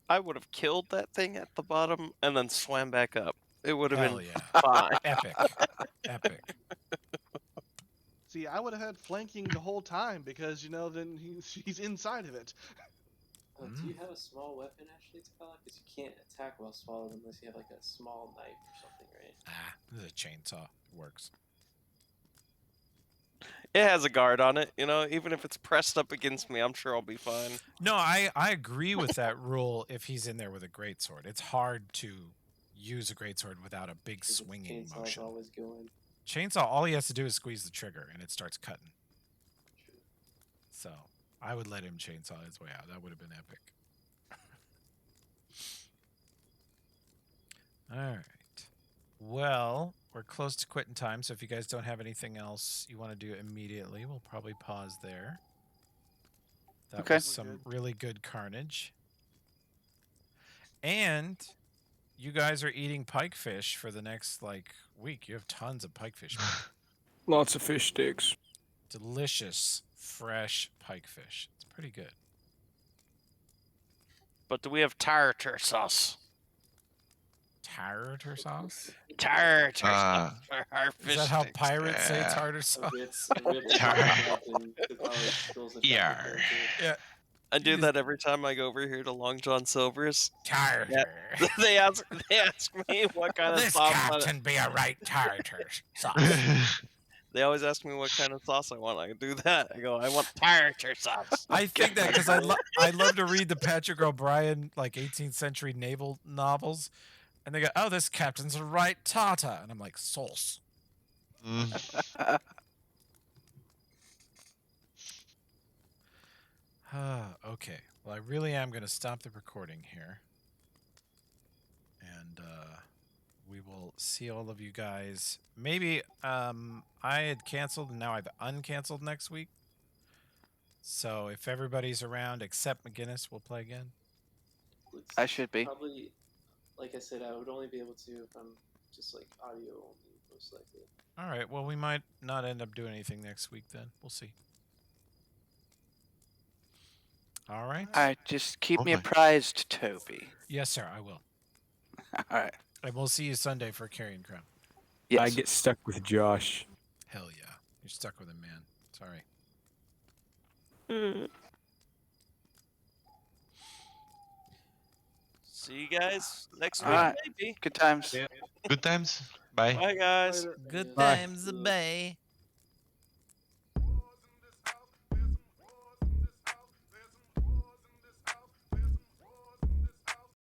I would have killed that thing at the bottom and then swam back up. It would have been fine. Epic. See, I would have had flanking the whole time because, then he's inside of it. Do you have a small weapon actually, Takala? Because you can't attack while swallowed unless you have like a small knife or something, right? This is a chainsaw. It works. It has a guard on it, even if it's pressed up against me, I'm sure I'll be fine. No, I agree with that rule if he's in there with a greatsword. It's hard to use a greatsword without a big swinging motion. Always going. Chainsaw, all he has to do is squeeze the trigger and it starts cutting. True. So I would let him chainsaw his way out. That would have been epic. All right. Well, we're close to quitting time, so if you guys don't have anything else you want to do immediately, we'll probably pause there. That was some really good carnage. And you guys are eating pikefish for the next, week. You have tons of pikefish. Lots of fish sticks. Delicious, fresh pikefish. It's pretty good. But do we have tartar sauce? Tartar sauce? Tartar sauce for our fish Is that how sticks. pirates say tartar sauce? Yeah. I do that every time I go over here to Long John Silver's. Tartar. Yeah. They ask me what kind of sauce. This captain be a right tartar sauce. They always ask me what kind of sauce I want. I do that. I go, I want tartar sauce. I think that because I love to read the Patrick O'Brien 18th century naval novels, and they go, "Oh, this captain's a right tartar," and I'm like, "Sauce." Okay. Well, I really am going to stop the recording here, and we will see all of you guys. Maybe I had canceled and now I've uncanceled next week. So if everybody's around except McGinnis, we'll play again. I should be. Probably, like I said, I would only be able to if I'm just audio only, most likely. All right. Well, we might not end up doing anything next week then. We'll see. All right. All right. Just keep me apprised, Toby. Yes, sir. I will. All right. And we'll see you Sunday for Carrying Crown. Yes. I get stuck with Josh. Hell yeah. You're stuck with him, man. Sorry. See you guys next All week, right. maybe. Good times. Yeah. Good times. Bye. Bye, guys. Later. Good Yeah. times, bye.